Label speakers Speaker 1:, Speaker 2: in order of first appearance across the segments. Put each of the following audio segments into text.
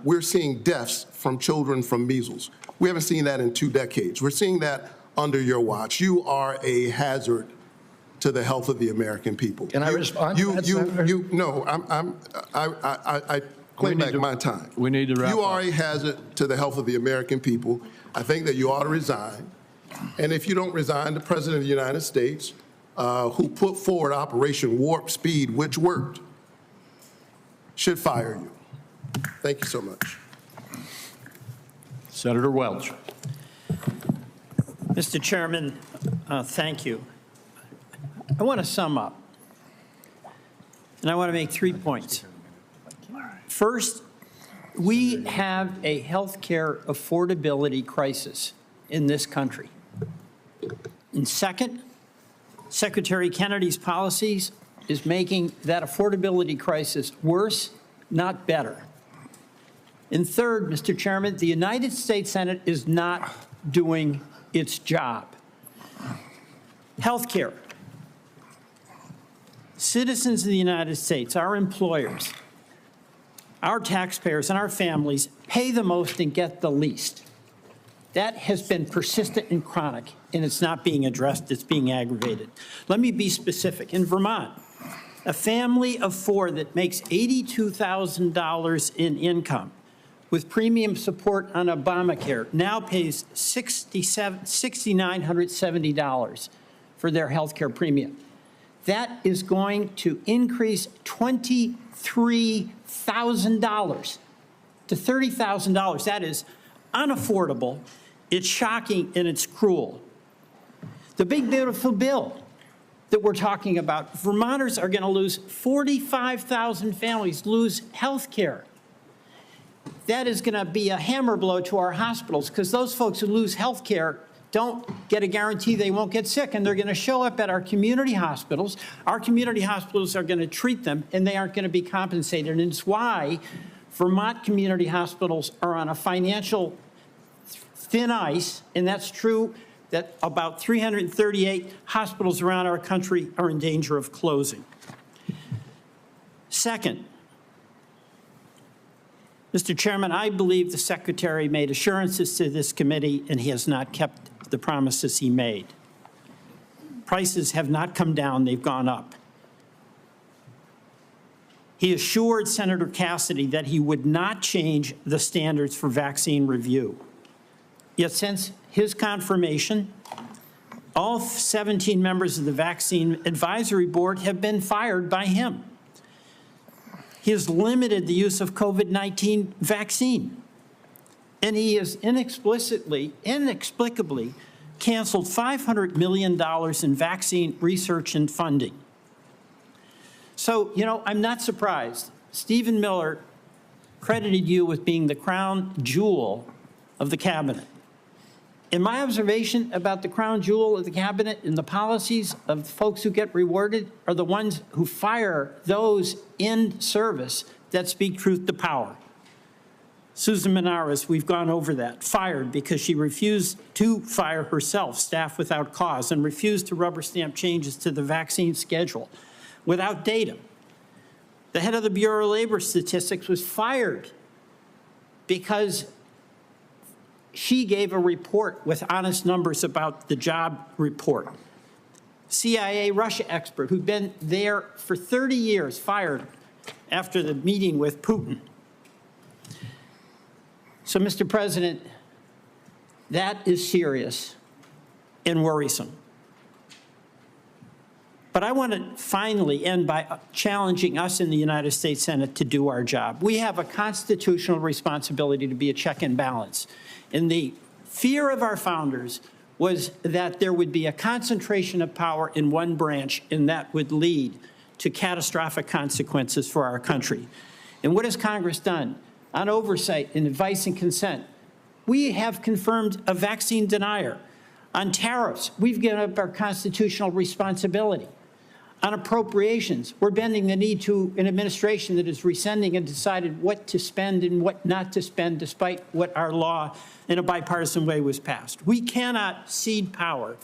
Speaker 1: we're seeing deaths from children from measles. We haven't seen that in 2 decades. We're seeing that under your watch. You are a hazard to the health of the American people.
Speaker 2: Can I respond to that, Senator?
Speaker 1: No, I claim back my time.
Speaker 2: We need to wrap up.
Speaker 1: You are a hazard to the health of the American people. I think that you ought to resign. And if you don't resign, the President of the United States, who put forward Operation Warp Speed, which worked, should fire you. Thank you so much.
Speaker 2: Senator Welch.
Speaker 3: Mr. Chairman, thank you. I want to sum up, and I want to make 3 points. First, we have a health care affordability crisis in this country. And second, Secretary Kennedy's policies is making that affordability crisis worse, not better. And third, Mr. Chairman, the United States Senate is not doing its job. Health care. Citizens of the United States, our employers, our taxpayers, and our families pay the most and get the least. That has been persistent and chronic, and it's not being addressed, it's being aggravated. Let me be specific. In Vermont, a family of 4 that makes $82,000 in income with premium support on Obamacare now pays $6,970 for their health care premium. That is going to increase $23,000 to $30,000. That is unaffordable. It's shocking and it's cruel. The big beautiful bill that we're talking about, Vermonters are going to lose 45,000 families lose health care. That is going to be a hammer blow to our hospitals because those folks who lose health care don't get a guarantee they won't get sick, and they're going to show up at our community hospitals. Our community hospitals are going to treat them, and they aren't going to be compensated. And it's why Vermont community hospitals are on a financial thin ice, and that's true that about 338 hospitals around our country are in danger of closing. Second, Mr. Chairman, I believe the Secretary made assurances to this committee, and he has not kept the promises he made. Prices have not come down, they've gone up. He assured Senator Cassidy that he would not change the standards for vaccine review. Yet since his confirmation, all 17 members of the Vaccine Advisory Board have been fired by him. He has limited the use of COVID-19 vaccine. And he has inexplicably canceled $500 million in vaccine research and funding. So, you know, I'm not surprised. Stephen Miller credited you with being the crown jewel of the cabinet. And my observation about the crown jewel of the cabinet and the policies of folks who get rewarded are the ones who fire those in service that speak truth to power. Susan Menares, we've gone over that, fired because she refused to fire herself, staff without cause, and refused to rubber stamp changes to the vaccine schedule without data. The head of the Bureau of Labor Statistics was fired because she gave a report with honest numbers about the job report. CIA Russia expert who'd been there for 30 years, fired after the meeting with Putin. So, Mr. President, that is serious and worrisome. But I want to finally end by challenging us in the United States Senate to do our job. We have a constitutional responsibility to be a check and balance. And the fear of our founders was that there would be a concentration of power in one branch, and that would lead to catastrophic consequences for our country. And what has Congress done? On oversight and advice and consent, we have confirmed a vaccine denier. On tariffs, we've given up our constitutional responsibility. On appropriations, we're bending the knee to an administration that is rescinding and decided what to spend and what not to spend, despite what our law in a bipartisan way was passed. We cannot cede power,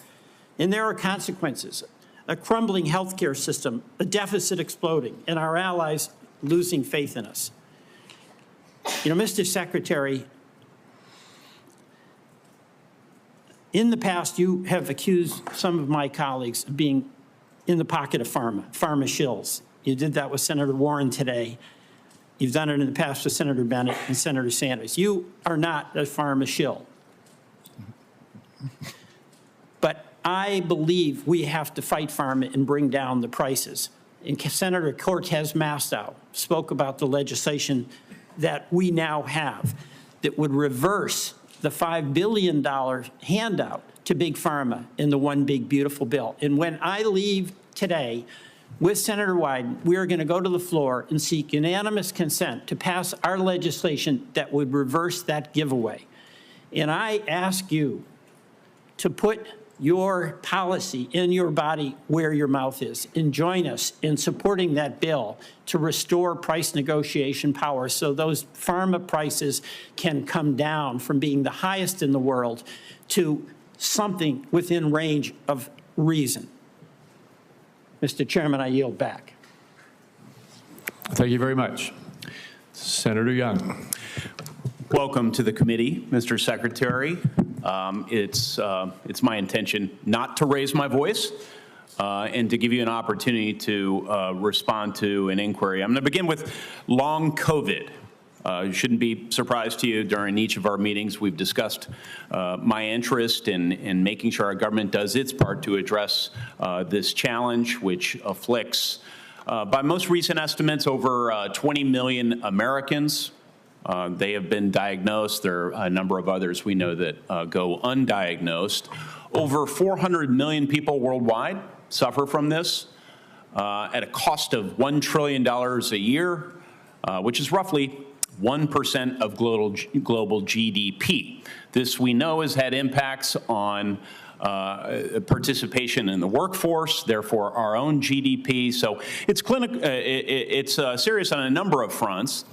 Speaker 3: and there are consequences. A crumbling healthcare system, a deficit exploding, and our allies losing faith in us. Mr. Secretary, in the past, you have accused some of my colleagues of being in the pocket of pharma shills. You did that with Senator Warren today. You've done it in the past with Senator Bennett and Senator Sanders. You are not a pharma shill. But I believe we have to fight pharma and bring down the prices. And Senator Cortez Masto spoke about the legislation that we now have that would reverse the $5 billion handout to Big Pharma in the One Big Beautiful Bill. And when I leave today with Senator Wyden, we are going to go to the floor and seek unanimous consent to pass our legislation that would reverse that giveaway. And I ask you to put your policy in your body where your mouth is, and join us in supporting that bill to restore price negotiation power so those pharma prices can come down from being the highest in the world to something within range of reason. Mr. Chairman, I yield back.
Speaker 2: Thank you very much. Senator Young.
Speaker 4: Welcome to the committee, Mr. Secretary. It's my intention not to raise my voice and to give you an opportunity to respond to an inquiry. I'm going to begin with long COVID. It shouldn't be a surprise to you. During each of our meetings, we've discussed my interest in making sure our government does its part to address this challenge, which afflicts, by most recent estimates, over 20 million Americans. They have been diagnosed. There are a number of others we know that go undiagnosed. Over 400 million people worldwide suffer from this at a cost of $1 trillion a year, which is roughly 1% of global GDP. This, we know, has had impacts on participation in the workforce, therefore our own GDP. So it's serious on a number of fronts.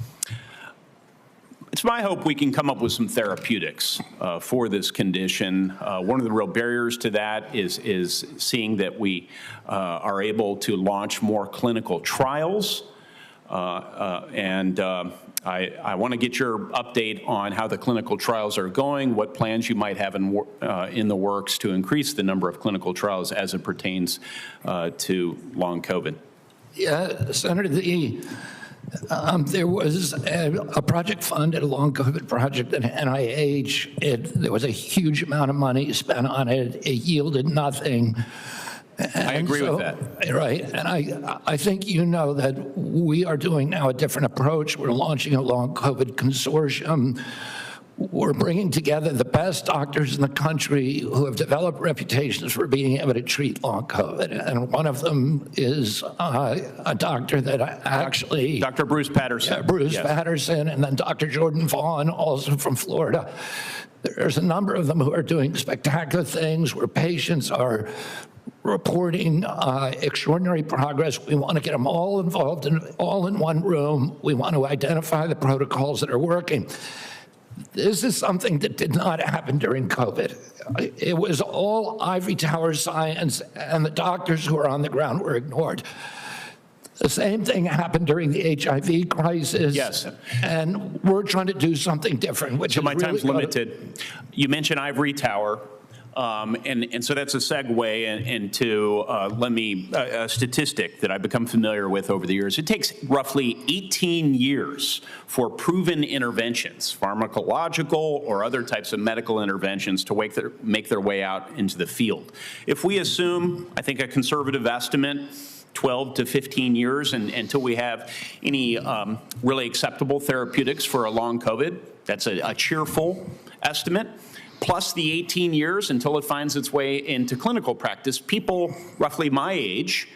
Speaker 4: It's my hope we can come up with some therapeutics for this condition. One of the real barriers to that is seeing that we are able to launch more clinical trials. I want to get your update on how the clinical trials are going, what plans you might have in the works to increase the number of clinical trials as it pertains to long COVID.
Speaker 5: Yeah, Senator, there was a project funded, a long COVID project at NIH. There was a huge amount of money spent on it. It yielded nothing.
Speaker 4: I agree with that.
Speaker 5: Right. And I think you know that we are doing now a different approach. We're launching a long COVID consortium. We're bringing together the best doctors in the country who have developed reputations for being able to treat long COVID. And one of them is a doctor that actually...
Speaker 4: Dr. Bruce Patterson.
Speaker 5: Yeah, Bruce Patterson, and then Dr. Jordan Vaughn, also from Florida. There's a number of them who are doing spectacular things where patients are reporting extraordinary progress. We want to get them all involved, all in one room. We want to identify the protocols that are working. This is something that did not happen during COVID. It was all ivory tower science, and the doctors who are on the ground were ignored. The same thing happened during the HIV crisis.
Speaker 4: Yes.
Speaker 5: And we're trying to do something different, which
Speaker 4: so
Speaker 5: is
Speaker 4: my
Speaker 5: really
Speaker 4: time's limited. You mentioned ivory tower. And so that's a segue into a statistic that I've become familiar with over the years. It takes roughly 18 years for proven interventions, pharmacological or other types of medical interventions, to make their way out into the field. If we assume, I think a conservative estimate, 12 to 15 years until we have any really acceptable therapeutics for a long COVID, that's a cheerful estimate. Plus the 18 years until it finds its way into clinical practice, people roughly my age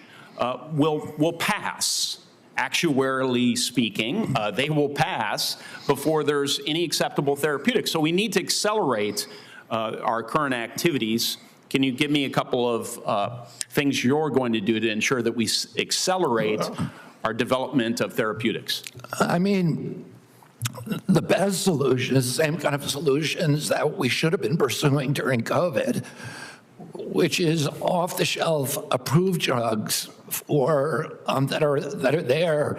Speaker 4: will pass. Actuarially speaking, they will pass before there's any acceptable therapeutic. So we need to accelerate our current activities. Can you give me a couple of things you're going to do to ensure that we accelerate our development of therapeutics?
Speaker 5: I mean, the best solution is the same kind of solutions that we should have been pursuing during COVID, which is off-the-shelf approved drugs for that are there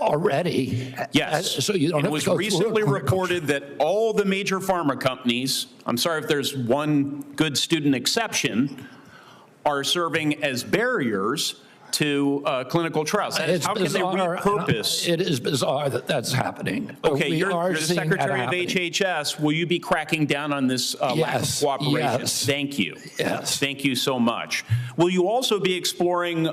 Speaker 5: already.
Speaker 4: Yes.
Speaker 5: So you don't
Speaker 4: And
Speaker 5: have
Speaker 4: it was
Speaker 5: to go
Speaker 4: recently
Speaker 5: through a
Speaker 4: reported that all the major pharma companies, I'm sorry if there's one good student exception, are serving as barriers to clinical trials. That is,
Speaker 5: It's
Speaker 4: how can they
Speaker 5: bizarre.
Speaker 4: repurpose?
Speaker 5: It is bizarre that that's happening. But
Speaker 4: Okay,
Speaker 5: we are
Speaker 4: you're the
Speaker 5: seeing that
Speaker 4: Secretary of
Speaker 5: happening.
Speaker 4: HHS. Will you be cracking down on this lack of
Speaker 5: Yes,
Speaker 4: cooperation?
Speaker 5: yes.
Speaker 4: Thank you.
Speaker 5: Yes.
Speaker 4: Thank you so much. Will you also be exploring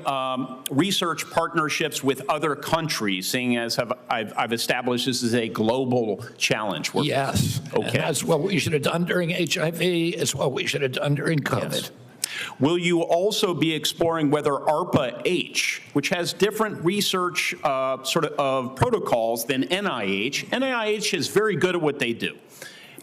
Speaker 4: research partnerships with other countries, seeing as I've established this is a global challenge?
Speaker 5: Yes.
Speaker 4: Okay.
Speaker 5: And that's what we should have done during HIV. It's what we should have done during COVID.
Speaker 4: Yes. Will you also be exploring whether ARPA-H, which has different research protocols than NIH, NIH is very good at what they do,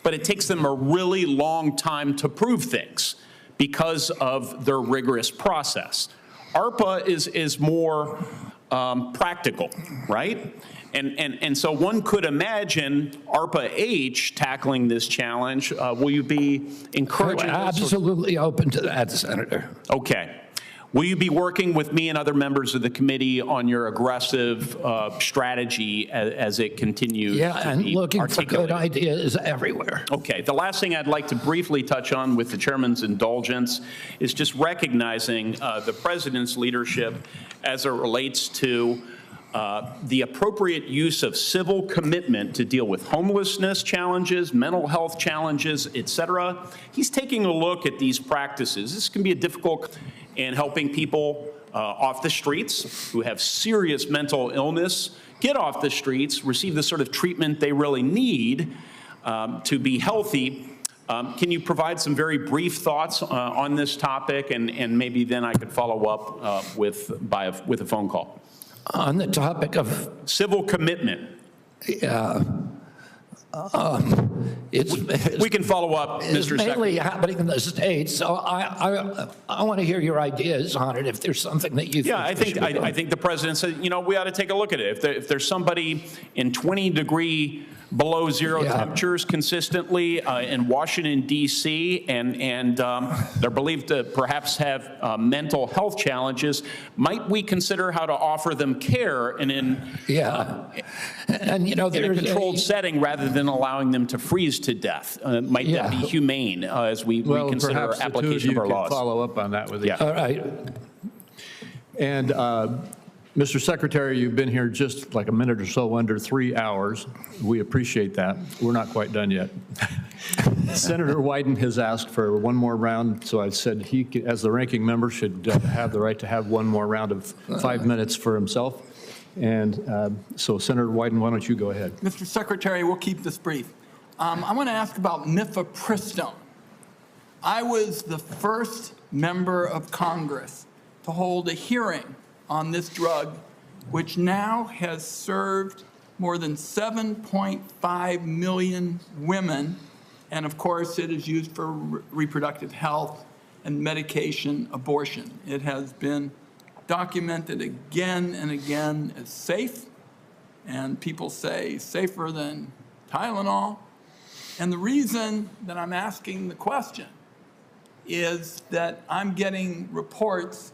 Speaker 4: but it takes them a really long time to prove things because of their rigorous process. ARPA is more practical, right? And so one could imagine ARPA-H tackling this challenge. Will you be encouraging?
Speaker 5: We're absolutely open to that, Senator.
Speaker 4: Okay. Will you be working with me and other members of the committee on your aggressive strategy as it continues
Speaker 5: Yeah,
Speaker 4: to
Speaker 5: and
Speaker 4: be
Speaker 5: looking for good
Speaker 4: articulated?
Speaker 5: ideas everywhere.
Speaker 4: Okay, the last thing I'd like to briefly touch on with the chairman's indulgence is just recognizing the president's leadership as it relates to the appropriate use of civil commitment to deal with homelessness challenges, mental health challenges, et cetera. He's taking a look at these practices. This can be a difficult in helping people off the streets who have serious mental illness get off the streets, receive the sort of treatment they really need to be healthy. Can you provide some very brief thoughts on this topic, and maybe then I could follow up with a phone call?
Speaker 5: On the topic of
Speaker 4: Civil commitment.
Speaker 5: it's
Speaker 4: We can follow up,
Speaker 5: it's
Speaker 4: Mr.
Speaker 5: mainly
Speaker 4: Secretary.
Speaker 5: happening in the States, so I want to hear your ideas on it if there's something that you think.
Speaker 4: Yeah,
Speaker 5: we should be doing.
Speaker 4: I think the president said, you know, we ought to take a look at it. If there's somebody in 20-degree below zero
Speaker 5: Yeah.
Speaker 4: temperatures consistently in Washington, D.C., and they're believed to perhaps have mental health challenges, might we consider how to offer them care
Speaker 5: Yeah, and you know,
Speaker 4: in a
Speaker 5: there's
Speaker 4: controlled setting rather than allowing them to freeze to death? Might that be
Speaker 5: Yeah.
Speaker 4: humane as we
Speaker 2: Well,
Speaker 4: reconsider
Speaker 2: perhaps the two
Speaker 4: application of
Speaker 2: you
Speaker 4: our
Speaker 2: could
Speaker 4: laws?
Speaker 2: follow up on that with each
Speaker 4: Yeah.
Speaker 5: All right.
Speaker 2: And Mr. Secretary, you've been here just like a minute or so under 3 hours. We appreciate that. We're not quite done yet. Senator Wyden has asked for one more round, so I said he, as the ranking member, should have the right to have one more round of 5 minutes for himself. And so Senator Wyden, why don't you go ahead?
Speaker 6: Mr. Secretary, we'll keep this brief. I want to ask about mifepristone. I was the first member of Congress to hold a hearing on this drug, which now has served more than 7.5 million women. And of course, it is used for reproductive health and medication abortion. It has been documented again and again as safe, and people say safer than Tylenol. And the reason that I'm asking the question is that I'm getting reports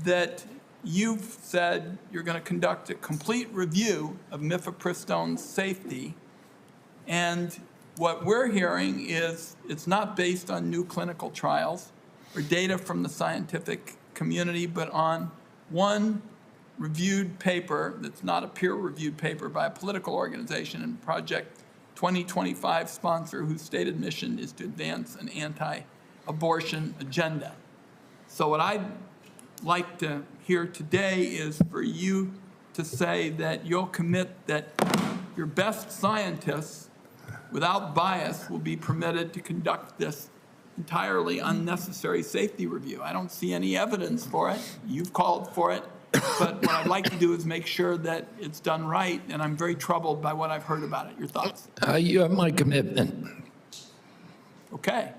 Speaker 6: that you've said you're going to conduct a complete review of mifepristone's safety. And what we're hearing is it's not based on new clinical trials or data from the scientific community, but on one reviewed paper that's not a peer-reviewed paper by a political organization and Project 2025 sponsor whose stated mission is to advance an anti-abortion agenda. So what I'd like to hear today is for you to say that you'll commit that your best scientists, without bias, will be permitted to conduct this entirely unnecessary safety review. I don't see any evidence for it. You've called for it. But what I'd like to do is make sure that it's done right, and I'm very troubled by what I've heard about it. Your thoughts?
Speaker 5: You have my commitment.
Speaker 6: Okay.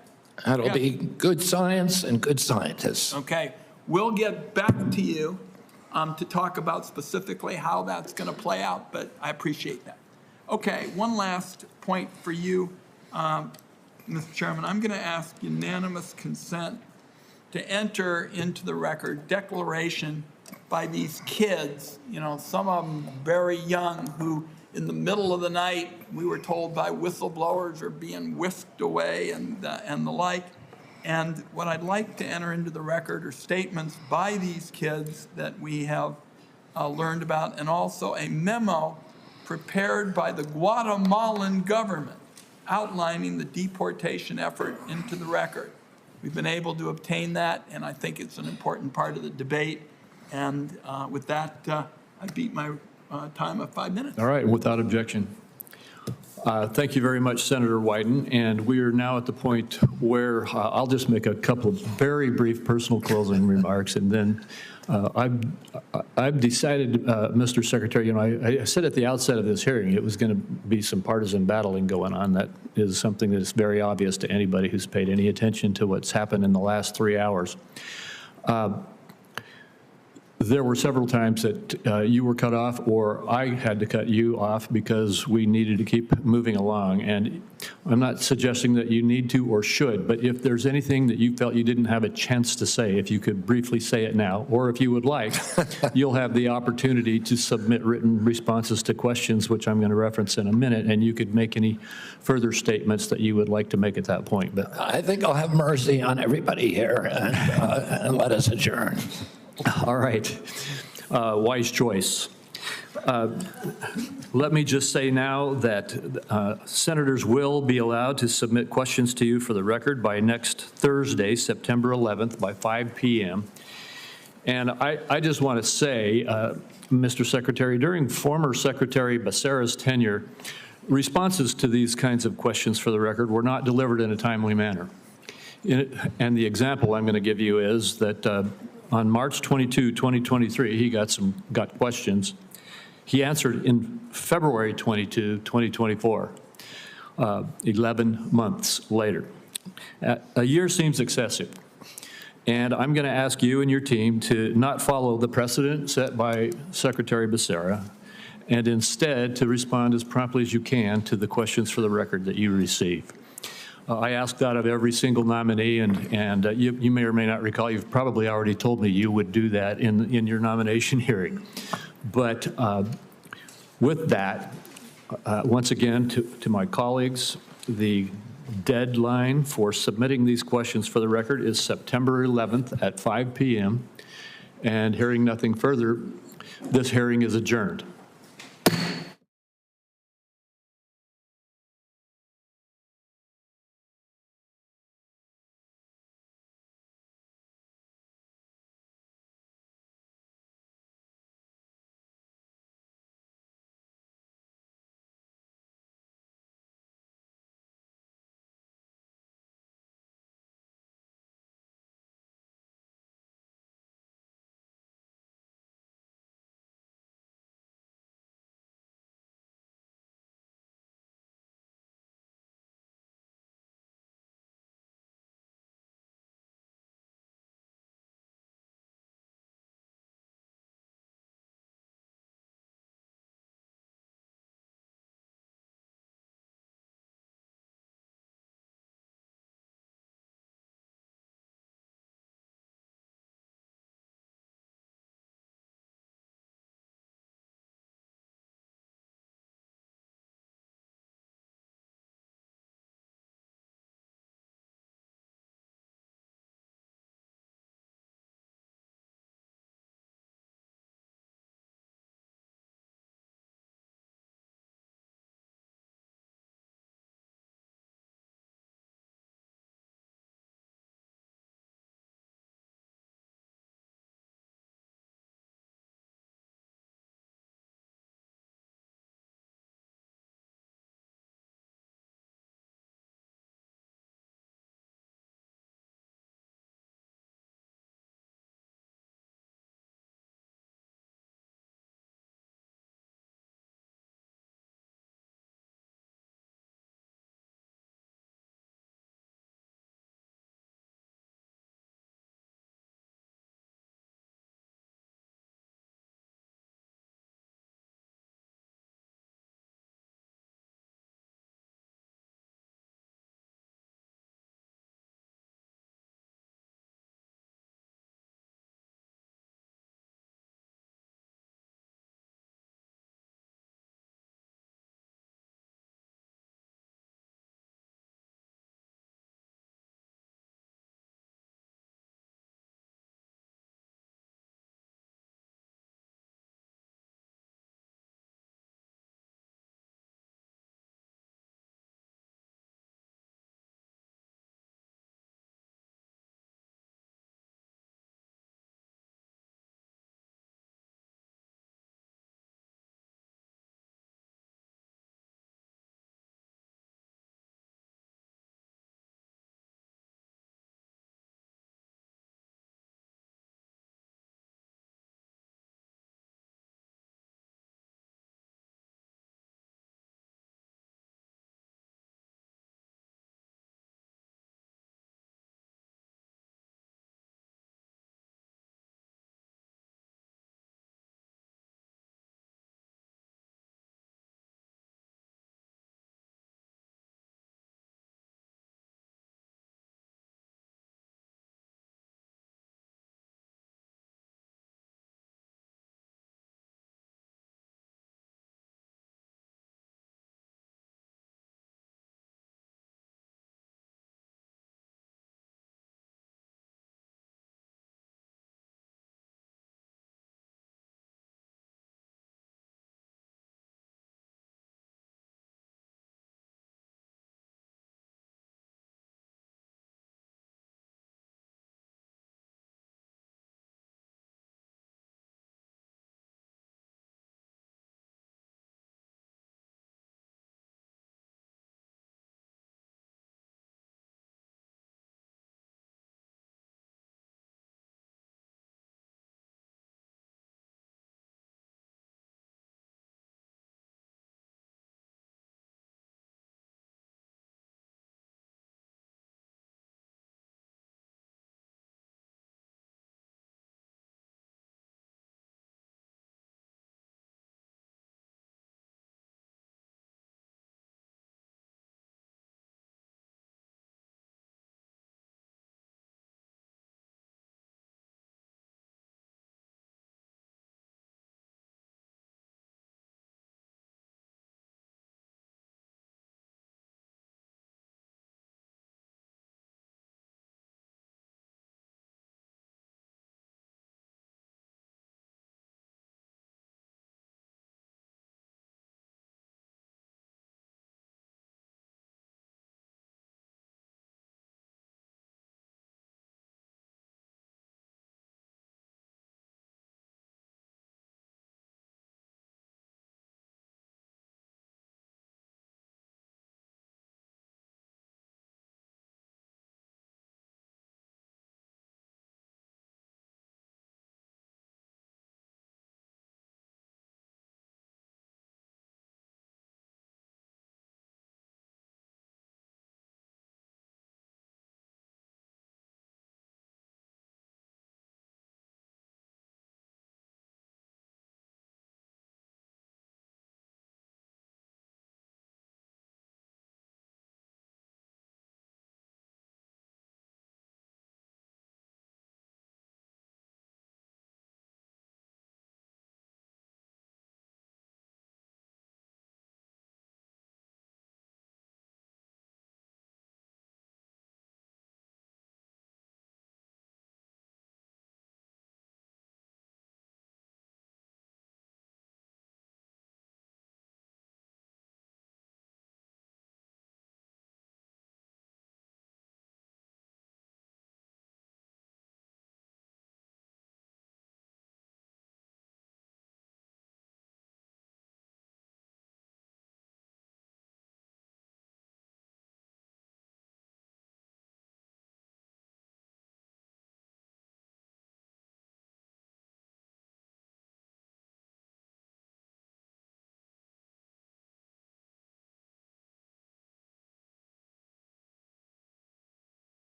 Speaker 5: That'll
Speaker 6: Yeah.
Speaker 5: be good science and good scientists.
Speaker 6: Okay. We'll get back to you to talk about specifically how that's going to play out, but I appreciate that. Okay, one last point for you, Mr. Chairman. I'm going to ask unanimous consent to enter into the record declaration by these kids, some of them very young, who in the middle of the night, we were told by whistleblowers, are being whisked away and the like. And what I'd like to enter into the record are statements by these kids that we have learned about, and also a memo prepared by the Guatemalan government outlining the deportation effort into the record. We've been able to obtain that, and I think it's an important part of the debate. And with that, I beat my time of 5 minutes.
Speaker 2: All right, without objection. Thank you very much, Senator Wyden. And we are now at the point where I'll just make a couple of very brief personal closing remarks, and then I've decided, Mr. Secretary, I said at the outset of this hearing it was going to be some partisan battling going on. That is something that's very obvious to anybody who's paid any attention to what's happened in the last 3 hours. There were several times that you were cut off or I had to cut you off because we needed to keep moving along. And I'm not suggesting that you need to or should, but if there's anything that you felt you didn't have a chance to say, if you could briefly say it now, or if you would like, you'll have the opportunity to submit written responses to questions, which I'm going to reference in a minute, and you could make any further statements that you would like to make at that point. But
Speaker 5: I think I'll have mercy on everybody here and let us adjourn.
Speaker 2: all right, wise choice. Let me just say now that senators will be allowed to submit questions to you for the record by next Thursday, September 11th, by 5 p.m. And I just want to say, Mr. Secretary, during former Secretary Becerra's tenure, responses to these kinds of questions for the record were not delivered in a timely manner. And the example I'm going to give you is that on March 22, 2023, he got questions. He answered in February 22, 2024, 11 months later. A year seems excessive. And I'm going to ask you and your team to not follow the precedent set by Secretary Becerra, and instead to respond as promptly as you can to the questions for the record that you receive. I asked that of every single nominee, and you may or may not recall, you've probably already told me you would do that in your nomination hearing. But with that, once again, to my colleagues, the deadline for submitting these questions for the record is September 11th at 5 p.m. And hearing nothing further, this hearing is adjourned.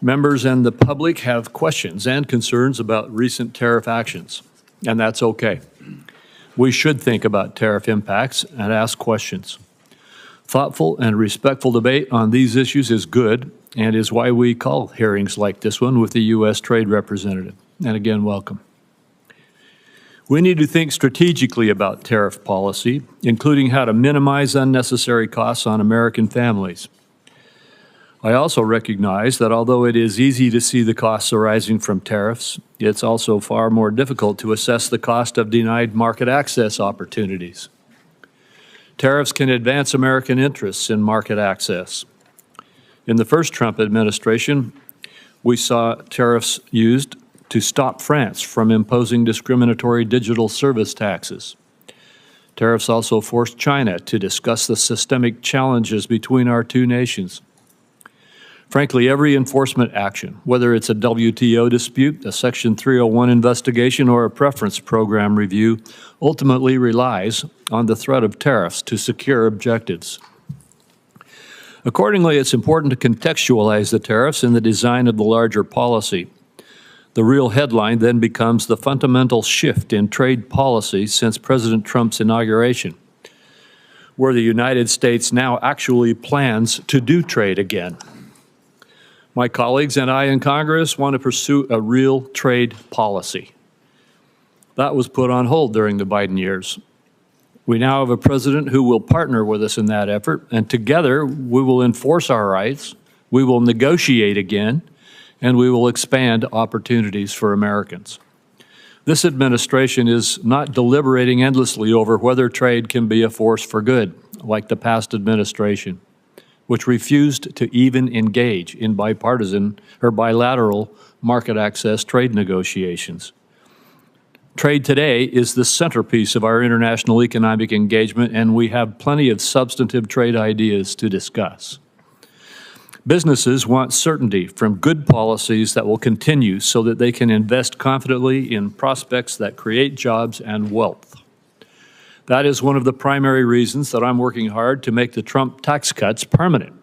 Speaker 2: Members and the public have questions and concerns about recent tariff actions, and that's okay. We should think about tariff impacts and ask questions. Thoughtful and respectful debate on these issues is good and is why we call hearings like this one with the U.S. Trade Representative. And again, welcome. We need to think strategically about tariff policy, including how to minimize unnecessary costs on American families. I also recognize that although it is easy to see the costs arising from tariffs, it's also far more difficult to assess the cost of denied market access opportunities. Tariffs can advance American interests in market access. In the first Trump administration, we saw tariffs used to stop France from imposing discriminatory digital service taxes. Tariffs also forced China to discuss the systemic challenges between our two nations. Frankly, every enforcement action, whether it's a WTO dispute, a Section 301 investigation, or a preference program review, ultimately relies on the threat of tariffs to secure objectives. Accordingly, it's important to contextualize the tariffs in the design of the larger policy. The real headline then becomes the fundamental shift in trade policy since President Trump's inauguration, where the United States now actually plans to do trade again. My colleagues and I in Congress want to pursue a real trade policy. That was put on hold during the Biden years. We now have a president who will partner with us in that effort, and together we will enforce our rights, we will negotiate again, and we will expand opportunities for Americans. This administration is not deliberating endlessly over whether trade can be a force for good, like the past administration, which refused to even engage in bipartisan or bilateral market access trade negotiations. Trade today is the centerpiece of our international economic engagement, and we have plenty of substantive trade ideas to discuss. Businesses want certainty from good policies that will continue so that they can invest confidently in prospects that create jobs and wealth. That is one of the primary reasons that I'm working hard to make the Trump tax cuts permanent,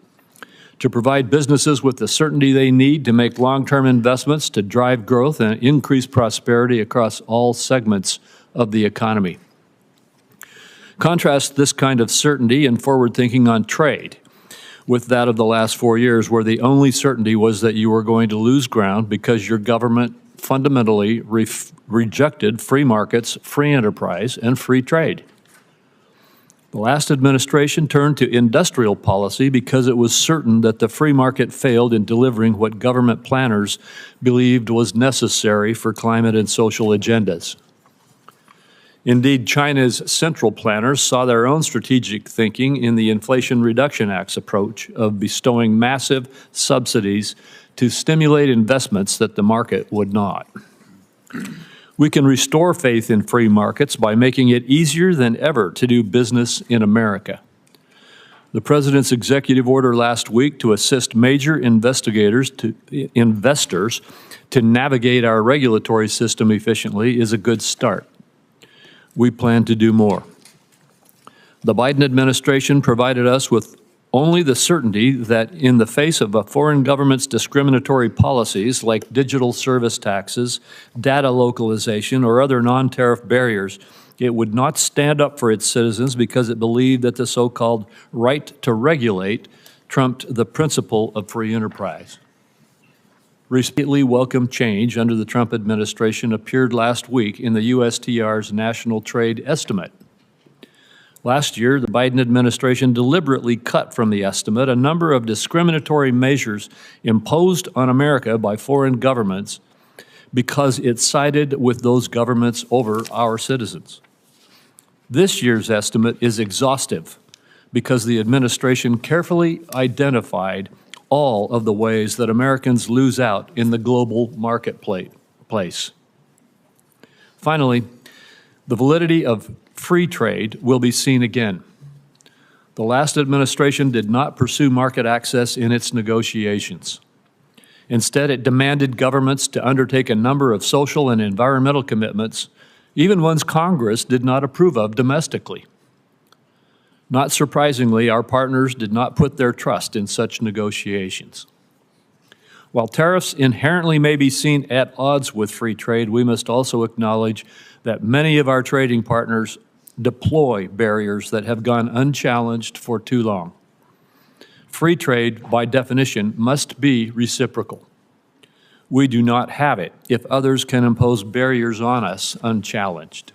Speaker 2: to provide businesses with the certainty they need to make long-term investments to drive growth and increase prosperity across all segments of the economy. Contrast this kind of certainty and forward thinking on trade with that of the last 4 years, where the only certainty was that you were going to lose ground because your government fundamentally rejected free markets, free enterprise, and free trade. The last administration turned to industrial policy because it was certain that the free market failed in delivering what government planners believed was necessary for climate and social agendas. Indeed, China's central planners saw their own strategic thinking in the Inflation Reduction Act's approach of bestowing massive subsidies to stimulate investments that the market would not. We can restore faith in free markets by making it easier than ever to do business in America. The President's executive order last week to assist major investors to navigate our regulatory system efficiently is a good start. We plan to do more. The Biden administration provided us with only the certainty that in the face of a foreign government's discriminatory policies like digital service taxes, data localization, or other non-tariff barriers, it would not stand up for its citizens because it believed that the so-called right to regulate trumped the principle of free enterprise. Recently welcome change under the Trump administration appeared last week in the USTR's National Trade Estimate. Last year, the Biden administration deliberately cut from the estimate a number of discriminatory measures imposed on America by foreign governments because it sided with those governments over our citizens. This year's estimate is exhaustive because the administration carefully identified all of the ways that Americans lose out in the global marketplace. Finally, the validity of free trade will be seen again. The last administration did not pursue market access in its negotiations. Instead, it demanded governments to undertake a number of social and environmental commitments, even ones Congress did not approve of domestically. Not surprisingly, our partners did not put their trust in such negotiations. While tariffs inherently may be seen at odds with free trade, we must also acknowledge that many of our trading partners deploy barriers that have gone unchallenged for too long. Free trade, by definition, must be reciprocal. We do not have it if others can impose barriers on us unchallenged.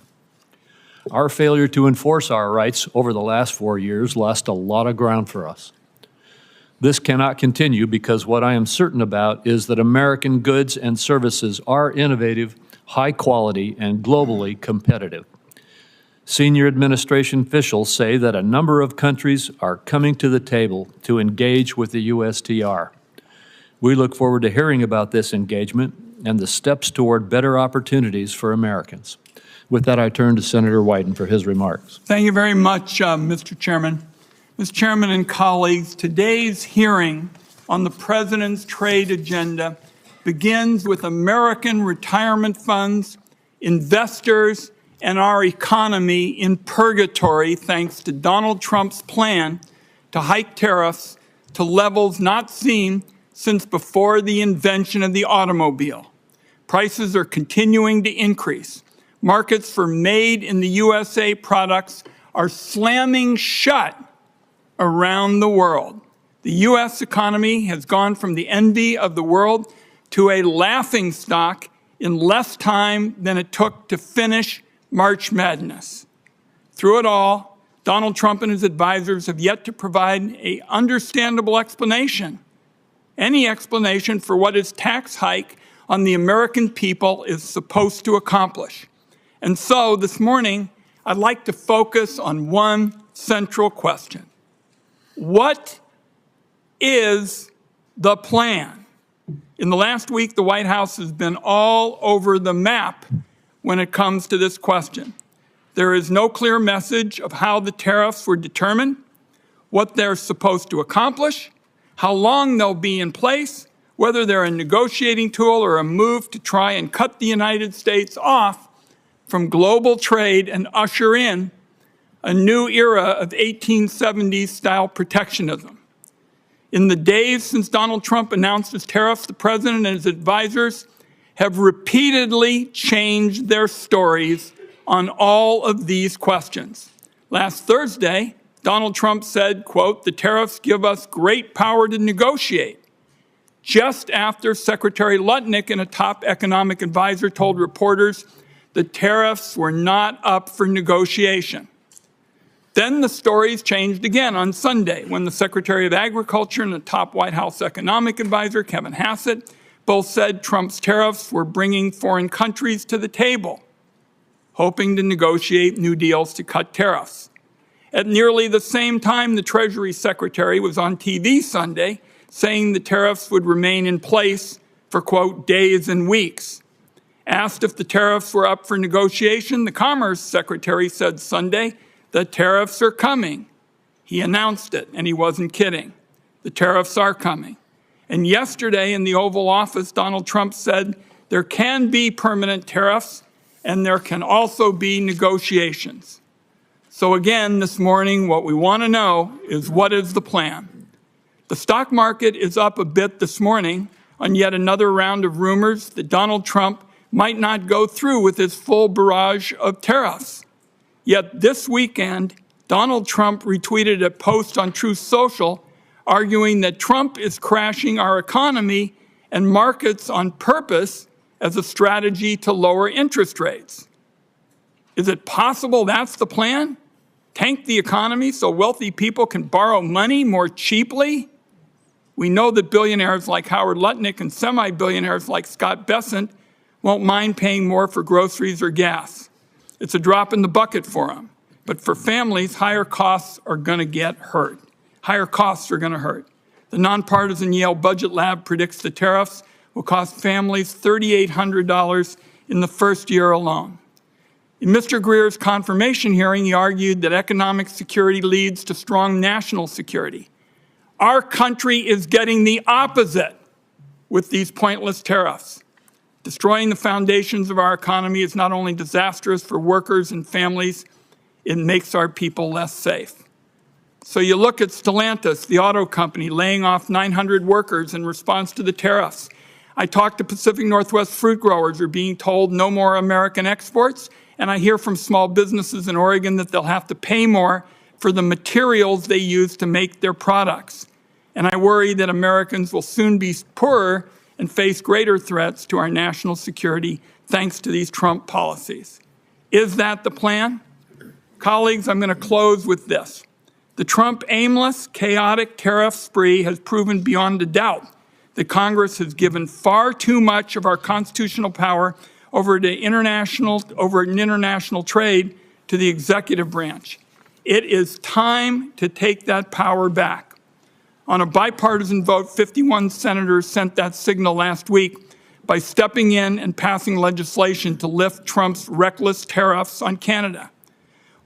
Speaker 2: Our failure to enforce our rights over the last 4 years lost a lot of ground for us. This cannot continue because what I am certain about is that American goods and services are innovative, high quality, and globally competitive. Senior administration officials say that a number of countries are coming to the table to engage with the USTR. We look forward to hearing about this engagement and the steps toward better opportunities for Americans. With that, I turn to Senator Wyden for his remarks.
Speaker 6: Thank you very much, Mr. Chairman. Mr. Chairman and colleagues, today's hearing on the President's trade agenda begins with American retirement funds, investors, and our economy in purgatory thanks to Donald Trump's plan to hike tariffs to levels not seen since before the invention of the automobile. Prices are continuing to increase. Markets for made in the USA products are slamming shut around the world. The U.S. economy has gone from the envy of the world to a laughingstock in less time than it took to finish March Madness. Through it all, Donald Trump and his advisors have yet to provide an understandable explanation. Any explanation for what his tax hike on the American people is supposed to accomplish. And so this morning, I'd like to focus on one central question. What is the plan? In the last week, the White House has been all over the map when it comes to this question. There is no clear message of how the tariffs were determined, what they're supposed to accomplish, how long they'll be in place, whether they're a negotiating tool or a move to try and cut the United States off from global trade and usher in a new era of 1870s-style protectionism. In the days since Donald Trump announced his tariffs, the president and his advisors have repeatedly changed their stories on all of these questions. Last Thursday, Donald Trump said, quote, "The tariffs give us great power to negotiate," just after Secretary Lutnick and a top economic advisor told reporters the tariffs were not up for negotiation. Then the stories changed again on Sunday when the Secretary of Agriculture and the top White House economic advisor, Kevin Hassett, both said Trump's tariffs were bringing foreign countries to the table, hoping to negotiate new deals to cut tariffs. At nearly the same time, the Treasury Secretary was on TV Sunday saying the tariffs would remain in place for, quote, days and weeks. Asked if the tariffs were up for negotiation, the Commerce Secretary said Sunday, "The tariffs are coming." He announced it, and he wasn't kidding. The tariffs are coming. And yesterday in the Oval Office, Donald Trump said there can be permanent tariffs and there can also be negotiations. So again, this morning, what we want to know is what is the plan? The stock market is up a bit this morning on yet another round of rumors that Donald Trump might not go through with his full barrage of tariffs. Yet this weekend, Donald Trump retweeted a post on Truth Social arguing that Trump is crashing our economy and markets on purpose as a strategy to lower interest rates. Is it possible that's the plan? Tank the economy so wealthy people can borrow money more cheaply? We know that billionaires like Howard Lutnick and semi-billionaires like Scott Bessent won't mind paying more for groceries or gas. It's a drop in the bucket for them. But for families, higher costs are going to get hurt. Higher costs are going to hurt. The nonpartisan Yale Budget Lab predicts the tariffs will cost families $3,800 in the first year alone. In Mr. Greer's confirmation hearing, he argued that economic security leads to strong national security. Our country is getting the opposite with these pointless tariffs. Destroying the foundations of our economy is not only disastrous for workers and families, it makes our people less safe. So you look at Stellantis, the auto company, laying off 900 workers in response to the tariffs. I talked to Pacific Northwest fruit growers who are being told no more American exports, and I hear from small businesses in Oregon that they'll have to pay more for the materials they use to make their products. And I worry that Americans will soon be poorer and face greater threats to our national security thanks to these Trump policies. Is that the plan? Colleagues, I'm going to close with this. The Trump aimless, chaotic tariff spree has proven beyond a doubt that Congress has given far too much of our constitutional power over international trade to the executive branch. It is time to take that power back. On a bipartisan vote, 51 senators sent that signal last week by stepping in and passing legislation to lift Trump's reckless tariffs on Canada.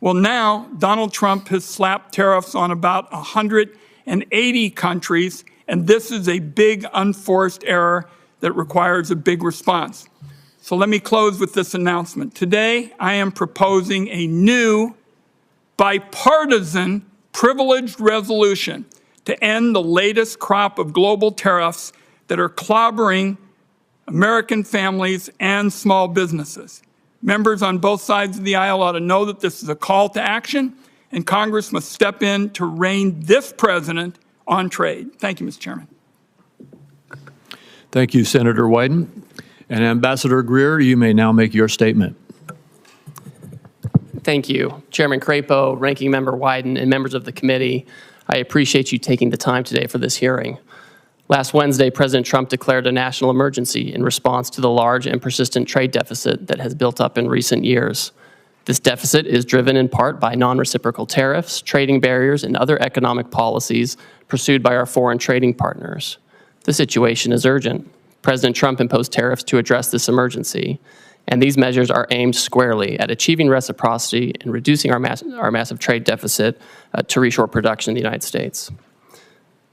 Speaker 6: Well, now Donald Trump has slapped tariffs on about 180 countries, and this is a big unforced error that requires a big response. So let me close with this announcement. Today, I am proposing a new bipartisan privileged resolution to end the latest crop of global tariffs that are clobbering American families and small businesses. Members on both sides of the aisle ought to know that this is a call to action, and Congress must step in to rein this president on trade. Thank you, Mr. Chairman.
Speaker 2: Thank you, Senator Wyden. And Ambassador Greer, you may now make your statement.
Speaker 7: Thank you. Chairman Crapo, Ranking Member Wyden, and members of the committee, I appreciate you taking the time today for this hearing. Last Wednesday, President Trump declared a national emergency in response to the large and persistent trade deficit that has built up in recent years. This deficit is driven in part by non-reciprocal tariffs, trading barriers, and other economic policies pursued by our foreign trading partners. The situation is urgent. President Trump imposed tariffs to address this emergency, and these measures are aimed squarely at achieving reciprocity and reducing our massive trade deficit to reshore production in the United States.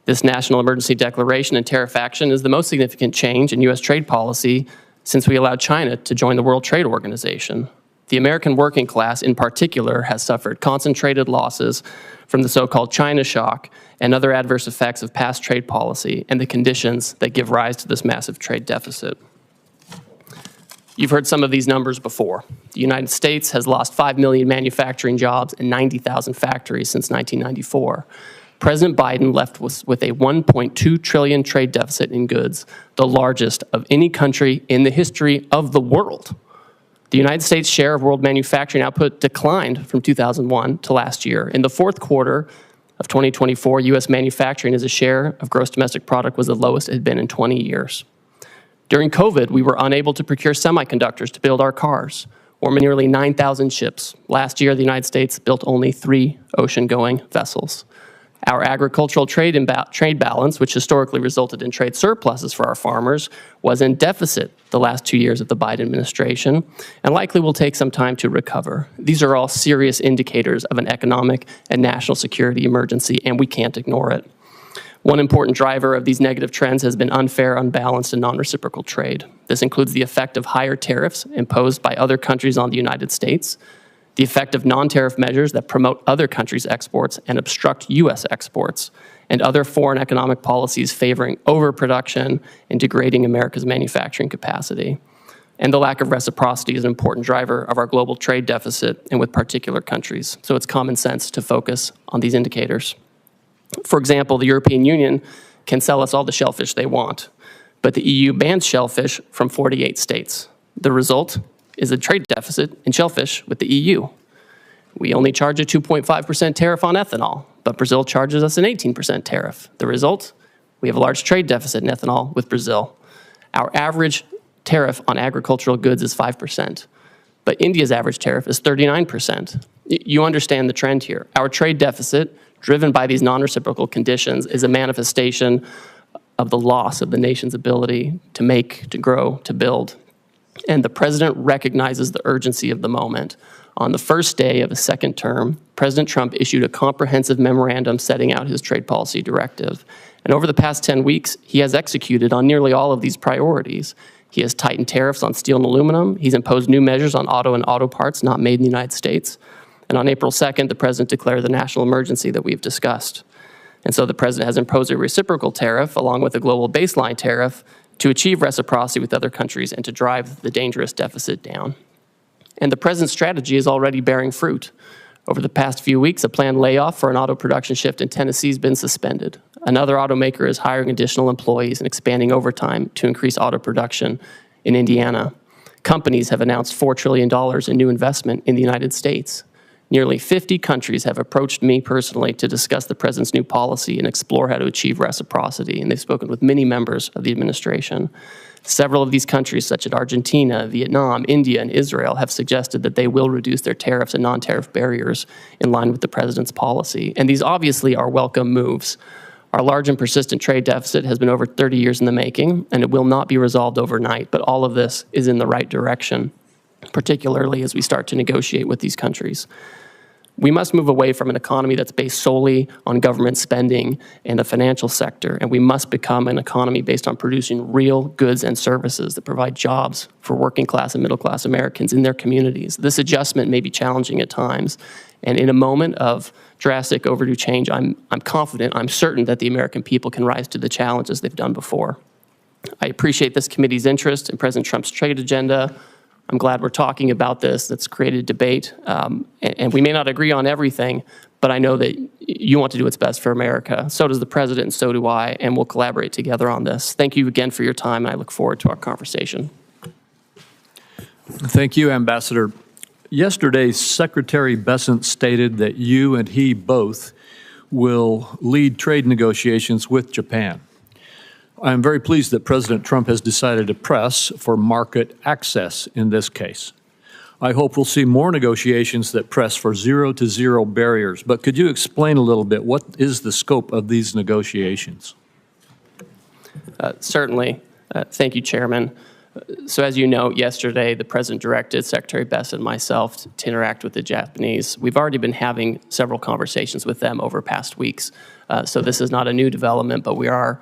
Speaker 7: This national emergency declaration and tariff action is the most significant change in U.S. trade policy since we allowed China to join the World Trade Organization. The American working class, in particular, has suffered concentrated losses from the so-called China shock and other adverse effects of past trade policy and the conditions that give rise to this massive trade deficit. You've heard some of these numbers before. The United States has lost 5 million manufacturing jobs and 90,000 factories since 1994. President Biden left with a $1.2 trillion trade deficit in goods, the largest of any country in the history of the world. The United States' share of world manufacturing output declined from 2001 to last year. In the fourth quarter of 2024, U.S. manufacturing as a share of gross domestic product was the lowest it had been in 20 years. During COVID, we were unable to procure semiconductors to build our cars, or nearly 9,000 ships. Last year, the United States built only 3 ocean-going vessels. Our agricultural trade balance, which historically resulted in trade surpluses for our farmers, was in deficit the last 2 years of the Biden administration and likely will take some time to recover. These are all serious indicators of an economic and national security emergency, and we can't ignore it. One important driver of these negative trends has been unfair, unbalanced, and non-reciprocal trade. This includes the effect of higher tariffs imposed by other countries on the United States, the effect of non-tariff measures that promote other countries' exports and obstruct U.S. exports, and other foreign economic policies favoring overproduction and degrading America's manufacturing capacity. And the lack of reciprocity is an important driver of our global trade deficit and with particular countries. So it's common sense to focus on these indicators. For example, the European Union can sell us all the shellfish they want, but the EU bans shellfish from 48 states. The result is a trade deficit in shellfish with the EU. We only charge a 2.5% tariff on ethanol, but Brazil charges us an 18% tariff. The result? We have a large trade deficit in ethanol with Brazil. Our average tariff on agricultural goods is 5%, but India's average tariff is 39%. You understand the trend here. Our trade deficit, driven by these non-reciprocal conditions, is a manifestation of the loss of the nation's ability to make, to grow, to build. And the president recognizes the urgency of the moment. On the first day of his second term, President Trump issued a comprehensive memorandum setting out his trade policy directive. And over the past 10 weeks, he has executed on nearly all of these priorities. He has tightened tariffs on steel and aluminum. He's imposed new measures on auto and auto parts not made in the United States. And on April 2nd, the president declared the national emergency that we've discussed. And so the president has imposed a reciprocal tariff along with a global baseline tariff to achieve reciprocity with other countries and to drive the dangerous deficit down. And the president's strategy is already bearing fruit. Over the past few weeks, a planned layoff for an auto production shift in Tennessee has been suspended. Another automaker is hiring additional employees and expanding overtime to increase auto production in Indiana. Companies have announced $4 trillion in new investment in the United States. Nearly 50 countries have approached me personally to discuss the president's new policy and explore how to achieve reciprocity, and they've spoken with many members of the administration. Several of these countries, such as Argentina, Vietnam, India, and Israel, have suggested that they will reduce their tariffs and non-tariff barriers in line with the president's policy. And these obviously are welcome moves. Our large and persistent trade deficit has been over 30 years in the making, and it will not be resolved overnight, but all of this is in the right direction, particularly as we start to negotiate with these countries. We must move away from an economy that's based solely on government spending and the financial sector, and we must become an economy based on producing real goods and services that provide jobs for working class and middle class Americans in their communities. This adjustment may be challenging at times, and in a moment of drastic overdue change, I'm confident, I'm certain that the American people can rise to the challenge as they've done before. I appreciate this committee's interest in President Trump's trade agenda. I'm glad we're talking about this. That's created debate. And we may not agree on everything, but I know that you want to do what's best for America. So does the president, and so do I, and we'll collaborate together on this. Thank you again for your time, and I look forward to our conversation.
Speaker 2: Thank you, Ambassador. Yesterday, Secretary Bessent stated that you and he both will lead trade negotiations with Japan. I am very pleased that President Trump has decided to press for market access in this case. I hope we'll see more negotiations that press for zero-to-zero barriers, but could you explain a little bit what is the scope of these negotiations?
Speaker 7: Certainly. Thank you, Chairman. So as you know, yesterday the President directed Secretary Bessent and myself to interact with the Japanese. We've already been having several conversations with them over past weeks. So this is not a new development, but we are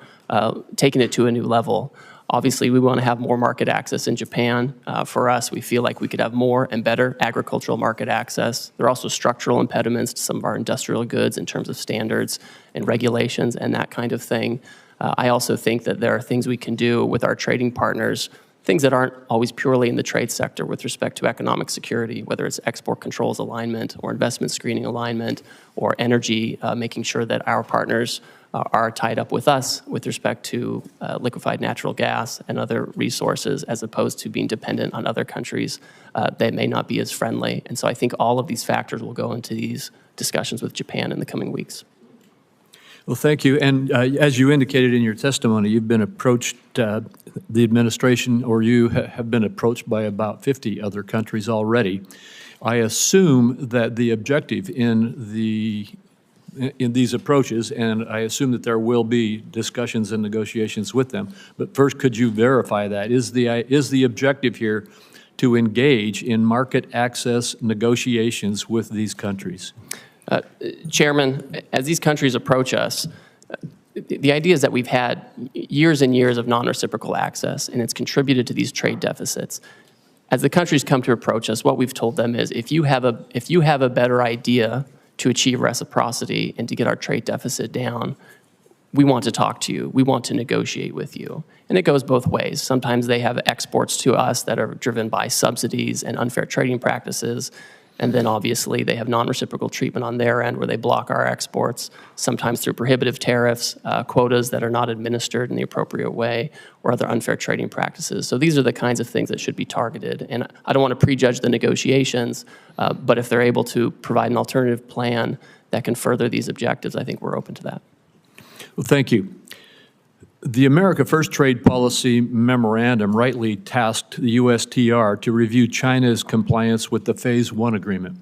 Speaker 7: taking it to a new level. Obviously, we want to have more market access in Japan. For us, we feel like we could have more and better agricultural market access. There are also structural impediments to some of our industrial goods in terms of standards and regulations and that kind of thing. I also think that there are things we can do with our trading partners, things that aren't always purely in the trade sector with respect to economic security, whether it's export controls alignment or investment screening alignment or energy, making sure that our partners are tied up with us with respect to liquefied natural gas and other resources, as opposed to being dependent on other countries that may not be as friendly. And so I think all of these factors will go into these discussions with Japan in the coming weeks.
Speaker 2: Well, thank you. And as you indicated in your testimony, you've been approached, the administration or you have been approached by about 50 other countries already. I assume that the objective in these approaches, and I assume that there will be discussions and negotiations with them, but first, could you verify that? Is the objective here to engage in market access negotiations with these countries?
Speaker 7: Chairman, as these countries approach us, the idea is that we've had years and years of non-reciprocal access, and it's contributed to these trade deficits. As the countries come to approach us, what we've told them is, if you have a better idea to achieve reciprocity and to get our trade deficit down, we want to talk to you. We want to negotiate with you. And it goes both ways. Sometimes they have exports to us that are driven by subsidies and unfair trading practices. And then obviously they have non-reciprocal treatment on their end where they block our exports, sometimes through prohibitive tariffs, quotas that are not administered in the appropriate way, or other unfair trading practices. So these are the kinds of things that should be targeted. And I don't want to prejudge the negotiations, but if they're able to provide an alternative plan that can further these objectives, I think we're open to that.
Speaker 2: Well, thank you. The America First Trade Policy Memorandum rightly tasked the USTR to review China's compliance with the Phase 1 agreement.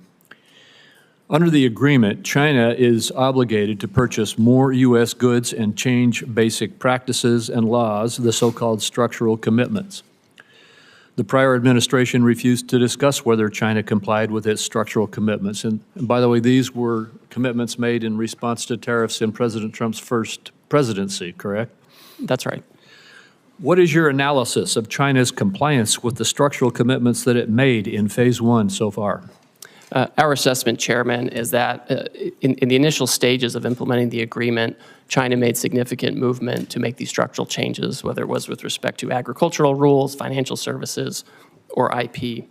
Speaker 2: Under the agreement, China is obligated to purchase more U.S. goods and change basic practices and laws, the so-called structural commitments. The prior administration refused to discuss whether China complied with its structural commitments. And by the way, these were commitments made in response to tariffs in President Trump's first presidency, correct?
Speaker 7: That's right.
Speaker 2: What is your analysis of China's compliance with the structural commitments that it made in Phase 1 so far?
Speaker 7: Our assessment, Chairman, is that in the initial stages of implementing the agreement, China made significant movement to make these structural changes, whether it was with respect to agricultural rules, financial services, or IP.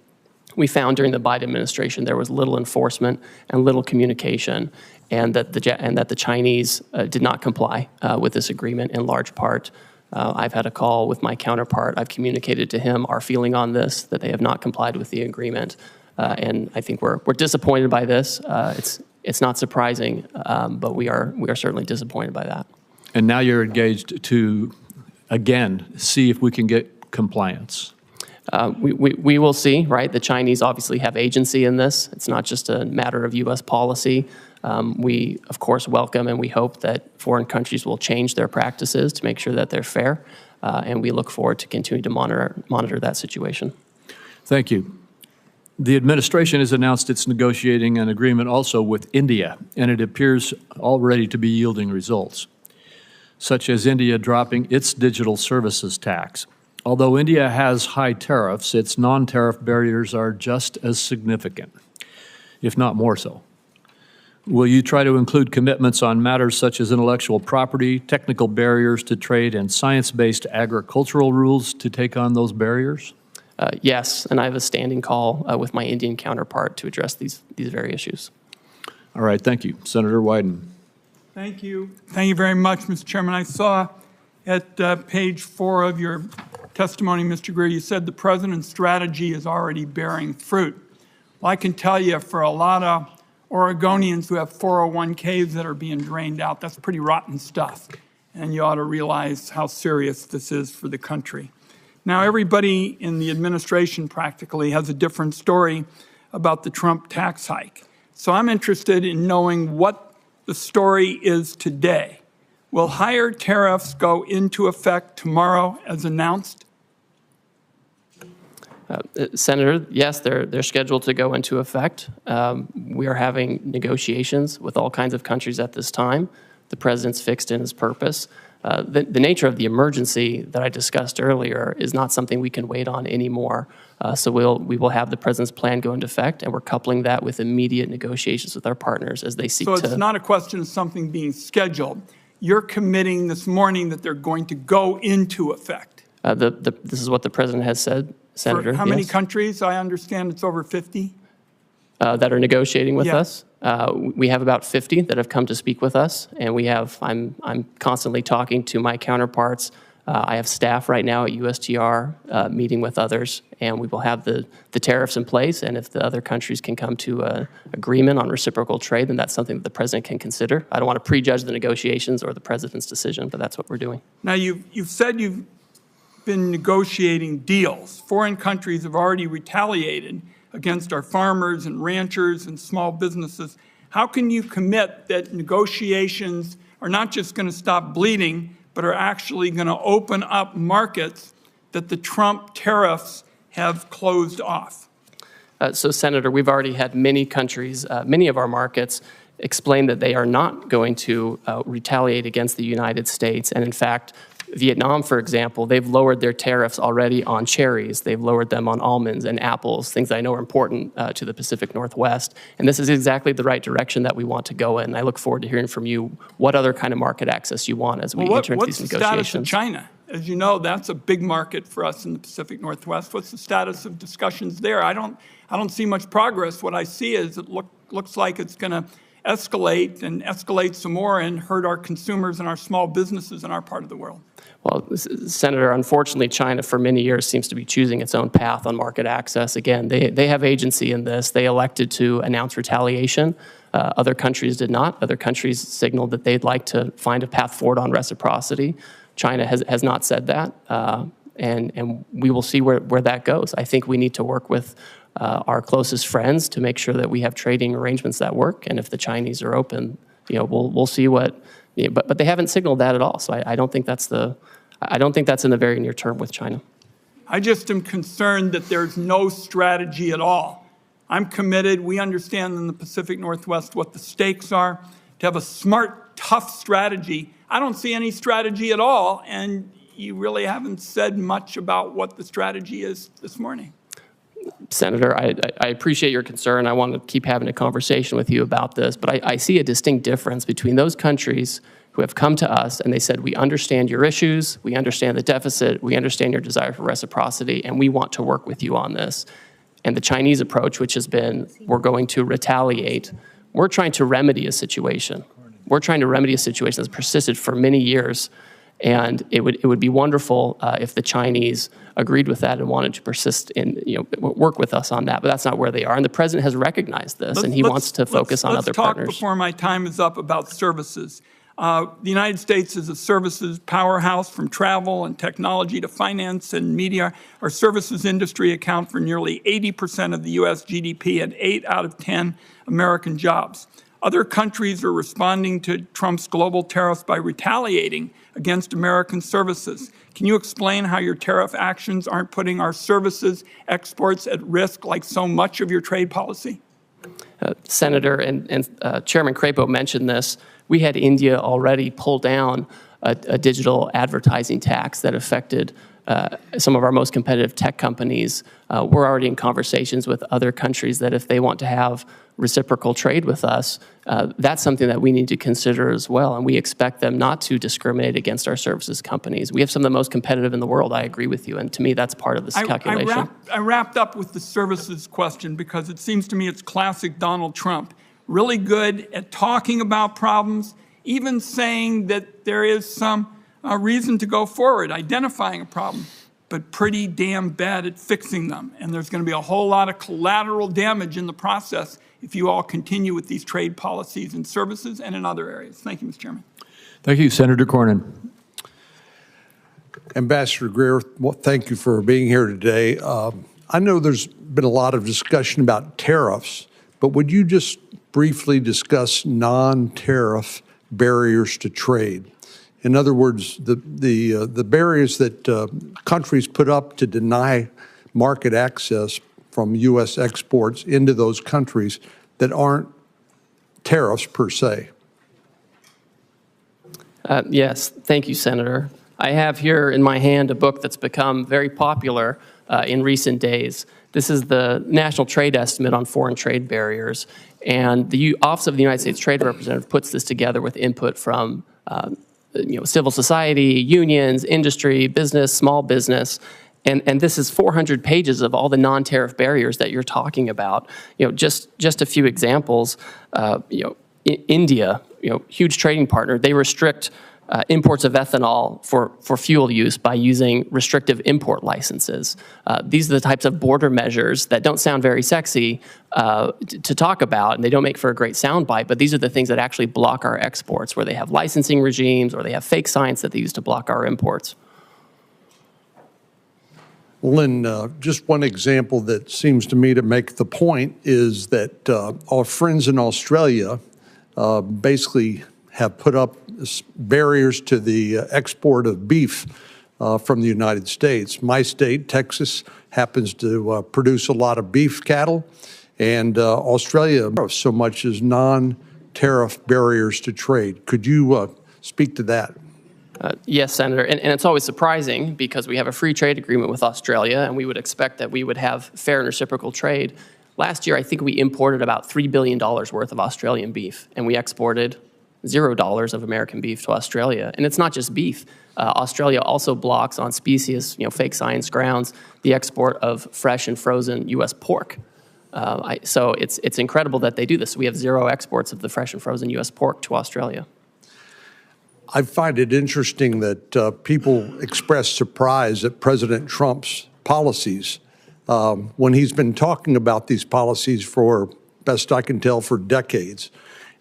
Speaker 7: We found during the Biden administration there was little enforcement and little communication, and that the Chinese did not comply with this agreement in large part. I've had a call with my counterpart. I've communicated to him our feeling on this, that they have not complied with the agreement. And I think we're disappointed by this. It's not surprising, but we are certainly disappointed by that.
Speaker 2: And now you're engaged to, again, see if we can get compliance.
Speaker 7: We will see, right? The Chinese obviously have agency in this. It's not just a matter of U.S. policy. We, of course, welcome and we hope that foreign countries will change their practices to make sure that they're fair. And we look forward to continuing to monitor that situation.
Speaker 2: Thank you. The administration has announced it's negotiating an agreement also with India, and it appears already to be yielding results, such as India dropping its digital services tax. Although India has high tariffs, its non-tariff barriers are just as significant, if not more so. Will you try to include commitments on matters such as intellectual property, technical barriers to trade, and science-based agricultural rules to take on those barriers?
Speaker 7: Yes, and I have a standing call with my Indian counterpart to address these very issues.
Speaker 2: All right, thank you. Senator Wyden.
Speaker 6: Thank you. Thank you very much, Mr. Chairman. I saw at page 4 of your testimony, Mr. Greer, you said the president's strategy is already bearing fruit. Well, I can tell you for a lot of Oregonians who have 401ks that are being drained out, that's pretty rotten stuff. And you ought to realize how serious this is for the country. Now, everybody in the administration practically has a different story about the Trump tax hike. So I'm interested in knowing what the story is today. Will higher tariffs go into effect tomorrow as announced?
Speaker 7: Senator, yes, they're scheduled to go into effect. We are having negotiations with all kinds of countries at this time. The president's fixed in his purpose. The nature of the emergency that I discussed earlier is not something we can wait on anymore. So we will have the president's plan go into effect, and we're coupling that with immediate negotiations with our partners as they seek to.
Speaker 6: So it's not a question of something being scheduled. You're committing this morning that they're going to go into effect.
Speaker 7: This is what the president has said, Senator.
Speaker 6: For how many countries? I understand it's over 50.
Speaker 7: That are negotiating with
Speaker 6: Yeah.
Speaker 7: us. We have about 50 that have come to speak with us, and I'm constantly talking to my counterparts. I have staff right now at USTR meeting with others, and we will have the tariffs in place, and if the other countries can come to an agreement on reciprocal trade, then that's something that the president can consider. I don't want to prejudge the negotiations or the president's decision, but that's what we're doing.
Speaker 6: Now, you've said you've been negotiating deals. Foreign countries have already retaliated against our farmers and ranchers and small businesses. How can you commit that negotiations are not just going to stop bleeding, but are actually going to open up markets that the Trump tariffs have closed off?
Speaker 7: So, Senator, we've already had many countries, many of our markets, explain that they are not going to retaliate against the United States. And in fact, Vietnam, for example, they've lowered their tariffs already on cherries. They've lowered them on almonds and apples, things I know are important to the Pacific Northwest. And this is exactly the right direction that we want to go in. I look forward to hearing from you what other kind of market access you want as we enter into these negotiations.
Speaker 6: What's the status of China? As you know, that's a big market for us in the Pacific Northwest. What's the status of discussions there? I don't see much progress. What I see is it looks like it's going to escalate and escalate some more and hurt our consumers and our small businesses in our part of the world.
Speaker 7: Well, Senator, unfortunately, China for many years seems to be choosing its own path on market access. Again, they have agency in this. They elected to announce retaliation. Other countries did not. Other countries signaled that they'd like to find a path forward on reciprocity. China has not said that, and we will see where that goes. I think we need to work with our closest friends to make sure that we have trading arrangements that work. And if the Chinese are open, we'll see what. But they haven't signaled that at all. So I don't think that's in the very near term with China.
Speaker 6: I just am concerned that there's no strategy at all. I'm committed. We understand in the Pacific Northwest what the stakes are. To have a smart, tough strategy. I don't see any strategy at all, and you really haven't said much about what the strategy is this morning.
Speaker 7: Senator, I appreciate your concern. I want to keep having a conversation with you about this, but I see a distinct difference between those countries who have come to us and they said, we understand your issues, we understand the deficit, we understand your desire for reciprocity, and we want to work with you on this. And the Chinese approach, which has been, we're going to retaliate. We're trying to remedy a situation. We're trying to remedy a situation that's persisted for many years. And it would be wonderful if the Chinese agreed with that and wanted to persist in, work with us on that. But that's not where they are. And the president has recognized this, and he wants to focus on other partners.
Speaker 6: Let's talk before my time is up about services. The United States is a services powerhouse, from travel and technology to finance and media. Our services industry account for nearly 80% of the U.S. GDP and 8 out of 10 American jobs. Other countries are responding to Trump's global tariffs by retaliating against American services. Can you explain how your tariff actions aren't putting our services exports at risk like so much of your trade policy?
Speaker 7: Senator and Chairman Crapo mentioned this. We had India already pull down a digital advertising tax that affected some of our most competitive tech companies. We're already in conversations with other countries that if they want to have reciprocal trade with us, that's something that we need to consider as well. And we expect them not to discriminate against our services companies. We have some of the most competitive in the world. I agree with you. And to me, that's part of this calculation.
Speaker 6: I wrapped up with the services question because it seems to me it's classic Donald Trump. Really good at talking about problems, even saying that there is some reason to go forward, identifying a problem, but pretty damn bad at fixing them. And there's going to be a whole lot of collateral damage in the process if you all continue with these trade policies in services and in other areas. Thank you, Mr. Chairman.
Speaker 2: Thank you, Senator Cornyn.
Speaker 8: Ambassador Greer, well, thank you for being here today. I know there's been a lot of discussion about tariffs, but would you just briefly discuss non-tariff barriers to trade? In other words, the barriers that countries put up to deny market access from U.S. exports into those countries that aren't tariffs per se.
Speaker 7: Yes, thank you, Senator. I have here in my hand a book that's become very popular in recent days. This is the National Trade Estimate on Foreign Trade Barriers, and the Office of the United States Trade Representative puts this together with input from civil society, unions, industry, business, small business, and this is 400 pages of all the non-tariff barriers that you're talking about. Just a few examples. India, huge trading partner, they restrict imports of ethanol for fuel use by using restrictive import licenses. These are the types of border measures that don't sound very sexy to talk about, and they don't make for a great soundbite, but these are the things that actually block our exports, where they have licensing regimes or they have fake science that they use to block our imports.
Speaker 8: Well, and just one example that seems to me to make the point is that our friends in Australia basically have put up barriers to the export of beef from the United States. My state, Texas, happens to produce a lot of beef cattle, and Australia so much as non-tariff barriers to trade. Could you speak to that?
Speaker 7: Yes, Senator, and it's always surprising because we have a free trade agreement with Australia, and we would expect that we would have fair and reciprocal trade. Last year, I think we imported about $3 billion worth of Australian beef, and we exported $0 of American beef to Australia. And it's not just beef. Australia also blocks on specious, fake science grounds, the export of fresh and frozen U.S. pork. So it's incredible that they do this. We have 0 exports of the fresh and frozen U.S. pork to Australia.
Speaker 8: I find it interesting that people express surprise at President Trump's policies when he's been talking about these policies for, best I can tell, for decades,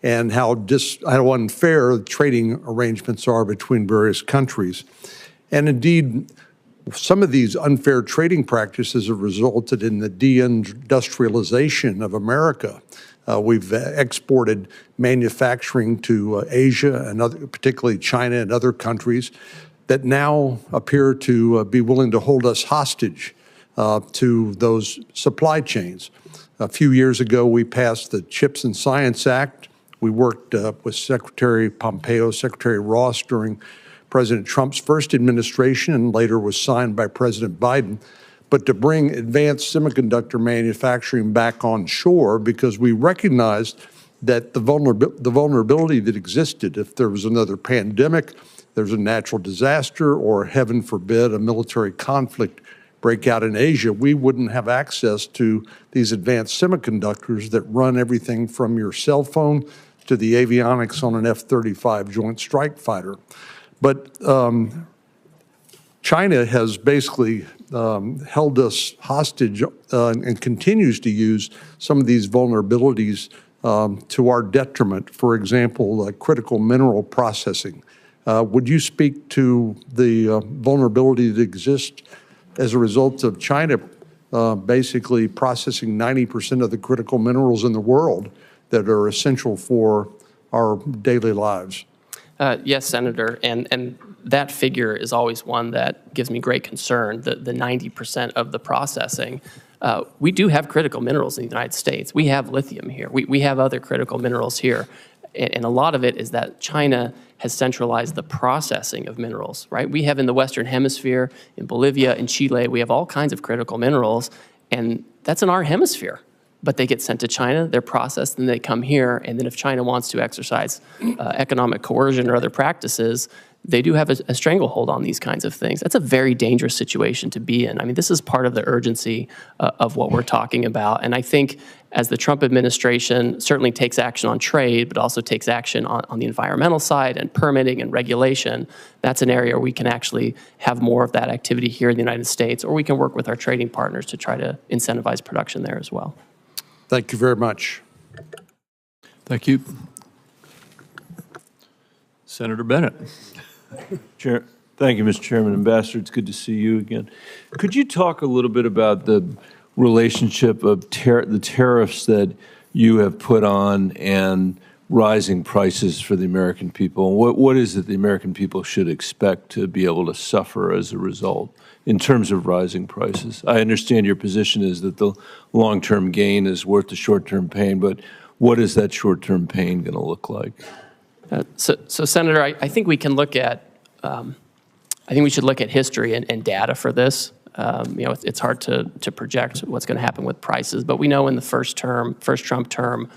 Speaker 8: and how unfair trading arrangements are between various countries. And indeed, some of these unfair trading practices have resulted in the deindustrialization of America. We've exported manufacturing to Asia and particularly China and other countries that now appear to be willing to hold us hostage to those supply chains. A few years ago, we passed the Chips and Science Act. We worked with Secretary Pompeo, Secretary Ross during President Trump's first administration, and later was signed by President Biden. but to bring advanced semiconductor manufacturing back on shore, because we recognized that the vulnerability that existed, if there was another pandemic, there's a natural disaster, or heaven forbid, a military conflict break out in Asia, we wouldn't have access to these advanced semiconductors that run everything from your cell phone to the avionics on an F-35 Joint Strike Fighter. But China has basically held us hostage and continues to use some of these vulnerabilities to our detriment. For example, critical mineral processing. Would you speak to the vulnerability that exists as a result of China basically processing 90% of the critical minerals in the world that are essential for our daily lives?
Speaker 7: Yes, Senator, and that figure is always one that gives me great concern, the 90% of the processing. We do have critical minerals in the United States. We have lithium here. We have other critical minerals here. And a lot of it is that China has centralized the processing of minerals, right? We have in the Western Hemisphere, in Bolivia, in Chile, we have all kinds of critical minerals, and that's in our hemisphere. But they get sent to China, they're processed, and they come here, and then if China wants to exercise economic coercion or other practices, they do have a stranglehold on these kinds of things. That's a very dangerous situation to be in. I mean, this is part of the urgency of what we're talking about. And I think as the Trump administration certainly takes action on trade, but also takes action on the environmental side and permitting and regulation, that's an area where we can actually have more of that activity here in the United States, or we can work with our trading partners to try to incentivize production there as well.
Speaker 8: Thank you very much.
Speaker 2: Thank you. Senator Bennett.
Speaker 9: Thank you, Mr. Chairman. Ambassador, it's good to see you again. Could you talk a little bit about the relationship of the tariffs that you have put on and rising prices for the American people? What is it the American people should expect to be able to suffer as a result in terms of rising prices? I understand your position is that the long-term gain is worth the short-term pain, but what is that short-term pain going to look like?
Speaker 7: So Senator, I think we can look at, I think we should look at history and data for this. You know, it's hard to project what's going to happen with prices, but we know in the first Trump term,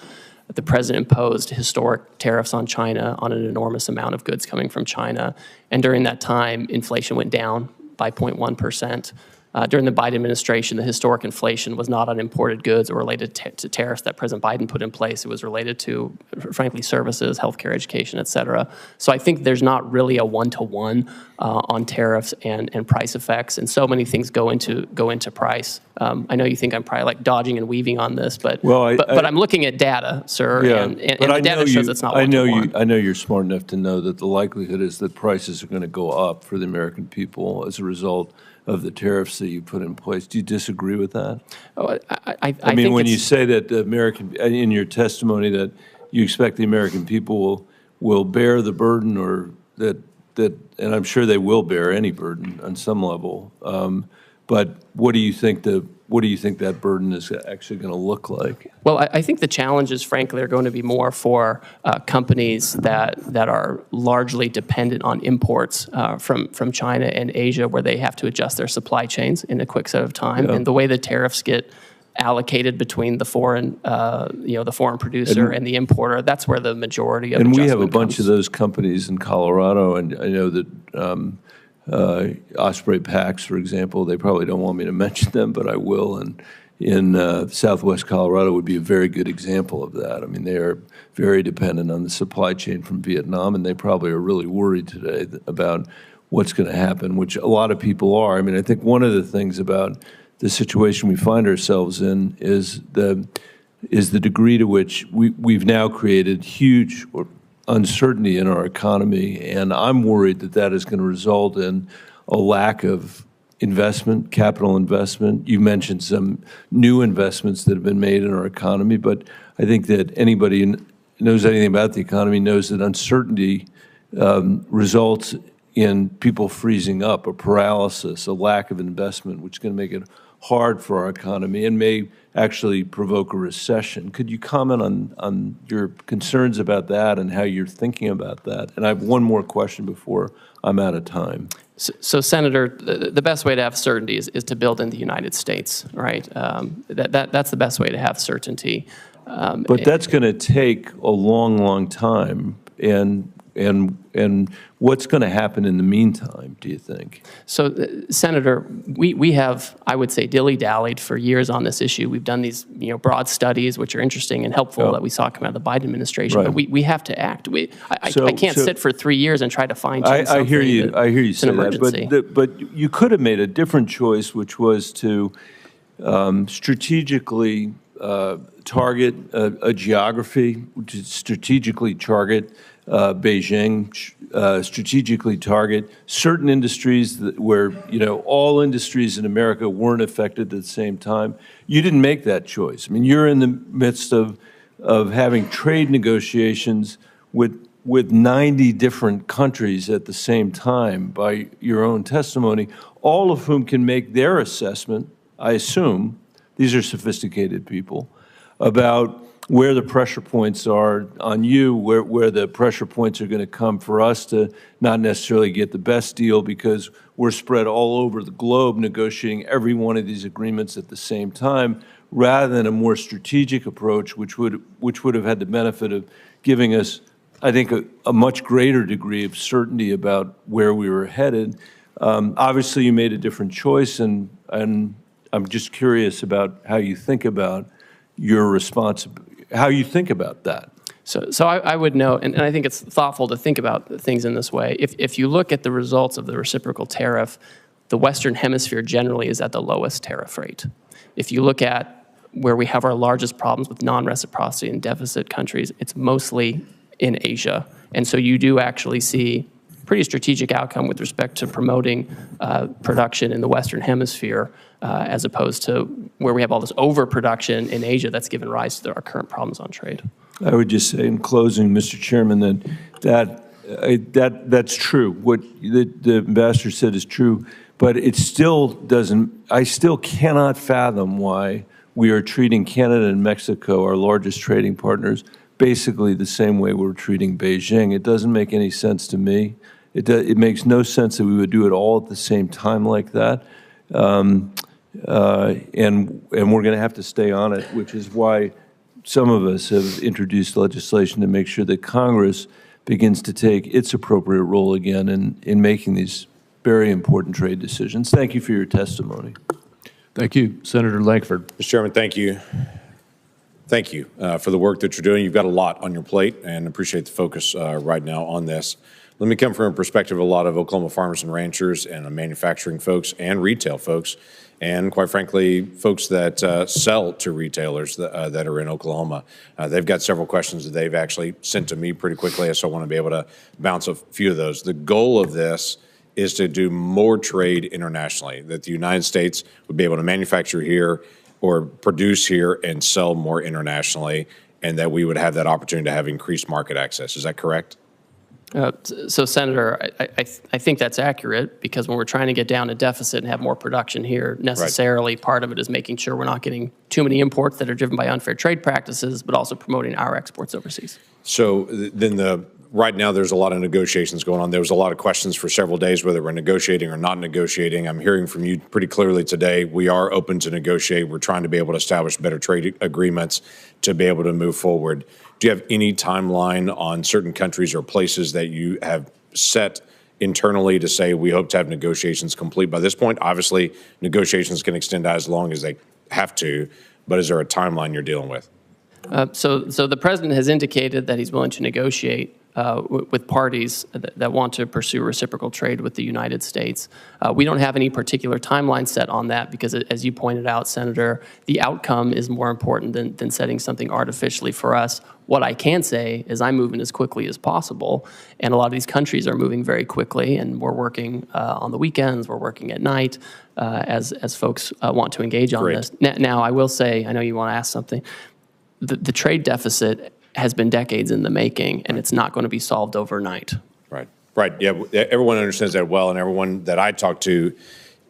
Speaker 7: the president imposed historic tariffs on China on an enormous amount of goods coming from China. And during that time, inflation went down by 0.1%. During the Biden administration, the historic inflation was not on imported goods or related to tariffs that President Biden put in place. It was related to, frankly, services, healthcare, education, et cetera. So I think there's not really a one-to-one on tariffs and price effects, and so many things go into price. I know you think I'm probably like dodging and weaving on this, but I'm looking at data, sir,
Speaker 9: yeah,
Speaker 7: and the data shows it's not one-to-one.
Speaker 9: I know you're smart enough to know that the likelihood is that prices are going to go up for the American people as a result of the tariffs that you put in place. Do you disagree with that?
Speaker 7: Oh,
Speaker 9: I mean, when you say that the American, in your testimony, that you expect the American people will bear the burden, or that, and I'm sure they will bear any burden on some level. But what do you think that burden is actually going to look like?
Speaker 7: Well, I think the challenges, frankly, are going to be more for companies that are largely dependent on imports from China and Asia, where they have to adjust their supply chains in a quick set of time. Yeah. And the way the tariffs get allocated between the foreign producer and the importer, that's where the majority of adjustment
Speaker 9: we have a bunch
Speaker 7: comes.
Speaker 9: of those companies in Colorado, and I know that Osprey Packs, for example, they probably don't want me to mention them, but I will. And in Southwest Colorado would be a very good example of that. I mean, they are very dependent on the supply chain from Vietnam, and they probably are really worried today about what's going to happen, which a lot of people are. I mean, I think one of the things about the situation we find ourselves in is the degree to which we've now created huge uncertainty in our economy, and I'm worried that that is going to result in a lack of investment, capital investment. You mentioned some new investments that have been made in our economy, but I think that anybody who knows anything about the economy knows that uncertainty results in people freezing up, a paralysis, a lack of investment, which is going to make it hard for our economy and may actually provoke a recession. Could you comment on your concerns about that and how you're thinking about that? And I have one more question before I'm out of time.
Speaker 7: So Senator, the best way to have certainty is to build in the United States, right? That's the best way to have certainty.
Speaker 9: But that's going to take a long, long time. And what's going to happen in the meantime, do you think?
Speaker 7: So, Senator, we have, I would say, dilly-dallied for years on this issue. We've done these, broad studies, which are interesting and helpful that we saw come out of the Biden administration.
Speaker 9: Right.
Speaker 7: But we have to act. I can't sit for 3 years and try to fine-tune something.
Speaker 9: I hear you. I hear you say
Speaker 7: that.
Speaker 9: But you could have made a different choice, which was to strategically target a geography, to strategically target Beijing, strategically target certain industries where, all industries in America weren't affected at the same time. You didn't make that choice. I mean, you're in the midst of having trade negotiations with 90 different countries at the same time by your own testimony, all of whom can make their assessment, I assume, these are sophisticated people, about where the pressure points are on you, where the pressure points are going to come for us to not necessarily get the best deal because we're spread all over the globe negotiating every one of these agreements at the same time, rather than a more strategic approach, which would have had the benefit of giving us, I think, a much greater degree of certainty about where we were headed. Obviously, you made a different choice, and I'm just curious about how you think about your responsibility. How you think about that.
Speaker 7: So I would note, and I think it's thoughtful to think about things in this way. If you look at the results of the reciprocal tariff, the Western Hemisphere generally is at the lowest tariff rate. If you look at where we have our largest problems with non-reciprocity and deficit countries, it's mostly in Asia. And so you do actually see pretty strategic outcome with respect to promoting production in the Western Hemisphere as opposed to where we have all this overproduction in Asia that's given rise to our current problems on trade.
Speaker 9: I would just say in closing, Mr. Chairman, that's true. What the ambassador said is true, but it still doesn't, I still cannot fathom why we are treating Canada and Mexico, our largest trading partners, basically the same way we're treating Beijing. It doesn't make any sense to me. It makes no sense that we would do it all at the same time like that. And we're going to have to stay on it, which is why some of us have introduced legislation to make sure that Congress begins to take its appropriate role again in making these very important trade decisions. Thank you for your testimony.
Speaker 2: Thank you, Senator Lankford.
Speaker 10: Mr. Chairman, thank you. Thank you for the work that you're doing. You've got a lot on your plate, and appreciate the focus right now on this. Let me come from a perspective of a lot of Oklahoma farmers and ranchers and manufacturing folks and retail folks, and quite frankly, folks that sell to retailers that are in Oklahoma. They've got several questions that they've actually sent to me pretty quickly, so I want to be able to bounce a few of those. The goal of this is to do more trade internationally, that the United States would be able to manufacture here or produce here and sell more internationally, and that we would have that opportunity to have increased market access. Is that correct?
Speaker 7: So, Senator, I think that's accurate, because when we're trying to get down a deficit and have more production here, necessarily part of it is making sure we're not getting too many imports that are driven by unfair trade practices, but also promoting our exports overseas.
Speaker 10: So then right now there's a lot of negotiations going on. There was a lot of questions for several days whether we're negotiating or not negotiating. I'm hearing from you pretty clearly today. We are open to negotiate. We're trying to be able to establish better trade agreements to be able to move forward. Do you have any timeline on certain countries or places that you have set internally to say we hope to have negotiations complete by this point? Obviously, negotiations can extend as long as they have to, but is there a timeline you're dealing with?
Speaker 7: So the president has indicated that he's willing to negotiate with parties that want to pursue reciprocal trade with the United States. We don't have any particular timeline set on that because, as you pointed out, Senator, the outcome is more important than setting something artificially for us. What I can say is I'm moving as quickly as possible, and a lot of these countries are moving very quickly, and we're working on the weekends, we're working at night as folks want to engage on this. Now, I will say, I know you want to ask something, the trade deficit has been decades in the making, and it's not going to be solved overnight.
Speaker 10: Right. Yeah, everyone understands that well, and everyone that I talk to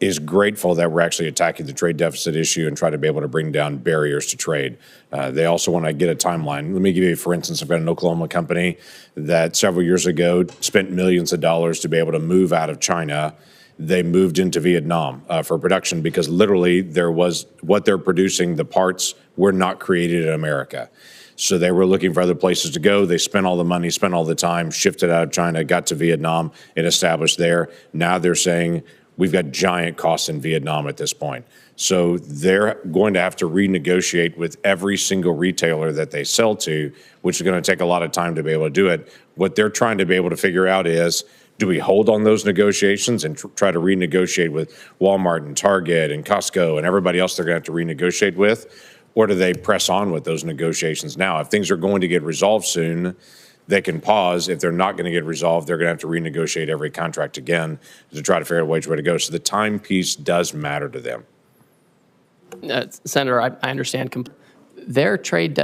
Speaker 10: is grateful that we're actually attacking the trade deficit issue and try to be able to bring down barriers to trade. They also want to get a timeline. Let me give you, for instance, I've got an Oklahoma company that several years ago spent millions of dollars to be able to move out of China. They moved into Vietnam for production because literally there was what they're producing, the parts were not created in America. So they were looking for other places to go. They spent all the money, spent all the time, shifted out of China, got to Vietnam and established there. Now they're saying, we've got giant costs in Vietnam at this point. So they're going to have to renegotiate with every single retailer that they sell to, which is going to take a lot of time to be able to do it. What they're trying to be able to figure out is, do we hold on those negotiations and try to renegotiate with Walmart and Target and Costco and everybody else they're going to have to renegotiate with? Or do they press on with those negotiations now? If things are going to get resolved soon, they can pause. If they're not going to get resolved, they're going to have to renegotiate every contract again to try to figure out which way to go. So the time piece does matter to them.
Speaker 7: Senator, I understand. Their trade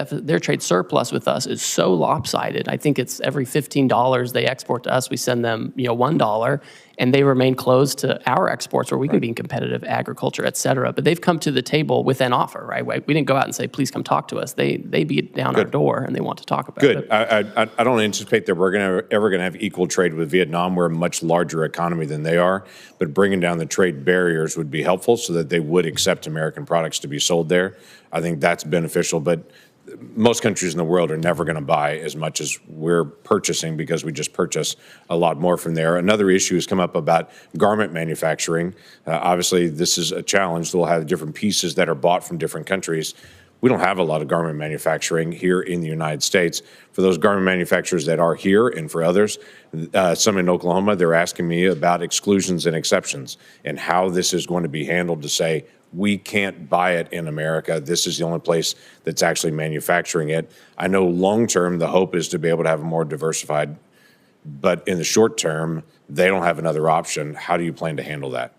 Speaker 7: surplus with us is so lopsided. I think it's every $15 they export to us, we send them $1, and they remain closed to our exports where we can be competitive, agriculture, et cetera. But they've come to the table with an offer, right? We didn't go out and say, please come talk to us. They beat down our door and they want to talk about it.
Speaker 10: Good. I don't anticipate that we're ever going to have equal trade with Vietnam. We're a much larger economy than they are, but bringing down the trade barriers would be helpful so that they would accept American products to be sold there. I think that's beneficial, but most countries in the world are never going to buy as much as we're purchasing because we just purchase a lot more from there. Another issue has come up about garment manufacturing. Obviously, this is a challenge. We'll have different pieces that are bought from different countries. We don't have a lot of garment manufacturing here in the United States. For those garment manufacturers that are here and for others, some in Oklahoma, they're asking me about exclusions and exceptions and how this is going to be handled to say, we can't buy it in America. This is the only place that's actually manufacturing it. I know long-term, the hope is to be able to have a more diversified, but in the short term, they don't have another option. How do you plan to handle that?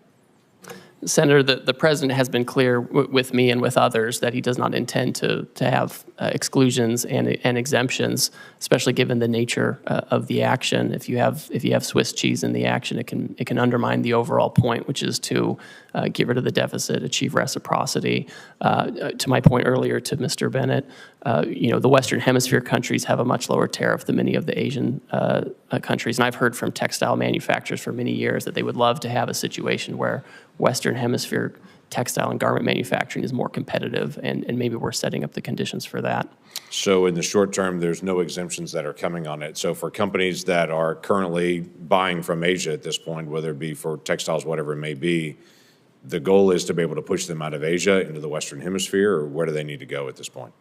Speaker 7: Senator, the president has been clear with me and with others that he does not intend to have exclusions and exemptions, especially given the nature of the action. If you have Swiss cheese in the action, it can undermine the overall point, which is to get rid of the deficit, achieve reciprocity. To my point earlier to Mr. Bennett, the Western Hemisphere countries have a much lower tariff than many of the Asian countries, and I've heard from textile manufacturers for many years that they would love to have a situation where Western Hemisphere textile and garment manufacturing is more competitive, and maybe we're setting up the conditions for that.
Speaker 10: So in the short term, there's no exemptions that are coming on it. So for companies that are currently buying from Asia at this point, whether it be for textiles, whatever it may be, the goal is to be able to push them out of Asia into the Western Hemisphere, or where do they need to go at this point?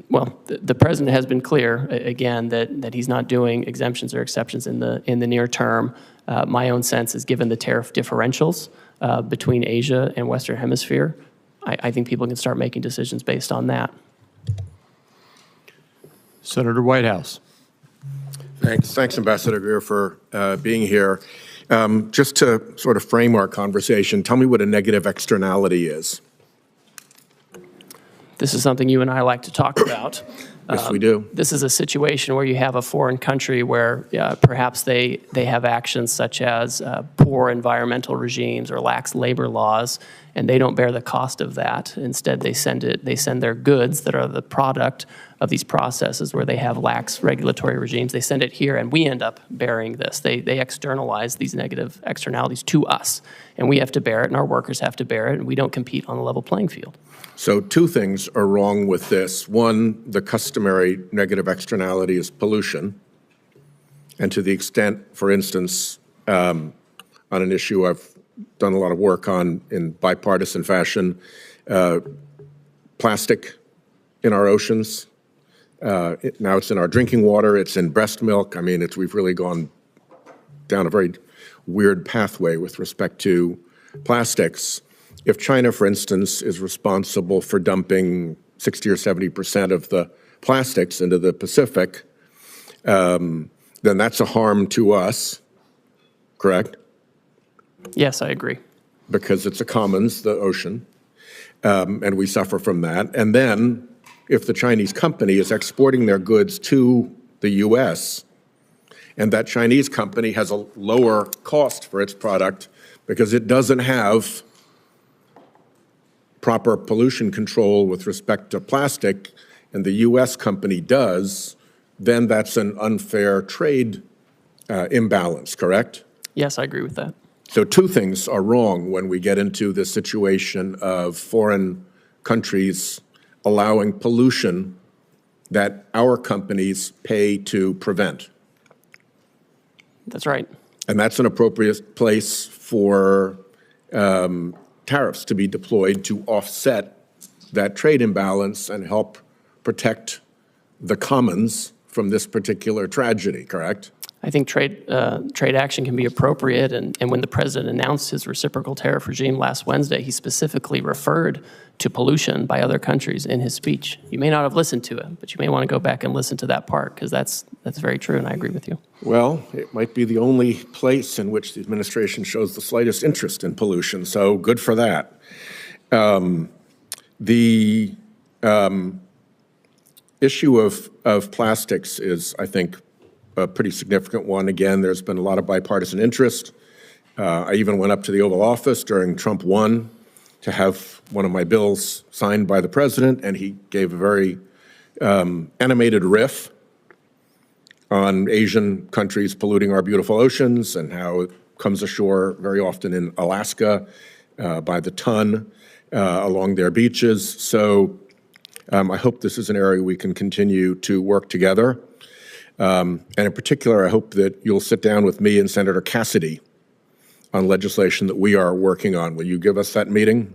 Speaker 7: Well, the president has been clear, again, that he's not doing exemptions or exceptions in the near term. My own sense is, given the tariff differentials between Asia and Western Hemisphere, I think people can start making decisions based on that.
Speaker 2: Senator Whitehouse.
Speaker 11: Thanks, Ambassador Greer, for being here. Just to sort of frame our conversation, tell me what a negative externality is.
Speaker 7: This is something you and I like to talk about.
Speaker 11: Yes, we do.
Speaker 7: This is a situation where you have a foreign country where perhaps they have actions such as poor environmental regimes or lax labor laws, and they don't bear the cost of that. Instead, they send their goods that are the product of these processes where they have lax regulatory regimes. They send it here, and we end up bearing this. They externalize these negative externalities to us, and we have to bear it, and our workers have to bear it, and we don't compete on a level playing field.
Speaker 11: So two things are wrong with this. One, the customary negative externality is pollution. And to the extent, for instance, on an issue I've done a lot of work on in bipartisan fashion, plastic in our oceans. Now it's in our drinking water, it's in breast milk. I mean, we've really gone down a very weird pathway with respect to plastics. If China, for instance, is responsible for dumping 60 or 70% of the plastics into the Pacific, then that's a harm to us, correct?
Speaker 7: Yes, I agree.
Speaker 11: Because it's a commons, the ocean, and we suffer from that. And then if the Chinese company is exporting their goods to the U.S., and that Chinese company has a lower cost for its product because it doesn't have proper pollution control with respect to plastic, and the U.S. company does, then that's an unfair trade imbalance, correct?
Speaker 7: Yes, I agree with that.
Speaker 11: So two things are wrong when we get into this situation of foreign countries allowing pollution that our companies pay to prevent.
Speaker 7: That's right.
Speaker 11: And that's an appropriate place for tariffs to be deployed to offset that trade imbalance and help protect the commons from this particular tragedy, correct?
Speaker 7: I think trade action can be appropriate, and when the president announced his reciprocal tariff regime last Wednesday, he specifically referred to pollution by other countries in his speech. You may not have listened to it, but you may want to go back and listen to that part, because that's very true, and I agree with you.
Speaker 11: Well, it might be the only place in which the administration shows the slightest interest in pollution, so good for that. The issue of plastics is, I think, a pretty significant one. Again, there's been a lot of bipartisan interest. I even went up to the Oval Office during Trump 1 to have one of my bills signed by the president, and he gave a very animated riff on Asian countries polluting our beautiful oceans and how it comes ashore very often in Alaska by the ton along their beaches. So I hope this is an area we can continue to work together. And in particular, I hope that you'll sit down with me and Senator Cassidy on legislation that we are working on. Will you give us that meeting?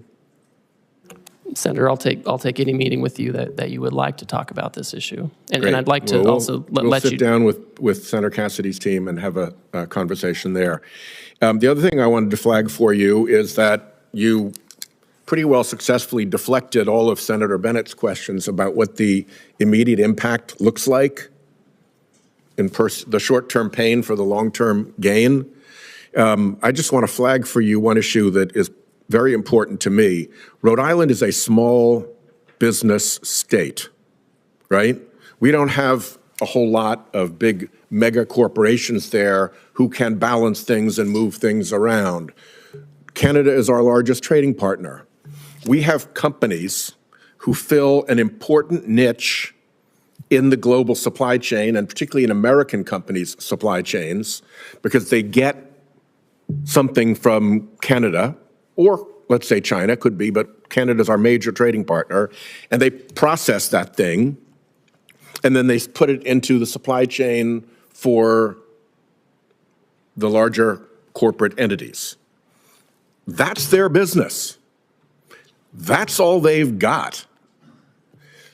Speaker 7: Senator, I'll take any meeting with you that you would like to talk about this issue. And I'd like to also let you.
Speaker 11: We'll sit down with Senator Cassidy's team and have a conversation there. The other thing I wanted to flag for you is that you pretty well successfully deflected all of Senator Bennett's questions about what the immediate impact looks like in the short-term pain for the long-term gain. I just want to flag for you one issue that is very important to me. Rhode Island is a small business state, right? We don't have a whole lot of big mega corporations there who can balance things and move things around. Canada is our largest trading partner. We have companies who fill an important niche in the global supply chain, and particularly in American companies' supply chains, because they get something from Canada, or let's say China, could be, but Canada's our major trading partner, and they process that thing, and then they put it into the supply chain for the larger corporate entities. That's their business. That's all they've got.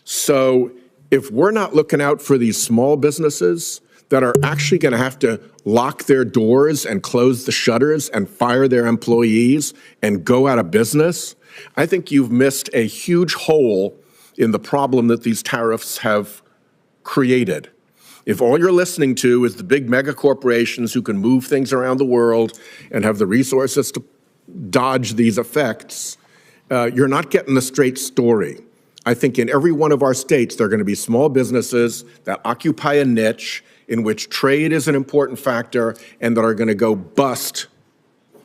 Speaker 11: So if we're not looking out for these small businesses that are actually going to have to lock their doors and close the shutters and fire their employees and go out of business, I think you've missed a huge hole in the problem that these tariffs have created. If all you're listening to is the big mega corporations who can move things around the world and have the resources to dodge these effects, you're not getting the straight story. I think in every one of our states, there are going to be small businesses that occupy a niche in which trade is an important factor and that are going to go bust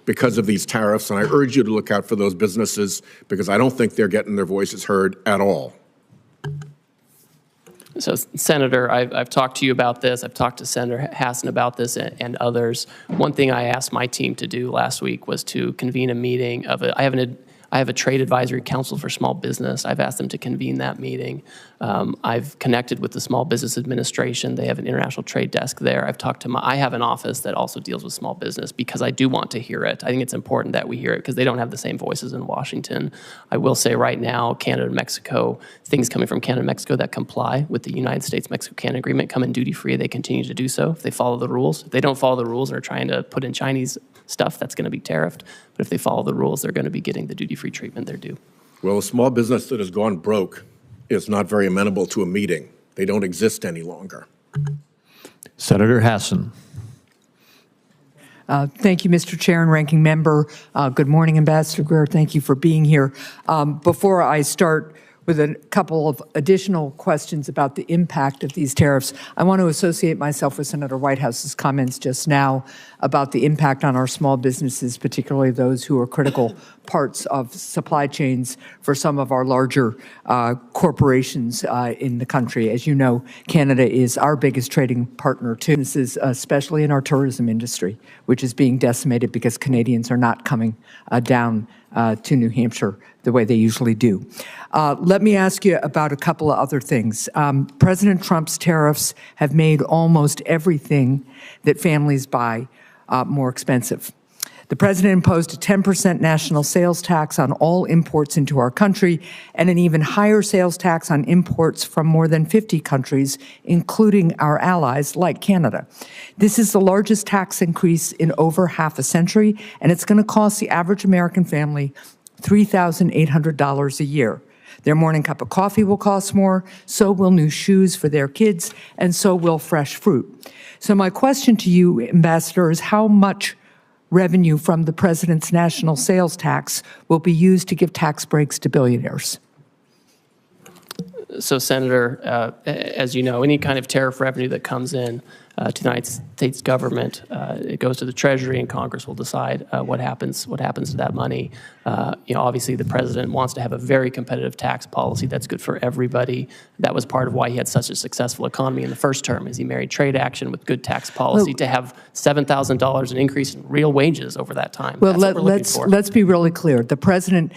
Speaker 11: because of these tariffs. And I urge you to look out for those businesses because I don't think they're getting their voices heard at all.
Speaker 7: So, Senator, I've talked to you about this. I've talked to Senator Hassan about this and others. One thing I asked my team to do last week was to convene a meeting of I have a trade advisory council for small business. I've asked them to convene that meeting. I've connected with the Small Business Administration. They have an international trade desk there. I've talked to I have an office that also deals with small business because I do want to hear it. I think it's important that we hear it because they don't have the same voices in Washington. I will say right now, Canada and Mexico, things coming from Canada and Mexico that comply with the United States-Mexico-Canada Agreement come in duty-free. They continue to do so if they follow the rules. If they don't follow the rules and are trying to put in Chinese stuff, that's going to be tariffed. But if they follow the rules, they're going to be getting the duty-free treatment they're due.
Speaker 11: Well, a small business that has gone broke is not very amenable to a meeting. They don't exist any longer.
Speaker 2: Senator Hassan.
Speaker 12: Thank you, Mr. Chair and Ranking Member. Good morning, Ambassador Greer. Thank you for being here. Before I start with a couple of additional questions about the impact of these tariffs. I want to associate myself with Senator Whitehouse's comments just now about the impact on our small businesses, particularly those who are critical parts of supply chains for some of our larger corporations in the country. As you know, Canada is our biggest trading partner too. This is especially in our tourism industry, which is being decimated because Canadians are not coming down to New Hampshire the way they usually do. Let me ask you about a couple of other things. President Trump's tariffs have made almost everything that families buy more expensive. The president imposed a 10% national sales tax on all imports into our country and an even higher sales tax on imports from more than 50 countries, including our allies like Canada. This is the largest tax increase in over half a century, and it's going to cost the average American family $3,800 a year. Their morning cup of coffee will cost more, so will new shoes for their kids, and so will fresh fruit. So my question to you, Ambassador, is how much revenue from the president's national sales tax will be used to give tax breaks to billionaires?
Speaker 7: So, Senator, as you know, any kind of tariff revenue that comes in to the United States government, it goes to the Treasury, and Congress will decide what happens to that money. Obviously, the president wants to have a very competitive tax policy that's good for everybody. That was part of why he had such a successful economy in the first term, is he married trade action with good tax policy to have $7,000 an increase in real wages over that time.
Speaker 12: Well,
Speaker 7: let's
Speaker 12: let's be really clear. The president,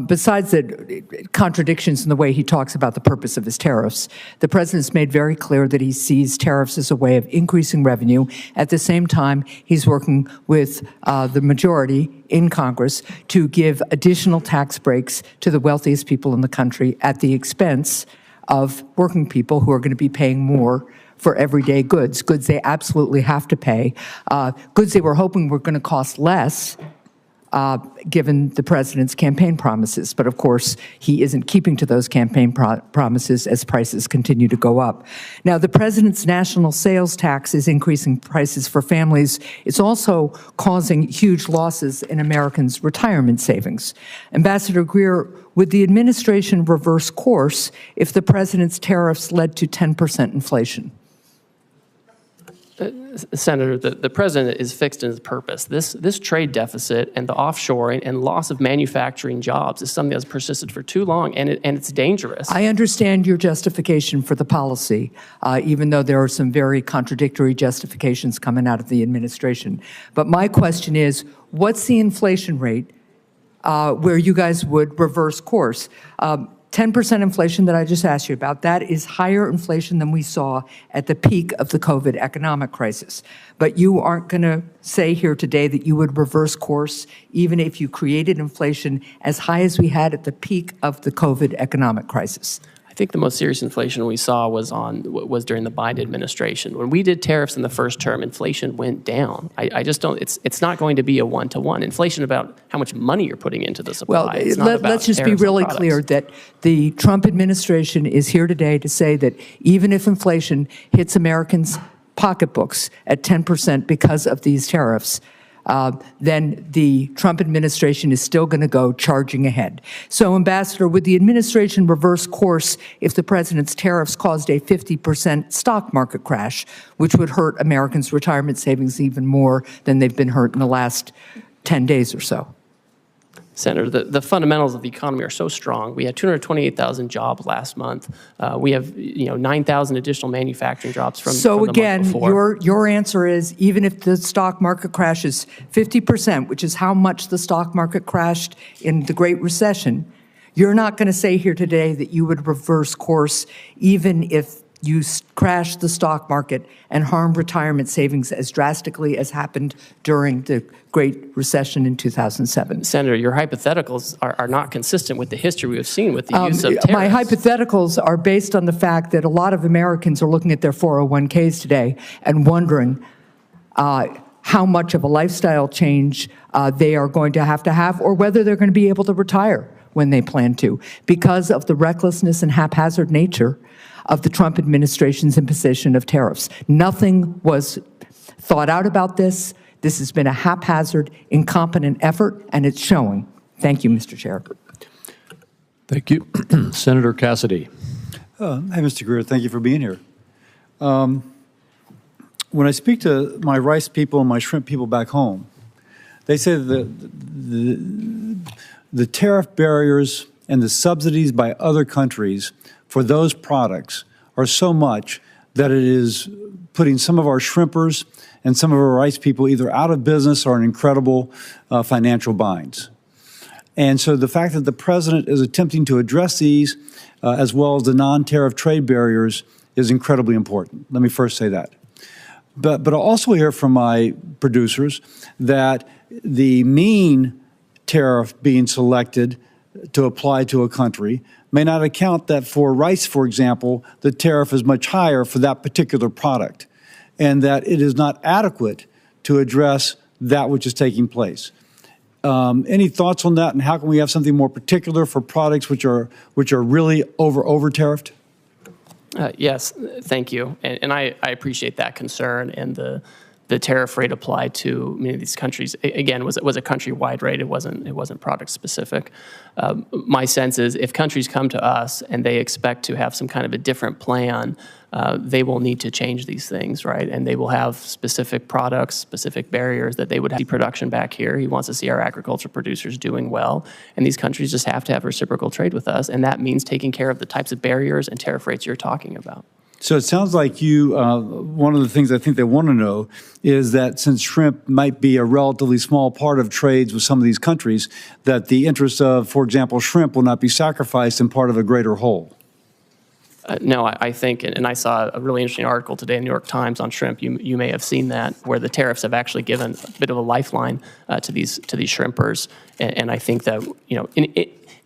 Speaker 12: besides the contradictions in the way he talks about the purpose of his tariffs, the president's made very clear that he sees tariffs as a way of increasing revenue. At the same time, he's working with the majority in Congress to give additional tax breaks to the wealthiest people in the country at the expense of working people who are going to be paying more for everyday goods they absolutely have to pay, goods they were hoping were going to cost less, given the president's campaign promises. But of course, he isn't keeping to those campaign promises as prices continue to go up. Now, the president's national sales tax is increasing prices for families. It's also causing huge losses in Americans' retirement savings. Ambassador Greer, would the administration reverse course if the president's tariffs led to 10% inflation?
Speaker 7: Senator, the president is fixed in his purpose. This trade deficit and the offshoring and loss of manufacturing jobs is something that's persisted for too long, and it's dangerous.
Speaker 12: I understand your justification for the policy, even though there are some very contradictory justifications coming out of the administration. But my question is, what's the inflation rate where you guys would reverse course? 10% inflation that I just asked you about, that is higher inflation than we saw at the peak of the COVID economic crisis. But you aren't going to say here today that you would reverse course even if you created inflation as high as we had at the peak of the COVID economic crisis.
Speaker 7: I think the most serious inflation we saw was during the Biden administration. When we did tariffs in the first term, inflation went down. I just don't. It's not going to be a one-to-one. Inflation about how much money you're putting into the supply.
Speaker 12: Well,
Speaker 7: it's not about
Speaker 12: let's just be
Speaker 7: tariffs
Speaker 12: really
Speaker 7: on
Speaker 12: clear
Speaker 7: products.
Speaker 12: that the Trump administration is here today to say that even if inflation hits Americans' pocketbooks at 10% because of these tariffs, then the Trump administration is still going to go charging ahead. So, Ambassador, would the administration reverse course if the president's tariffs caused a 50% stock market crash, which would hurt Americans' retirement savings even more than they've been hurt in the last 10 days or so?
Speaker 7: Senator, the fundamentals of the economy are so strong. We had 228,000 jobs last month. We have 9,000 additional manufacturing jobs from the month before.
Speaker 12: Your answer is even if the stock market crashes 50%, which is how much the stock market crashed in the Great Recession, you're not going to say here today that you would reverse course even if you crash the stock market and harm retirement savings as drastically as happened during the Great Recession in 2007.
Speaker 7: Senator, your hypotheticals are not consistent with the history we have seen with the use of tariffs.
Speaker 12: My hypotheticals are based on the fact that a lot of Americans are looking at their 401ks today and wondering how much of a lifestyle change they are going to have, or whether they're going to be able to retire when they plan to, because of the recklessness and haphazard nature of the Trump administration's imposition of tariffs. Nothing was thought out about this. This has been a haphazard, incompetent effort, and it's showing. Thank you, Mr. Chair.
Speaker 2: Thank you. Senator Cassidy.
Speaker 13: Hey, Mr. Greer, thank you for being here. When I speak to my rice people and my shrimp people back home, they say that the tariff barriers and the subsidies by other countries for those products are so much that it is putting some of our shrimpers and some of our rice people either out of business or in incredible financial binds. And so the fact that the president is attempting to address these as well as the non-tariff trade barriers is incredibly important. Let me first say that. But I'll also hear from my producers that the mean tariff being selected to apply to a country may not account that for rice, for example, the tariff is much higher for that particular product, and that it is not adequate to address that which is taking place. Any thoughts on that, and how can we have something more particular for products which are really over tariffed?
Speaker 7: Yes, thank you. And I appreciate that concern, and the tariff rate applied to many of these countries, again, was a countrywide rate. It wasn't product specific. My sense is if countries come to us and they expect to have some kind of a different plan, they will need to change these things, right? And they will have specific products, specific barriers that they would have production back here. He wants to see our agriculture producers doing well. And these countries just have to have reciprocal trade with us. And that means taking care of the types of barriers and tariff rates you're talking about.
Speaker 13: So it sounds like you, one of the things I think they want to know is that since shrimp might be a relatively small part of trades with some of these countries, that the interest of, for example, shrimp will not be sacrificed in part of a greater whole.
Speaker 7: No, I think, and I saw a really interesting article today in the New York Times on shrimp. You may have seen that, where the tariffs have actually given a bit of a lifeline to these shrimpers. And I think that, you know,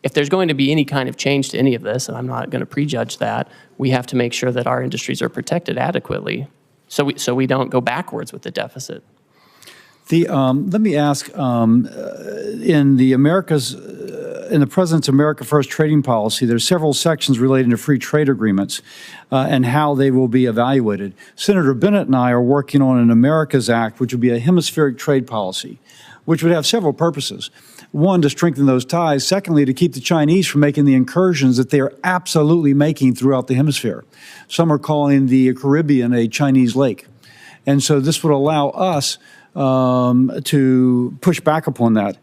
Speaker 7: if there's going to be any kind of change to any of this, and I'm not going to prejudge that, we have to make sure that our industries are protected adequately, so we don't go backwards with the deficit.
Speaker 13: Let me ask, in the President's America First trading policy, there's several sections relating to free trade agreements and how they will be evaluated. Senator Bennett and I are working on an America's Act, which would be a hemispheric trade policy, which would have several purposes. One, to strengthen those ties. Secondly, to keep the Chinese from making the incursions that they are absolutely making throughout the hemisphere. Some are calling the Caribbean a Chinese lake. And so this would allow us to push back upon that.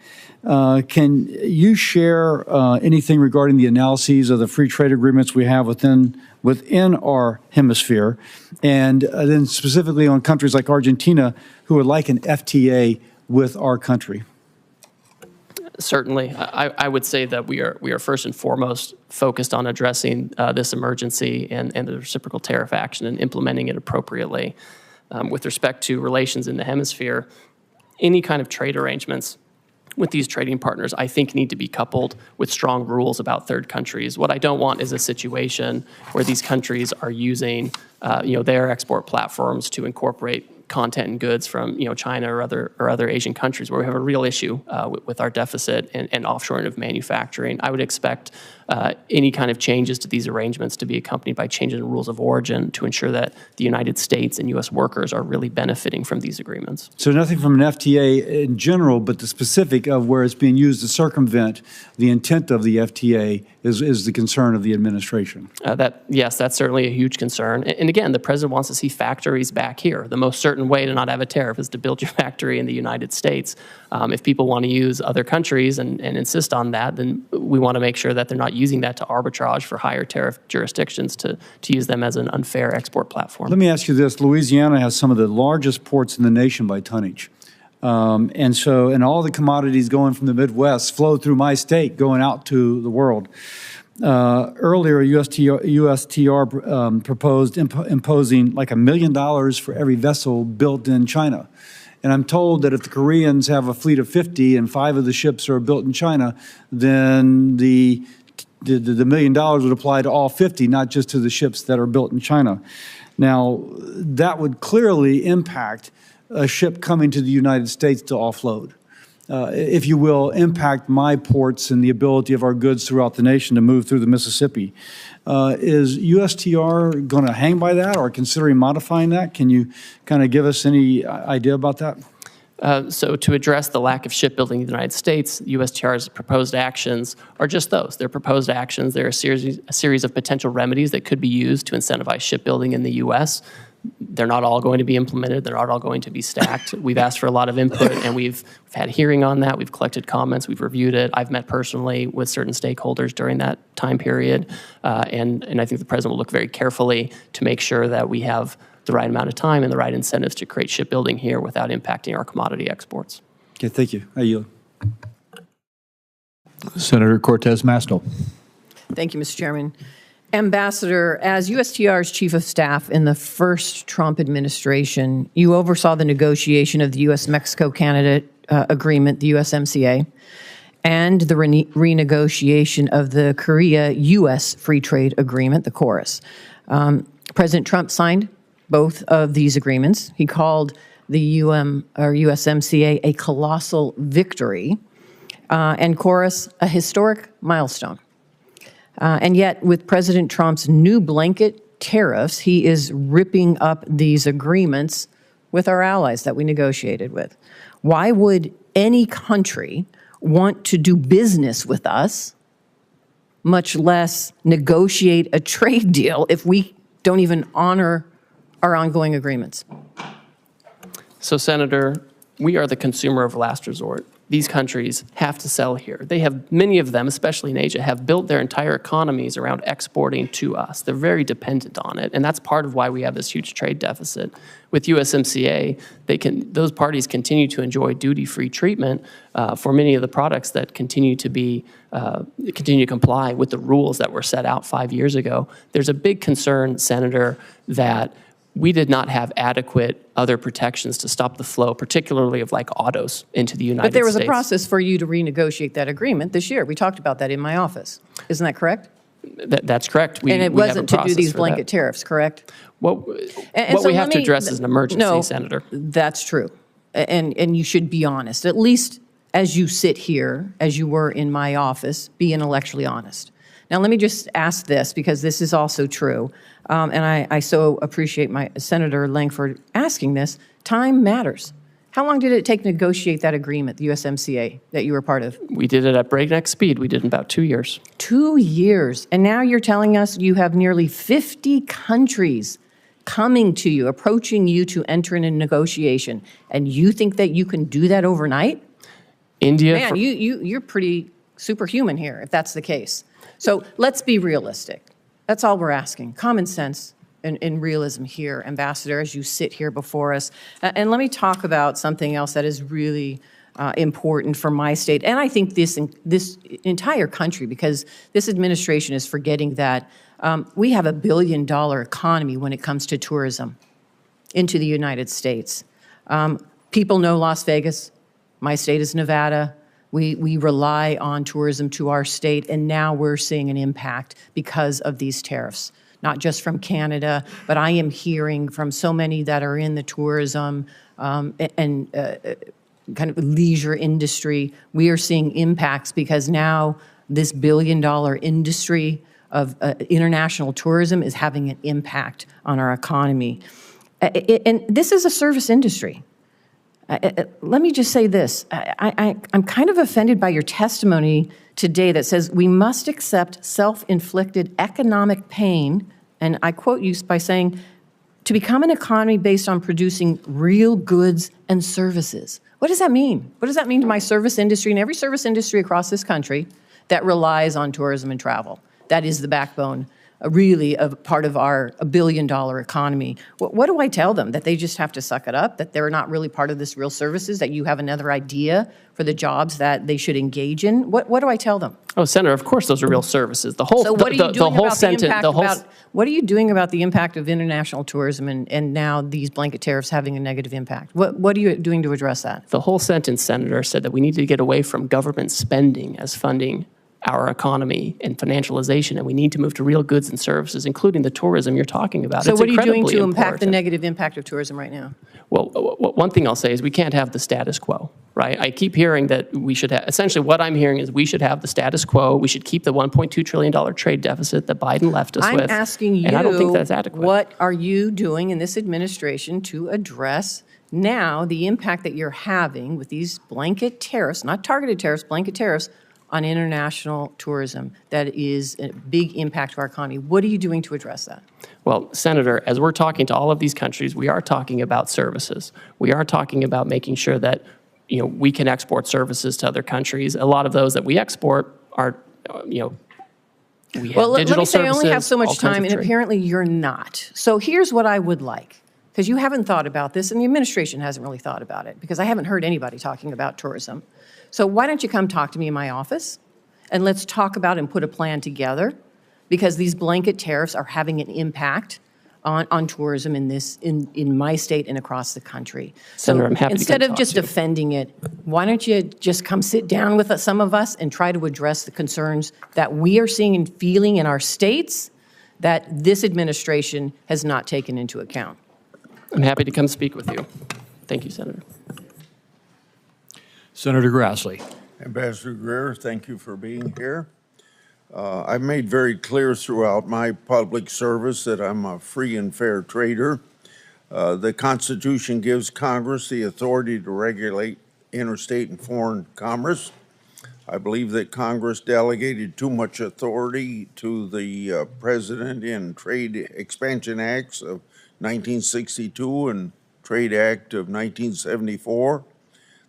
Speaker 13: Can you share anything regarding the analyses of the free trade agreements we have within our hemisphere, and then specifically on countries like Argentina who would like an FTA with our country?
Speaker 7: Certainly. I would say that we are first and foremost focused on addressing this emergency and the reciprocal tariff action and implementing it appropriately. With respect to relations in the hemisphere, any kind of trade arrangements with these trading partners, I think, need to be coupled with strong rules about third countries. What I don't want is a situation where these countries are using, their export platforms to incorporate content and goods from, China or other Asian countries, where we have a real issue with our deficit and offshoring of manufacturing. I would expect any kind of changes to these arrangements to be accompanied by changes in rules of origin to ensure that the United States and U.S. workers are really benefiting from these agreements.
Speaker 13: So nothing from an FTA in general, but the specific of where it's being used to circumvent the intent of the FTA is the concern of the administration.
Speaker 7: Yes, that's certainly a huge concern. And again, the president wants to see factories back here. The most certain way to not have a tariff is to build your factory in the United States. If people want to use other countries and insist on that, then we want to make sure that they're not using that to arbitrage for higher tariff jurisdictions to use them as an unfair export platform.
Speaker 13: Let me ask you this. Louisiana has some of the largest ports in the nation by tonnage. And all the commodities going from the Midwest flow through my state going out to the world. Earlier, USTR proposed imposing like $1 million for every vessel built in China. And I'm told that if the Koreans have a fleet of 50 and 5 of the ships are built in China, then the $1 million would apply to all 50, not just to the ships that are built in China. Now, that would clearly impact a ship coming to the United States to offload. If you will, impact my ports and the ability of our goods throughout the nation to move through the Mississippi. Is USTR going to hang by that or considering modifying that? Can you kind of give us any idea about that?
Speaker 7: So to address the lack of shipbuilding in the United States, USTR's proposed actions are just those. They're proposed actions. They're a series of potential remedies that could be used to incentivize shipbuilding in the U.S. They're not all going to be implemented. They're not all going to be stacked. We've asked for a lot of input, and we've had a hearing on that. We've collected comments. We've reviewed it. I've met personally with certain stakeholders during that time period, and I think the President will look very carefully to make sure that we have the right amount of time and the right incentives to create shipbuilding here without impacting our commodity exports.
Speaker 13: Okay, thank you. I yield.
Speaker 2: Senator Cortez Masto.
Speaker 12: Thank you, Mr. Chairman. Ambassador, as USTR's Chief of Staff in the first Trump administration, you oversaw the negotiation of the U.S.-Mexico-Canada agreement, the USMCA, and the renegotiation of the Korea-U.S. Free Trade Agreement, the KORUS. President Trump signed both of these agreements. He called the USMCA a colossal victory, and KORUS a historic milestone. And yet, with President Trump's new blanket tariffs, he is ripping up these agreements with our allies that we negotiated with. Why would any country want to do business with us, much less negotiate a trade deal, if we don't even honor our ongoing agreements?
Speaker 7: So, Senator, we are the consumer of last resort. These countries have to sell here. They have, many of them, especially in Asia, have built their entire economies around exporting to us. They're very dependent on it, and that's part of why we have this huge trade deficit. With USMCA, those parties continue to enjoy duty-free treatment for many of the products that continue to comply with the rules that were set out 5 years ago. There's a big concern, Senator, that we did not have adequate other protections to stop the flow, particularly of like autos into the United States.
Speaker 12: But there was a process for you to renegotiate that agreement this year. We talked about that in my office. Isn't that correct?
Speaker 7: That's correct.
Speaker 12: And it wasn't to do these blanket tariffs, correct?
Speaker 7: What we have to address is an emergency, Senator.
Speaker 12: That's true. And you should be honest. At least as you sit here, as you were in my office, be intellectually honest. Now, let me just ask this, because this is also true. And I so appreciate my Senator Langford asking this. Time matters. How long did it take to negotiate that agreement, the USMCA, that you were part of?
Speaker 7: We did it at breakneck speed. We did it in about 2 years.
Speaker 12: 2 years. And now you're telling us you have nearly 50 countries coming to you, approaching you to enter in a negotiation. And you think that you can do that overnight?
Speaker 7: India.
Speaker 12: Man, you're pretty superhuman here, if that's the case. So let's be realistic. That's all we're asking. Common sense and realism here, Ambassador, as you sit here before us. And let me talk about something else that is really important for my state, and I think this entire country, because this administration is forgetting that we have $1 billion economy when it comes to tourism into the United States. People know Las Vegas. My state is Nevada. We rely on tourism to our state, and now we're seeing an impact because of these tariffs, not just from Canada, but I am hearing from so many that are in the tourism and kind of leisure industry. We are seeing impacts because now this $1 billion industry of international tourism is having an impact on our economy. And this is a service industry. Let me just say this. I'm kind of offended by your testimony today that says we must accept self-inflicted economic pain, and I quote you by saying, to become an economy based on producing real goods and services. What does that mean? What does that mean to my service industry and every service industry across this country that relies on tourism and travel? That is the backbone, really, of part of our $1 billion economy. What do I tell them? That they just have to suck it up? That they're not really part of this real services? That you have another idea for the jobs that they should engage in? What do I tell them?
Speaker 7: Oh, Senator, of course those are real services. The whole,
Speaker 12: so what are you doing about the impact what are you doing about the impact of international tourism and now these blanket tariffs having a negative impact? What are you doing to address that?
Speaker 7: The whole sentence, Senator, said that we need to get away from government spending as funding our economy and financialization, and we need to move to real goods and services, including the tourism you're talking about.
Speaker 12: So
Speaker 7: it's
Speaker 12: what are you doing to impact
Speaker 7: important.
Speaker 12: the negative impact of tourism right now?
Speaker 7: Well, one thing I'll say is we can't have the status quo, right? I keep hearing that we should have, essentially what I'm hearing is we should have the status quo. We should keep the $1.2 trillion trade deficit that Biden left us with.
Speaker 12: I'm asking you,
Speaker 7: and I don't think that's adequate.
Speaker 12: What are you doing in this administration to address
Speaker 14: Now, the impact that you're having with these blanket tariffs, not targeted tariffs, blanket tariffs on international tourism, that is a big impact to our economy. What are you doing to address that?
Speaker 7: Well, Senator, as we're talking to all of these countries, we are talking about services. We are talking about making sure that we can export services to other countries. A lot of those that we export are, we have
Speaker 14: Well, let
Speaker 7: digital
Speaker 14: me say I only have
Speaker 7: services,
Speaker 14: so
Speaker 7: all
Speaker 14: much
Speaker 7: kinds
Speaker 14: time,
Speaker 7: of
Speaker 14: and
Speaker 7: trade.
Speaker 14: apparently you're not. So here's what I would like, because you haven't thought about this, and the administration hasn't really thought about it, because I haven't heard anybody talking about tourism. So why don't you come talk to me in my office, and let's talk about and put a plan together, because these blanket tariffs are having an impact on tourism in my state and across the country.
Speaker 7: Senator, I'm happy to
Speaker 14: instead
Speaker 7: come
Speaker 14: of
Speaker 7: talk
Speaker 14: just
Speaker 7: to you.
Speaker 14: defending it, why don't you just come sit down with some of us and try to address the concerns that we are seeing and feeling in our states that this administration has not taken into account?
Speaker 7: I'm happy to come speak with you. Thank you, Senator.
Speaker 2: Senator Grassley.
Speaker 15: Ambassador Greer, thank you for being here. I've made very clear throughout my public service that I'm a free and fair trader. The Constitution gives Congress the authority to regulate interstate and foreign commerce. I believe that Congress delegated too much authority to the President in Trade Expansion Acts of 1962 and Trade Act of 1974.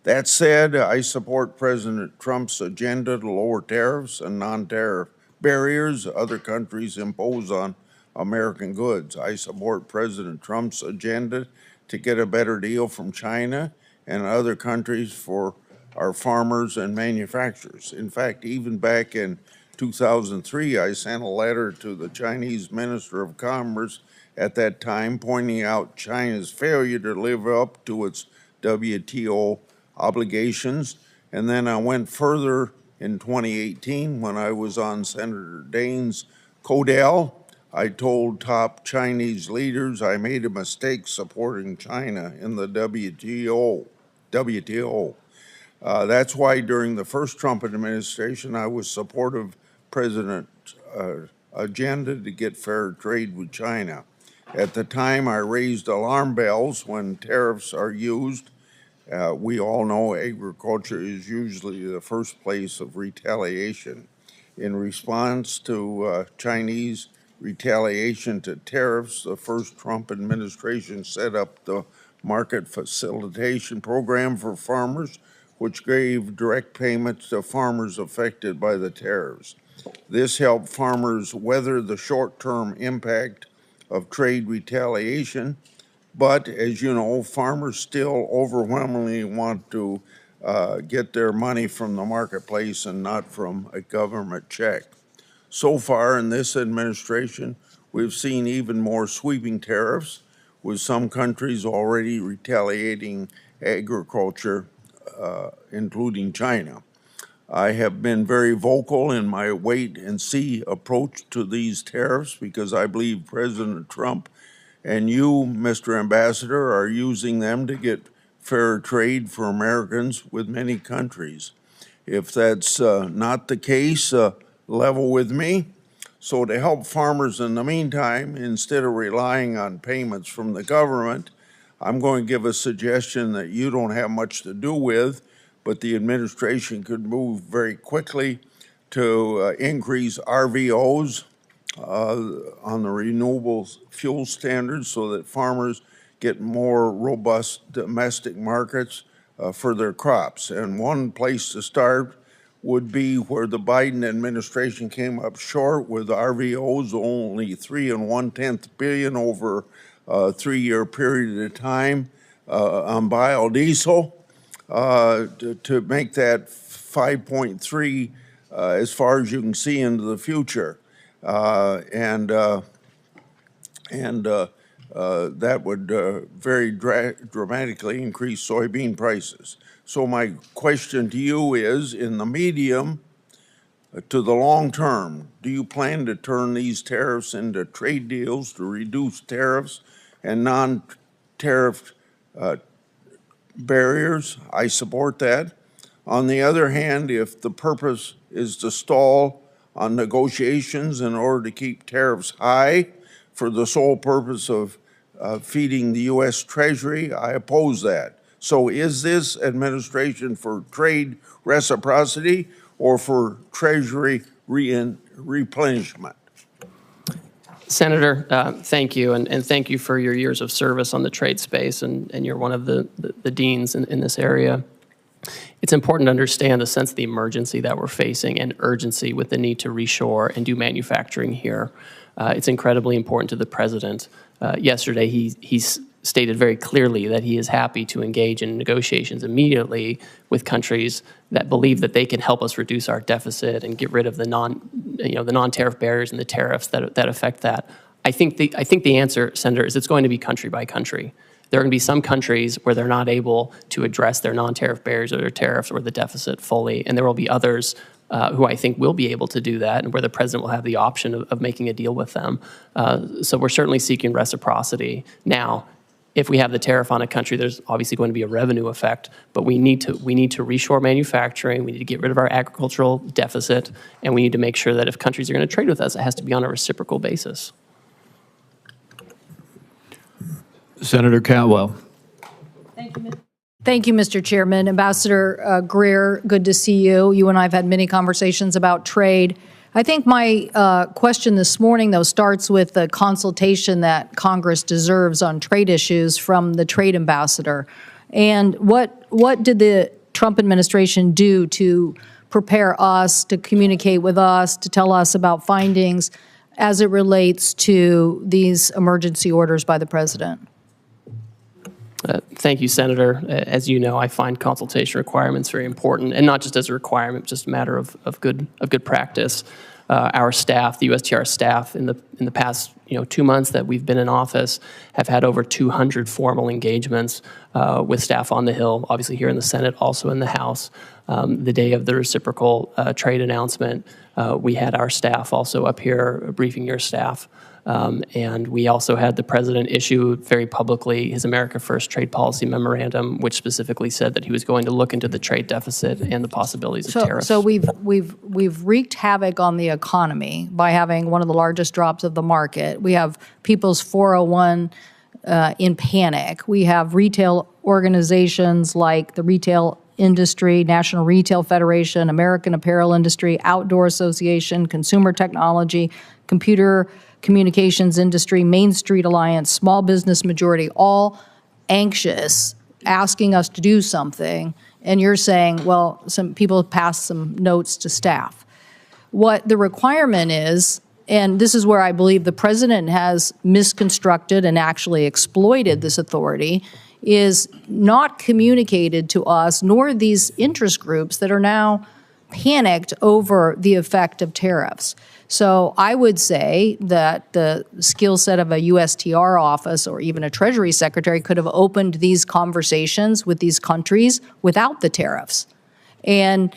Speaker 15: That said, I support President Trump's agenda to lower tariffs and non-tariff barriers other countries impose on American goods. I support President Trump's agenda to get a better deal from China and other countries for our farmers and manufacturers. In fact, even back in 2003, I sent a letter to the Chinese Minister of Commerce at that time pointing out China's failure to live up to its WTO obligations. And then I went further in 2018 when I was on Senator Daines' Codell. I told top Chinese leaders I made a mistake supporting China in the WTO. That's why during the first Trump administration, I was supportive of President's agenda to get fair trade with China. At the time, I raised alarm bells when tariffs are used. We all know agriculture is usually the first place of retaliation. In response to Chinese retaliation to tariffs, the first Trump administration set up the Market Facilitation Program for farmers, which gave direct payments to farmers affected by the tariffs. This helped farmers weather the short-term impact of trade retaliation. But as you know, farmers still overwhelmingly want to get their money from the marketplace and not from a government check. So far in this administration, we've seen even more sweeping tariffs, with some countries already retaliating agriculture, including China. I have been very vocal in my wait and see approach to these tariffs because I believe President Trump and you, Mr. Ambassador, are using them to get fair trade for Americans with many countries. If that's not the case, level with me. So to help farmers in the meantime, instead of relying on payments from the government, I'm going to give a suggestion that you don't have much to do with, but the administration could move very quickly to increase RVOs on the renewable fuel standards so that farmers get more robust domestic markets for their crops. And one place to start would be where the Biden administration came up short with RVOs, only 3 1/10 billion over a 3-year period of time on biodiesel, to make that 5.3 as far as you can see into the future. That would very dramatically increase soybean prices. So my question to you is, in the medium to the long term, do you plan to turn these tariffs into trade deals to reduce tariffs and non-tariff barriers? I support that. On the other hand, if the purpose is to stall on negotiations in order to keep tariffs high for the sole purpose of feeding the U.S. Treasury. I oppose that. So is this administration for trade reciprocity or for Treasury replenishment?
Speaker 7: Senator, thank you, and thank you for your years of service on the trade space, and you're one of the deans in this area. It's important to understand the sense of the emergency that we're facing and urgency with the need to reshore and do manufacturing here. It's incredibly important to the president. Yesterday, he stated very clearly that he is happy to engage in negotiations immediately with countries that believe that they can help us reduce our deficit and get rid of the non-tariff barriers and the tariffs that affect that. I think the answer, Senator, is it's going to be country by country. There are going to be some countries where they're not able to address their non-tariff barriers or their tariffs or the deficit fully, and there will be others who I think will be able to do that, and where the president will have the option of making a deal with them. So we're certainly seeking reciprocity. Now, if we have the tariff on a country, there's obviously going to be a revenue effect, but we need to reshore manufacturing, we need to get rid of our agricultural deficit, and we need to make sure that if countries are going to trade with us, it has to be on a reciprocal basis.
Speaker 2: Senator Cantwell.
Speaker 16: Thank you, Mr. Chairman. Ambassador Greer, good to see you. You and I have had many conversations about trade. I think my question this morning, though, starts with the consultation that Congress deserves on trade issues from the trade ambassador. And what did the Trump administration do to prepare us, to communicate with us, to tell us about findings as it relates to these emergency orders by the president?
Speaker 7: Thank you, Senator. As you know, I find consultation requirements very important, and not just as a requirement, just a matter of good practice. Our staff, the USTR staff, in the past 2 months that we've been in office, have had over 200 formal engagements with staff on the Hill, obviously here in the Senate, also in the House. The day of the reciprocal trade announcement, we had our staff also up here briefing your staff. And we also had the president issue very publicly his America First trade policy memorandum, which specifically said that he was going to look into the trade deficit and the possibilities of tariffs.
Speaker 16: So we've wreaked havoc on the economy by having one of the largest drops of the market. We have people's 401 in panic. We have retail organizations like the Retail Industry, National Retail Federation, American Apparel Industry, Outdoor Association, Consumer Technology, Computer Communications Industry, Main Street Alliance, Small Business Majority, all anxious, asking us to do something, and you're saying, well, some people passed some notes to staff. What the requirement is, and this is where I believe the president has misconstructed and actually exploited this authority, is not communicated to us, nor these interest groups that are now panicked over the effect of tariffs. So I would say that the skill set of a USTR office or even a Treasury Secretary could have opened these conversations with these countries without the tariffs and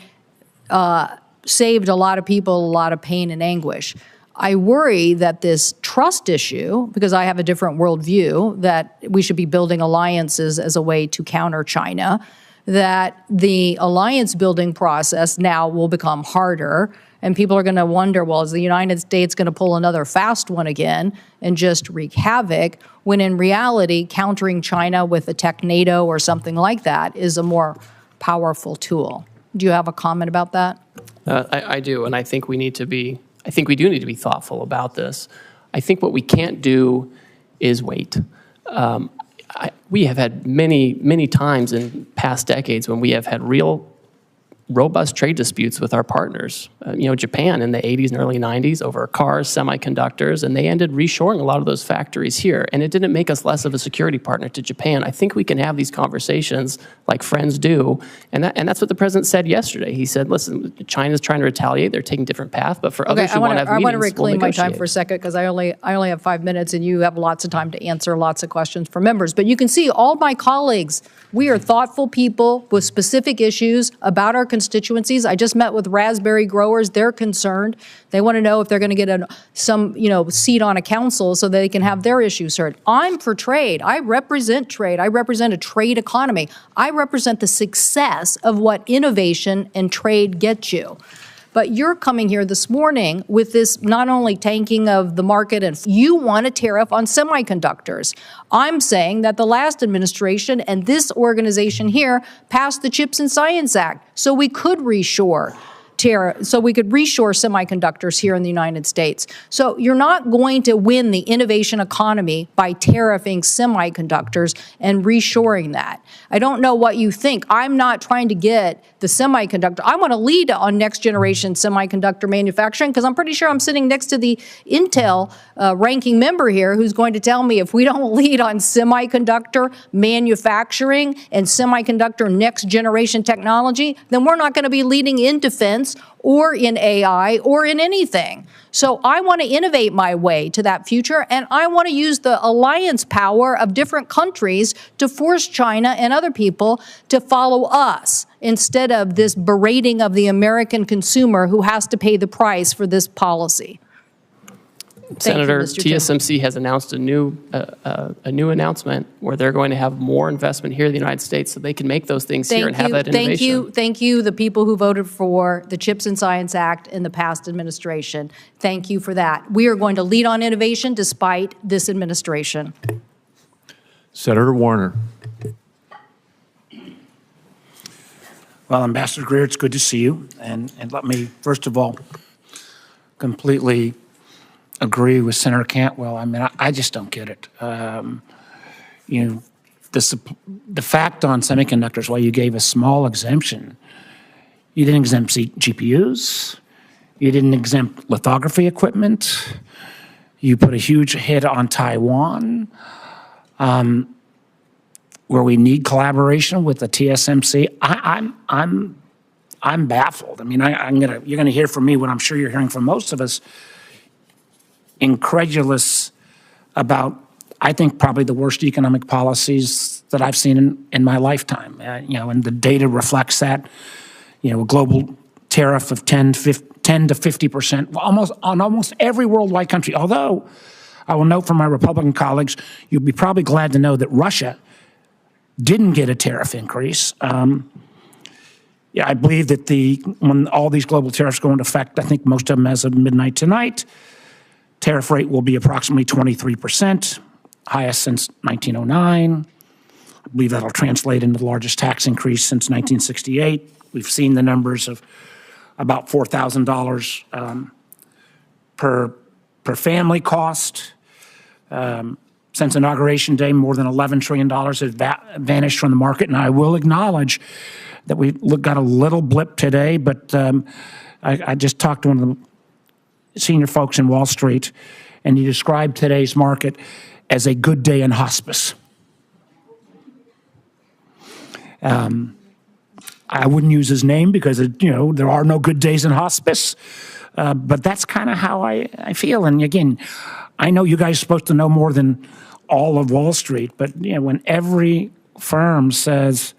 Speaker 16: saved a lot of people a lot of pain and anguish. I worry that this trust issue, because I have a different worldview, that we should be building alliances as a way to counter China, that the alliance building process now will become harder, and people are going to wonder, well, is the United States going to pull another fast one again and just wreak havoc, when in reality, countering China with a tech NATO or something like that is a more powerful tool. Do you have a comment about that?
Speaker 7: I do, and I think we do need to be thoughtful about this. I think what we can't do is wait. We have had many times in past decades when we have had real robust trade disputes with our partners. Japan in the 80s and early 90s over cars, semiconductors, and they ended reshoring a lot of those factories here. And it didn't make us less of a security partner to Japan. I think we can have these conversations like friends do. And that's what the president said yesterday. He said, listen, China's trying to retaliate. They're taking a different path. But for others who want to have meetings,
Speaker 16: I want to reclaim my time
Speaker 7: negotiate.
Speaker 16: for a second, because I only have 5 minutes and you have lots of time to answer lots of questions from members. But you can see all my colleagues, we are thoughtful people with specific issues about our constituencies. I just met with raspberry growers. They're concerned. They want to know if they're going to get some seat on a council so they can have their issues heard. I'm for trade. I represent trade. I represent a trade economy. I represent the success of what innovation and trade get you. But you're coming here this morning with this not only tanking of the market, and you want a tariff on semiconductors. I'm saying that the last administration and this organization here passed the Chips and Science Act, so we could reshore semiconductors here in the United States. So you're not going to win the innovation economy by tariffing semiconductors and reshoring that. I don't know what you think. I'm not trying to get the semiconductor. I want to lead on next generation semiconductor manufacturing because I'm pretty sure I'm sitting next to the Intel ranking member here who's going to tell me if we don't lead on semiconductor manufacturing and semiconductor next generation technology, then we're not going to be leading in defense or in AI or in anything. So I want to innovate my way to that future, and I want to use the alliance power of different countries to force China and other people to follow us instead of this berating of the American consumer who has to pay the price for this policy.
Speaker 7: Senator,
Speaker 16: Mr. Chairman.
Speaker 7: TSMC has announced a new announcement where they're going to have more investment here in the United States so they can make those things here and have that innovation.
Speaker 16: Thank you, the people who voted for the Chips and Science Act in the past administration. Thank you for that. We are going to lead on innovation despite this administration.
Speaker 2: Senator Warner.
Speaker 17: Well, Ambassador Greer, it's good to see you. And let me, first of all, completely agree with Senator Cantwell. I mean, I just don't get it. You know, the fact on semiconductors, while you gave a small exemption, you didn't exempt GPUs, you didn't exempt lithography equipment, you put a huge hit on Taiwan, where we need collaboration with the TSMC. I'm baffled. I mean, you're gonna hear from me what I'm sure you're hearing from most of us, incredulous about, I think, probably the worst economic policies that I've seen in my lifetime. You know, and the data reflects that. You know, a global tariff of 10 to 50%, on almost every worldwide country. Although, I will note from my Republican colleagues, you'll be probably glad to know that Russia didn't get a tariff increase. Yeah, I believe that when all these global tariffs go into effect, I think most of them as of midnight tonight, tariff rate will be approximately 23%, highest since 1909. I believe that'll translate into the largest tax increase since 1968. We've seen the numbers of about $4,000 per family cost. Since Inauguration Day, more than $11 trillion has vanished from the market. And I will acknowledge that we got a little blip today, but I just talked to one of the senior folks in Wall Street, and he described today's market as a good day in hospice. I wouldn't use his name because, you know, there are no good days in hospice, but that's kind of how I feel. And again, I know you guys are supposed to know more than all of Wall Street, but you know, when every firm says,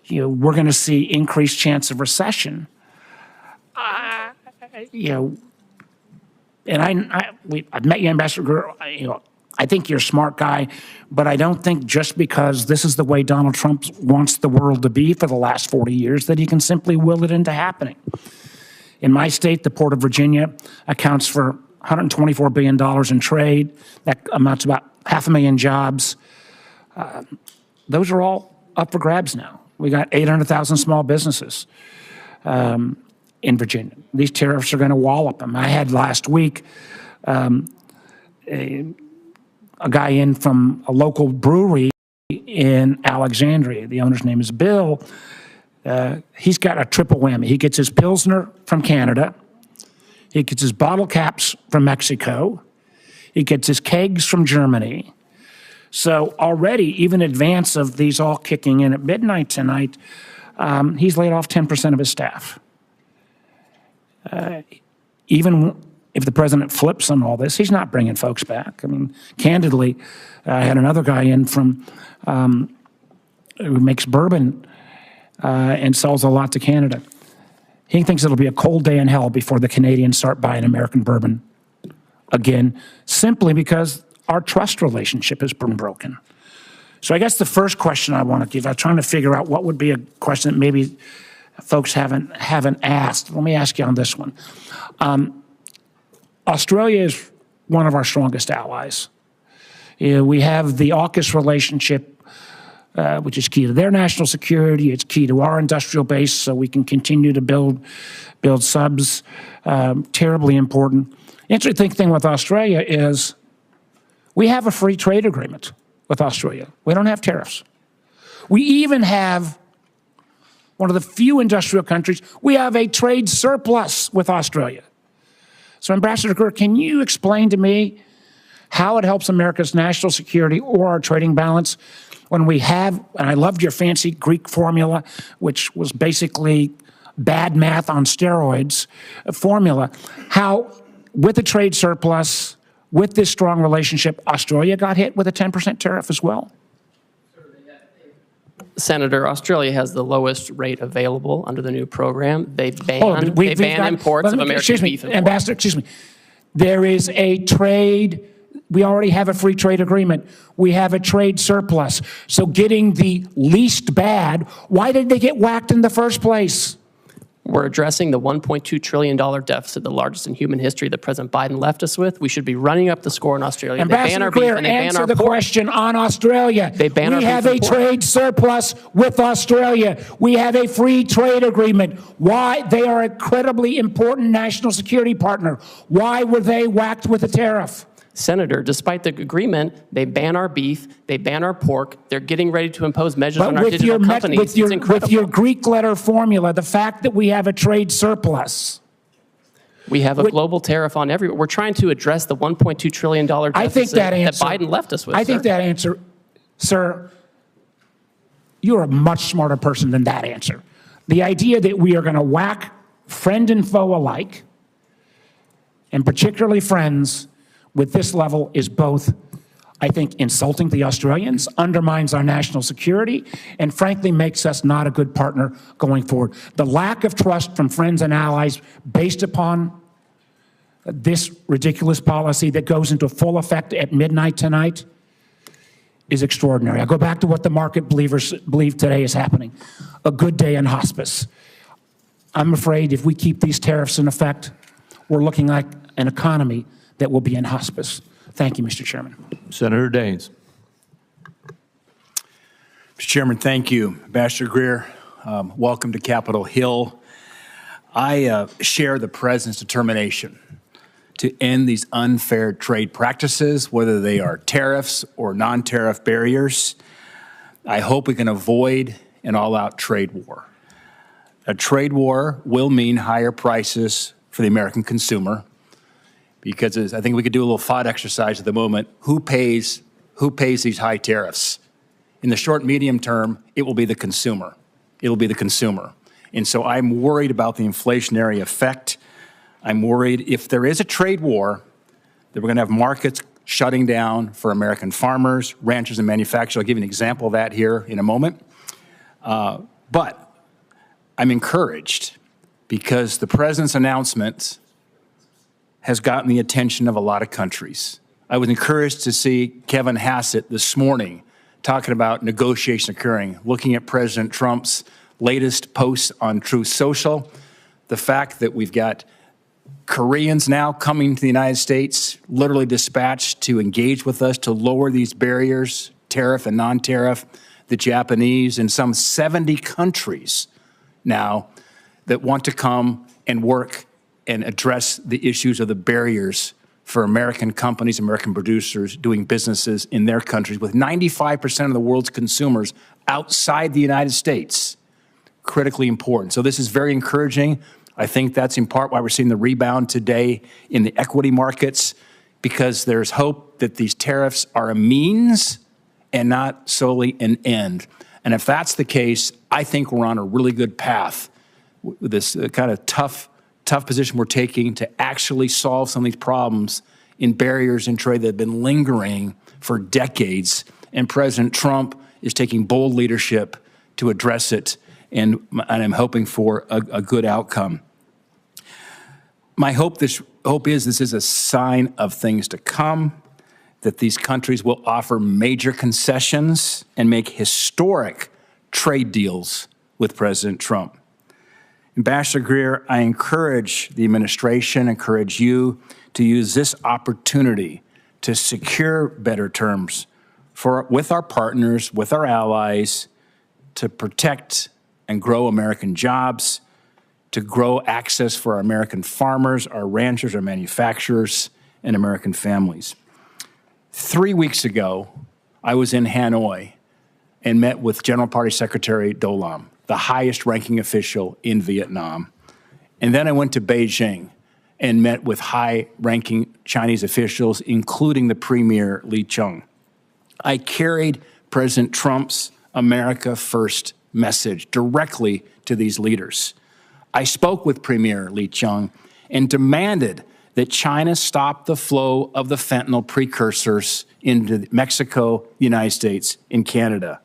Speaker 17: you know, we're going to see increased chance of recession, you know, and I've met you, Ambassador Greer, you know, I think you're a smart guy, but I don't think just because this is the way Donald Trump wants the world to be for the last 40 years that he can simply will it into happening. In my state, the Port of Virginia accounts for $124 billion in trade. That amounts to about 500,000 jobs. Those are all up for grabs now. We got 800,000 small businesses in Virginia. These tariffs are going to wallop them. I had last week a guy in from a local brewery in Alexandria. The owner's name is Bill. He's got a triple whammy. He gets his Pilsner from Canada. He gets his bottle caps from Mexico. He gets his kegs from Germany. So already, even in advance of these all kicking in at midnight tonight, he's laid off 10% of his staff. Even if the president flips on all this, he's not bringing folks back. I mean, candidly, I had another guy in from who makes bourbon and sells a lot to Canada. He thinks it'll be a cold day in hell before the Canadians start buying American bourbon again, simply because our trust relationship has been broken. So I guess the first question I want to give, I'm trying to figure out what would be a question that maybe folks haven't asked. Let me ask you on this one. Australia is one of our strongest allies. We have the AUKUS relationship, which is key to their national security. It's key to our industrial base, so we can continue to build subs. Terribly important. Interesting thing with Australia is we have a free trade agreement with Australia. We don't have tariffs. We even have one of the few industrial countries, we have a trade surplus with Australia. So Ambassador Greer, can you explain to me how it helps America's national security or our trading balance when we have, and I loved your fancy Greek formula, which was basically bad math on steroids formula, how with a trade surplus, with this strong relationship, Australia got hit with a 10% tariff as well?
Speaker 7: Senator, Australia has the lowest rate available under the new program. They ban imports of American beef.
Speaker 17: Ambassador, excuse me. There is a trade. We already have a free trade agreement. We have a trade surplus. So getting the least bad, why did they get whacked in the first place?
Speaker 7: We're addressing the $1.2 trillion deficit, the largest in human history that President Biden left us with. We should be running up the score in Australia.
Speaker 17: Ambassador Greer, answer the question on Australia.
Speaker 7: They ban our beef
Speaker 17: We have a trade surplus with Australia. We have a free trade agreement. Why? They are an incredibly important national security partner. Why were they whacked with a tariff?
Speaker 7: Senator, despite the agreement, they ban our beef, they ban our pork, they're getting ready to impose measures on our digital companies.
Speaker 17: With your Greek letter formula, the fact that we have a trade surplus.
Speaker 7: We have a global tariff on everyone. We're trying to address the $1.2 trillion deficit that Biden left us with.
Speaker 17: I think that answer, sir, you're a much smarter person than that answer. The idea that we are going to whack friend and foe alike, and particularly friends, with this level is both, I think, insulting the Australians, undermines our national security, and frankly makes us not a good partner going forward. The lack of trust from friends and allies based upon this ridiculous policy that goes into full effect at midnight tonight is extraordinary. I go back to what the market believers believe today is happening. A good day in hospice. I'm afraid if we keep these tariffs in effect, we're looking like an economy that will be in hospice. Thank you, Mr. Chairman.
Speaker 2: Senator Daines.
Speaker 18: Mr. Chairman, thank you. Ambassador Greer, welcome to Capitol Hill. I share the President's determination to end these unfair trade practices, whether they are tariffs or non-tariff barriers. I hope we can avoid an all-out trade war. A trade war will mean higher prices for the American consumer, because I think we could do a little thought exercise at the moment. Who pays these high tariffs? In the short, medium term, it will be the consumer. It will be the consumer. And so I'm worried about the inflationary effect. I'm worried if there is a trade war, that we're going to have markets shutting down for American farmers, ranchers, and manufacturers. I'll give you an example of that here in a moment. But I'm encouraged because the President's announcement has gotten the attention of a lot of countries. I was encouraged to see Kevin Hassett this morning talking about negotiations occurring, looking at President Trump's latest posts on Truth Social, the fact that we've got Koreans now coming to the United States, literally dispatched to engage with us to lower these barriers, tariff and non-tariff, the Japanese, and some 70 countries now that want to come and work and address the issues of the barriers for American companies, American producers doing businesses in their countries with 95% of the world's consumers outside the United States. Critically important. So this is very encouraging. I think that's in part why we're seeing the rebound today in the equity markets, because there's hope that these tariffs are a means and not solely an end. And if that's the case, I think we're on a really good path with this kind of tough position we're taking to actually solve some of these problems in barriers in trade that have been lingering for decades. And President Trump is taking bold leadership to address it, and I'm hoping for a good outcome. My hope is this is a sign of things to come, that these countries will offer major concessions and make historic trade deals with President Trump. Ambassador Greer, I encourage the administration, encourage you to use this opportunity to secure better terms with our partners, with our allies, to protect and grow American jobs, to grow access for our American farmers, our ranchers, our manufacturers, and American families. 3 weeks ago, I was in Hanoi and met with General Party Secretary Do Lam, the highest ranking official in Vietnam. And then I went to Beijing and met with high-ranking Chinese officials, including the Premier Li Qiang. I carried President Trump's America First message directly to these leaders. I spoke with Premier Li Qiang and demanded that China stop the flow of the fentanyl precursors into Mexico, the United States, and Canada.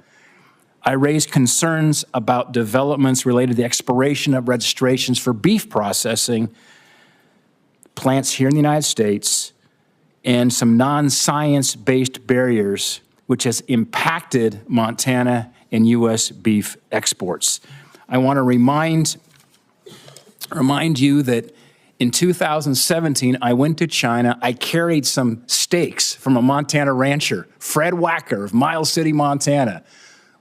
Speaker 18: I raised concerns about developments related to the expiration of registrations for beef processing plants here in the United States and some non-science-based barriers which has impacted Montana and U.S. beef exports. I want to remind you that in 2017, I went to China. I carried some steaks from a Montana rancher, Fred Wacker of Miles City, Montana.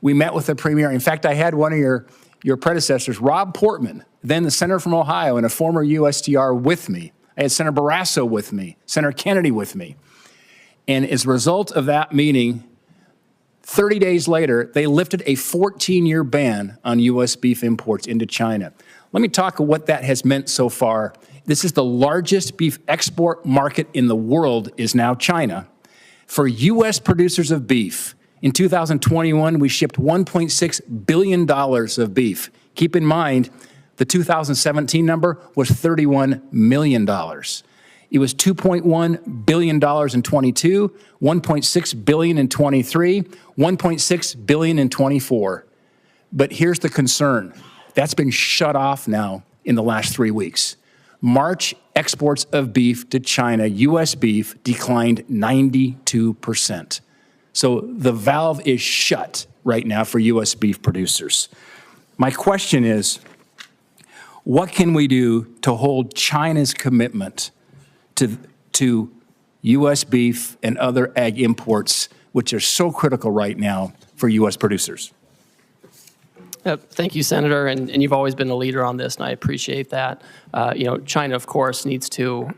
Speaker 18: We met with the premier. In fact, I had one of your predecessors, Rob Portman, then the senator from Ohio and a former USTR with me. I had Senator Barrasso with me, Senator Kennedy with me. And as a result of that meeting, 30 days later, they lifted a 14-year ban on U.S. beef imports into China. Let me talk about what that has meant so far. This is the largest beef export market in the world is now China. For U.S. producers of beef, in 2021, we shipped $1.6 billion of beef. Keep in mind, the 2017 number was $31 million. It was $2.1 billion in 22, $1.6 billion in 23, $1.6 billion in 24. But here's the concern. That's been shut off now in the last 3 weeks. March exports of beef to China, U.S. beef, declined 92%. So the valve is shut right now for U.S. beef producers. My question is, what can we do to hold China's commitment to U.S. beef and other ag imports, which are so critical right now for U.S. producers?
Speaker 7: Thank you, Senator, and you've always been a leader on this, and I appreciate that. China, of course, needs to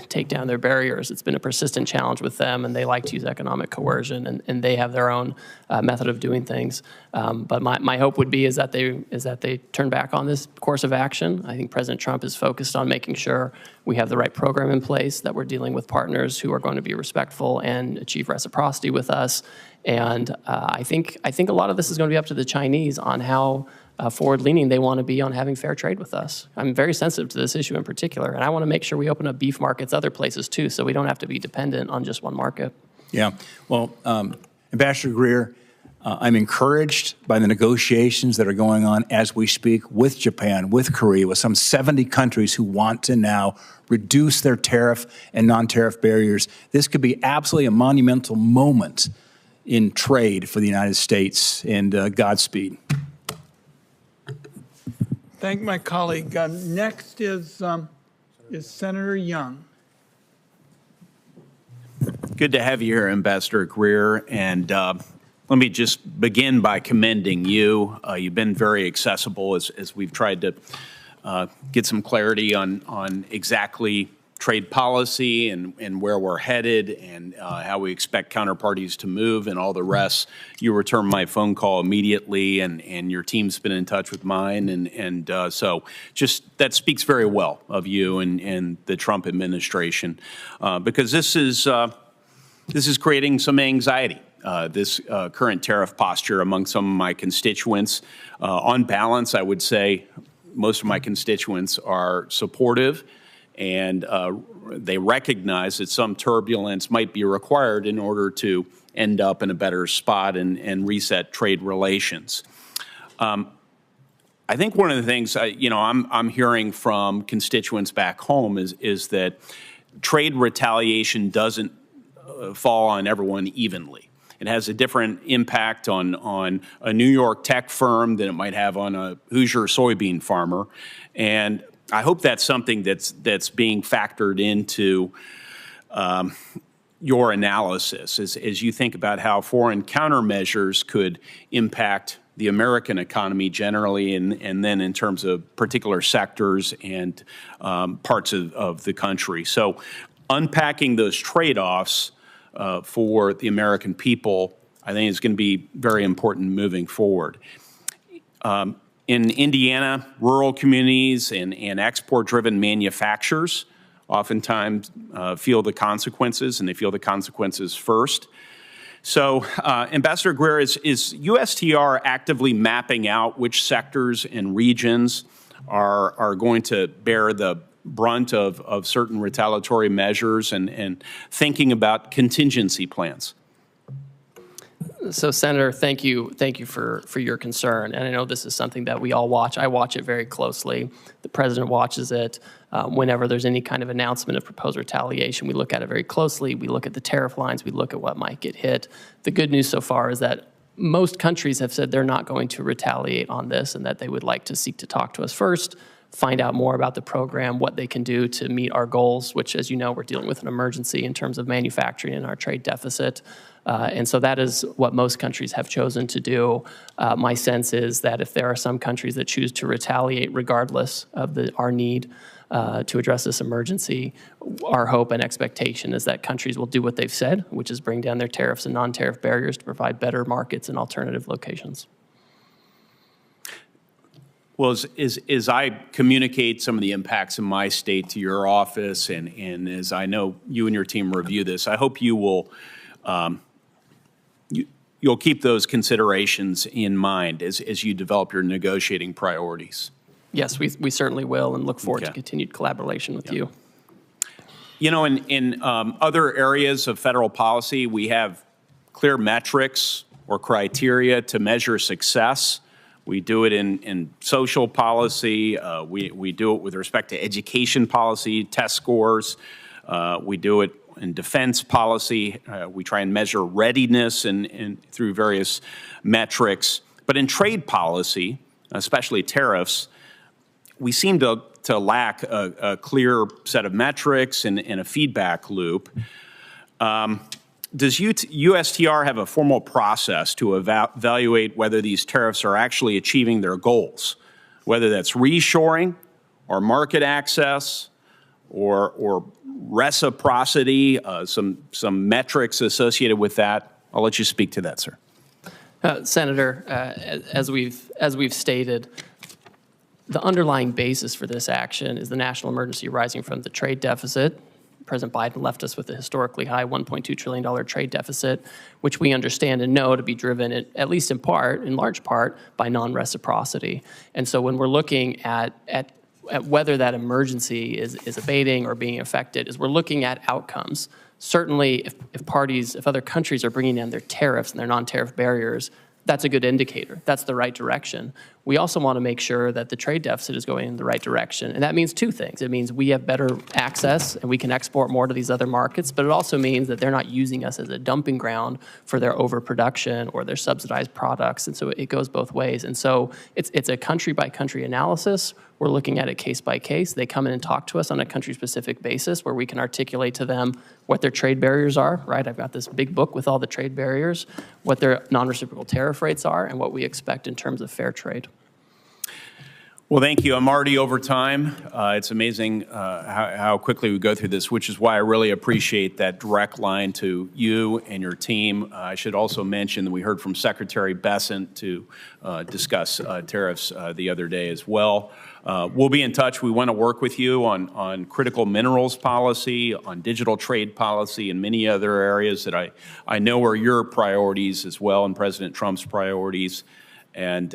Speaker 7: take down their barriers. It's been a persistent challenge with them, and they like to use economic coercion, and they have their own method of doing things. But my hope would be is that they turn back on this course of action. I think President Trump is focused on making sure we have the right program in place, that we're dealing with partners who are going to be respectful and achieve reciprocity with us. And I think a lot of this is going to be up to the Chinese on how forward-leaning they want to be on having fair trade with us. I'm very sensitive to this issue in particular, and I want to make sure we open up beef markets other places too, so we don't have to be dependent on just one market.
Speaker 18: Yeah. Well, Ambassador Greer, I'm encouraged by the negotiations that are going on as we speak with Japan, with Korea, with some 70 countries who want to now reduce their tariff and non-tariff barriers. This could be absolutely a monumental moment in trade for the United States, and Godspeed.
Speaker 6: Thank my colleague. Next is Senator Young.
Speaker 4: Good to have you here, Ambassador Greer. And let me just begin by commending you. You've been very accessible as we've tried to get some clarity on exactly trade policy and where we're headed and how we expect counterparties to move and all the rest. You returned my phone call immediately, and your team's been in touch with mine. And so just that speaks very well of you and the Trump administration, because this is creating some anxiety. This current tariff posture among some of my constituents. On balance, I would say most of my constituents are supportive, and they recognize that some turbulence might be required in order to end up in a better spot and reset trade relations. I think one of the things I'm hearing from constituents back home is that trade retaliation doesn't fall on everyone evenly. It has a different impact on a New York tech firm than it might have on a Hoosier soybean farmer. And I hope that's something that's being factored into your analysis as you think about how foreign countermeasures could impact the American economy generally, and then in terms of particular sectors and parts of the country. So unpacking those trade-offs for the American people, I think is going to be very important moving forward. In Indiana, rural communities and export-driven manufacturers oftentimes feel the consequences, and they feel the consequences first. So, Ambassador Greer, is USTR actively mapping out which sectors and regions are going to bear the brunt of certain retaliatory measures and thinking about contingency plans?
Speaker 7: So, Senator, thank you for your concern. And I know this is something that we all watch. I watch it very closely. The president watches it. Whenever there's any kind of announcement of proposed retaliation, we look at it very closely. We look at the tariff lines. We look at what might get hit. The good news so far is that most countries have said they're not going to retaliate on this and that they would like to seek to talk to us first, find out more about the program, what they can do to meet our goals, which, as you know, we're dealing with an emergency in terms of manufacturing and our trade deficit. And so that is what most countries have chosen to do. My sense is that if there are some countries that choose to retaliate regardless of our need to address this emergency, our hope and expectation is that countries will do what they've said, which is bring down their tariffs and non-tariff barriers to provide better markets and alternative locations.
Speaker 4: Well, as I communicate some of the impacts in my state to your office, and as I know you and your team review this, I hope you will you'll keep those considerations in mind as you develop your negotiating priorities.
Speaker 7: Yes, we certainly will, and look forward to continued collaboration with you.
Speaker 4: You know, in other areas of federal policy, we have clear metrics or criteria to measure success. We do it in social policy. We do it with respect to education policy, test scores. We do it in defense policy. We try and measure readiness and through various metrics. But in trade policy, especially tariffs, we seem to lack a clear set of metrics and a feedback loop. Does USTR have a formal process to evaluate whether these tariffs are actually achieving their goals, whether that's reshoring or market access or reciprocity, some metrics associated with that? I'll let you speak to that, sir.
Speaker 7: Senator, as we've stated, the underlying basis for this action is the national emergency arising from the trade deficit. President Biden left us with a historically high $1.2 trillion trade deficit, which we understand and know to be driven, at least in large part, by non-reciprocity. And so when we're looking at whether that emergency is abating or being affected, is we're looking at outcomes. Certainly, if other countries are bringing down their tariffs and their non-tariff barriers, that's a good indicator. That's the right direction. We also want to make sure that the trade deficit is going in the right direction. And that means two things. It means we have better access and we can export more to these other markets, but it also means that they're not using us as a dumping ground for their overproduction or their subsidized products. And so it goes both ways. And so it's a country-by-country analysis. We're looking at it case by case. They come in and talk to us on a country-specific basis where we can articulate to them what their trade barriers are, right? I've got this big book with all the trade barriers, what their non-reciprocal tariff rates are, and what we expect in terms of fair trade.
Speaker 4: Well, thank you. I'm already over time. It's amazing how quickly we go through this, which is why I really appreciate that direct line to you and your team. I should also mention that we heard from Secretary Bessent to discuss tariffs the other day as well. We'll be in touch. We want to work with you on critical minerals policy, on digital trade policy, and many other areas that I know are your priorities as well, and President Trump's priorities. And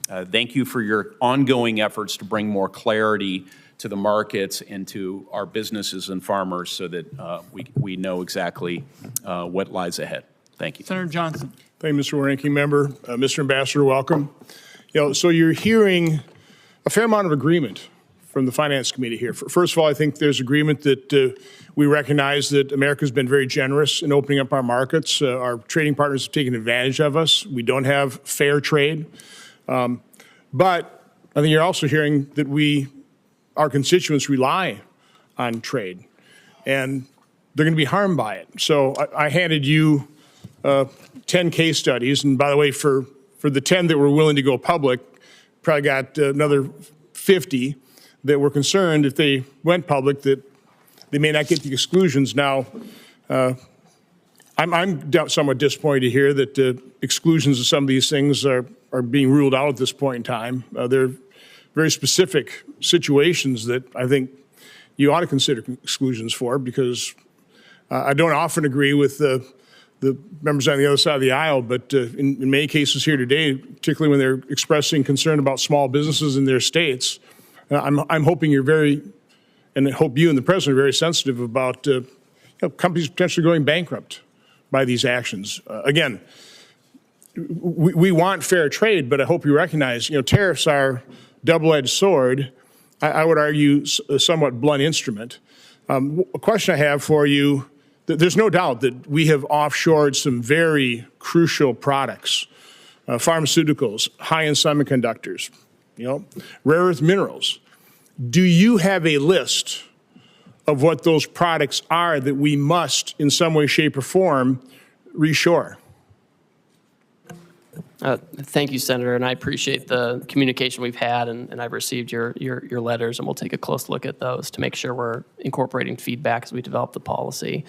Speaker 4: thank you for your ongoing efforts to bring more clarity to the markets and to our businesses and farmers so that we know exactly what lies ahead. Thank you.
Speaker 6: Senator Johnson.
Speaker 19: Thank you, Mr. Ranking Member. Mr. Ambassador, welcome. So you're hearing a fair amount of agreement from the Finance Committee here. First of all, I think there's agreement that we recognize that America's been very generous in opening up our markets. Our trading partners have taken advantage of us. We don't have fair trade. But I think you're also hearing that our constituents rely on trade, and they're going to be harmed by it. So I handed you 10 case studies, and by the way, for the 10 that were willing to go public, probably got another 50 that were concerned if they went public that they may not get the exclusions. Now, I'm somewhat disappointed to hear that exclusions of some of these things are being ruled out at this point in time. They're very specific situations that I think you ought to consider exclusions for, because I don't often agree with the members on the other side of the aisle, but in many cases here today, particularly when they're expressing concern about small businesses in their states, I'm hoping you're very, and I hope you and the president are very sensitive about companies potentially going bankrupt by these actions. Again, we want fair trade, but I hope you recognize, tariffs are double-edged sword. I would argue a somewhat blunt instrument. A question I have for you, there's no doubt that we have offshored some very crucial products, pharmaceuticals, high-end semiconductors, rare earth minerals. Do you have a list of what those products are that we must, in some way, shape, or form, reshore?
Speaker 7: Thank you, Senator, and I appreciate the communication we've had, and I've received your letters, and we'll take a close look at those to make sure we're incorporating feedback as we develop the policy.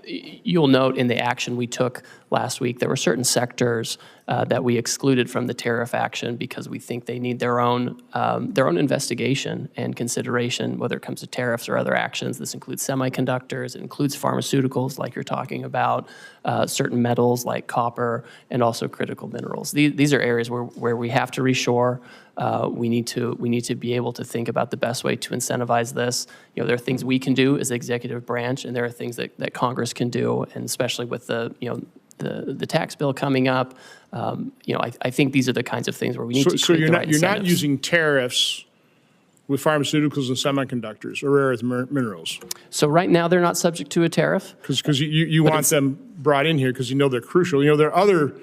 Speaker 7: You'll note in the action we took last week, there were certain sectors that we excluded from the tariff action because we think they need their own investigation and consideration, whether it comes to tariffs or other actions. This includes semiconductors, it includes pharmaceuticals, like you're talking about, certain metals like copper, and also critical minerals. These are areas where we have to reshore. We need to be able to think about the best way to incentivize this. There are things we can do as the executive branch, and there are things that Congress can do, and especially with the tax bill coming up. I think these are the kinds of things where we need to create the right incentives.
Speaker 19: So you're not using tariffs with pharmaceuticals and semiconductors or rare earth minerals?
Speaker 7: So right now they're not subject to a tariff.
Speaker 19: Because you want them brought in here because they're crucial. There are other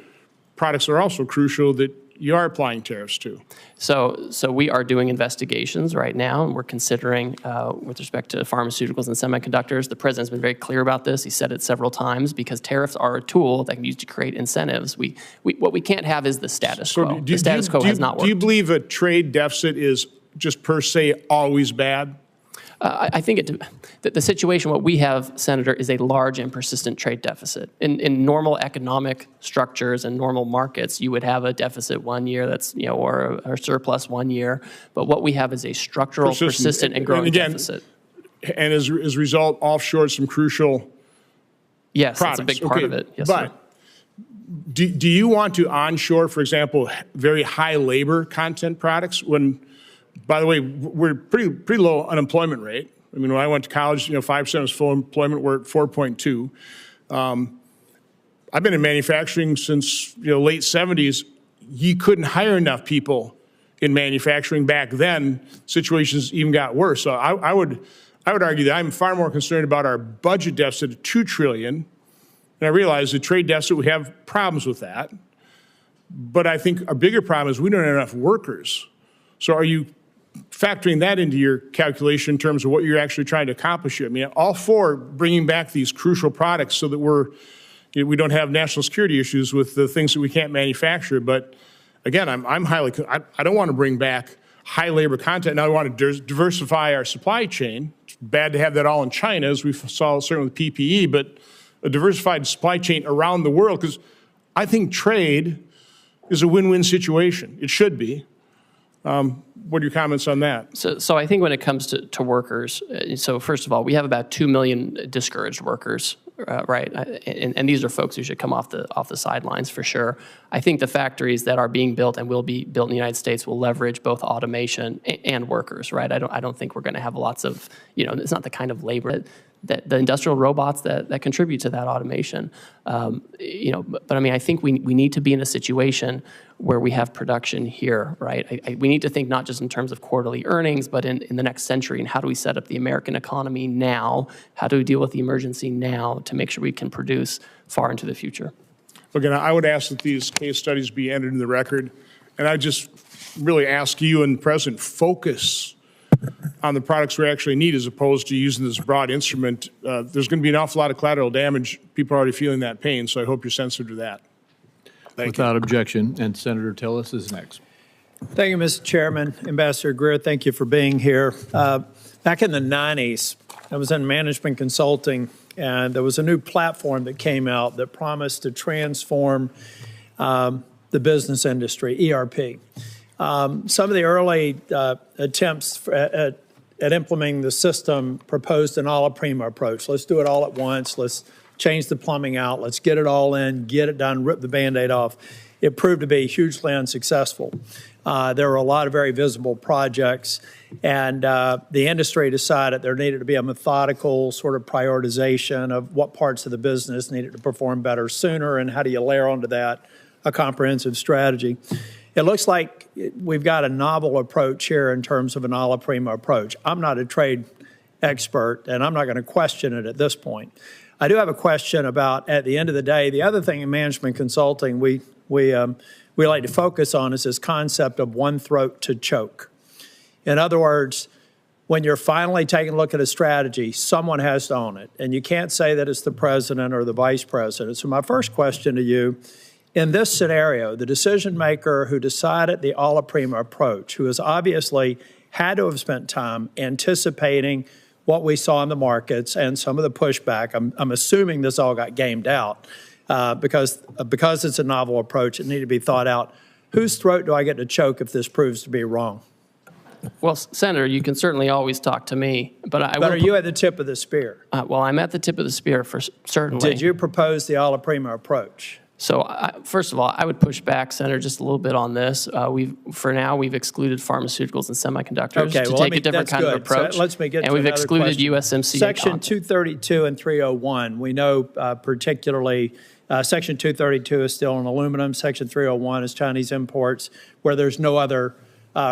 Speaker 19: products that are also crucial that you are applying tariffs to.
Speaker 7: So we are doing investigations right now, and we're considering, with respect to pharmaceuticals and semiconductors, the president's been very clear about this. He said it several times, because tariffs are a tool that can be used to create incentives. What we can't have is the status quo. The status quo has not worked.
Speaker 19: Do you believe a trade deficit is just per se always bad?
Speaker 7: I think the situation, what we have, Senator, is a large and persistent trade deficit. In normal economic structures and normal markets, you would have a deficit one year that's, or surplus one year. But what we have is a structural, persistent and growing deficit.
Speaker 19: And as a result, offshore some crucial
Speaker 7: products.
Speaker 19: That's
Speaker 7: a big part of it. Yes,
Speaker 19: but
Speaker 7: sir.
Speaker 19: Do you want to onshore, for example, very high labor content products when, by the way, we're pretty low unemployment rate. I mean, when I went to college, 5% was full employment. We're at 4.2. I've been in manufacturing since late 70s. You couldn't hire enough people in manufacturing back then. Situations even got worse. So I would argue that I'm far more concerned about our budget deficit of $2 trillion. And I realize the trade deficit, we have problems with that. But I think our bigger problem is we don't have enough workers. So are you factoring that into your calculation in terms of what you're actually trying to accomplish here? I mean, all for bringing back these crucial products so that we don't have national security issues with the things that we can't manufacture. But again, I don't want to bring back high labor content. Now I want to diversify our supply chain. It's bad to have that all in China, as we saw certainly with PPE, but a diversified supply chain around the world, because I think trade is a win-win situation. It should be. What are your comments on that?
Speaker 7: So I think when it comes to workers, so first of all, we have about 2 million discouraged workers, right? And these are folks who should come off the sidelines for sure. I think the factories that are being built and will be built in the United States will leverage both automation and workers, right? I don't think we're going to have lots of, it's not the kind of labor the industrial robots that contribute to that automation. But I mean, I think we need to be in a situation where we have production here, right? We need to think not just in terms of quarterly earnings, but in the next century, and how do we set up the American economy now? How do we deal with the emergency now to make sure we can produce far into the future?
Speaker 19: Again, I would ask that these case studies be entered in the record, and I just really ask you and the President focus on the products we actually need as opposed to using this broad instrument. There's going to be an awful lot of collateral damage. People are already feeling that pain, so I hope you're sensitive to that.
Speaker 2: Without objection. And Senator Tillis is next.
Speaker 3: Thank you, Mr. Chairman. Ambassador Greer, thank you for being here. Back in the 90s, I was in management consulting, and there was a new platform that came out that promised to transform the business industry, ERP. Some of the early attempts at implementing the system proposed an alla prima approach. Let's do it all at once. Let's change the plumbing out. Let's get it all in, get it done, rip the Band-Aid off. It proved to be hugely unsuccessful. There were a lot of very visible projects, and the industry decided there needed to be a methodical sort of prioritization of what parts of the business needed to perform better sooner, and how do you layer onto that a comprehensive strategy. It looks like we've got a novel approach here in terms of an alla prima approach. I'm not a trade expert, and I'm not going to question it at this point. I do have a question about, at the end of the day, the other thing in management consulting we like to focus on is this concept of one throat to choke. In other words, when you're finally taking a look at a strategy, someone has to own it, and you can't say that it's the president or the vice president. So my first question to you, in this scenario, the decision maker who decided the alla prima approach, who has obviously had to have spent time anticipating what we saw in the markets and some of the pushback, I'm assuming this all got gamed out because it's a novel approach, it needed to be thought out. Whose throat do I get to choke if this proves to be wrong?
Speaker 7: Well, Senator, you can certainly always talk to me, but
Speaker 3: are you at the tip of the spear?
Speaker 7: Well, I'm at the tip of the spear for certainly.
Speaker 3: Did you propose the alla prima approach?
Speaker 7: So, first of all, I would push back, Senator, just a little bit on this. For now, we've excluded pharmaceuticals and semiconductors to take a different kind of approach.
Speaker 3: So let's get
Speaker 7: and
Speaker 3: to
Speaker 7: we've
Speaker 3: another
Speaker 7: excluded
Speaker 3: question.
Speaker 7: USMCA.
Speaker 3: Section 232 and 301, we know particularly Section 232 is still on aluminum. Section 301 is Chinese imports, where there's no other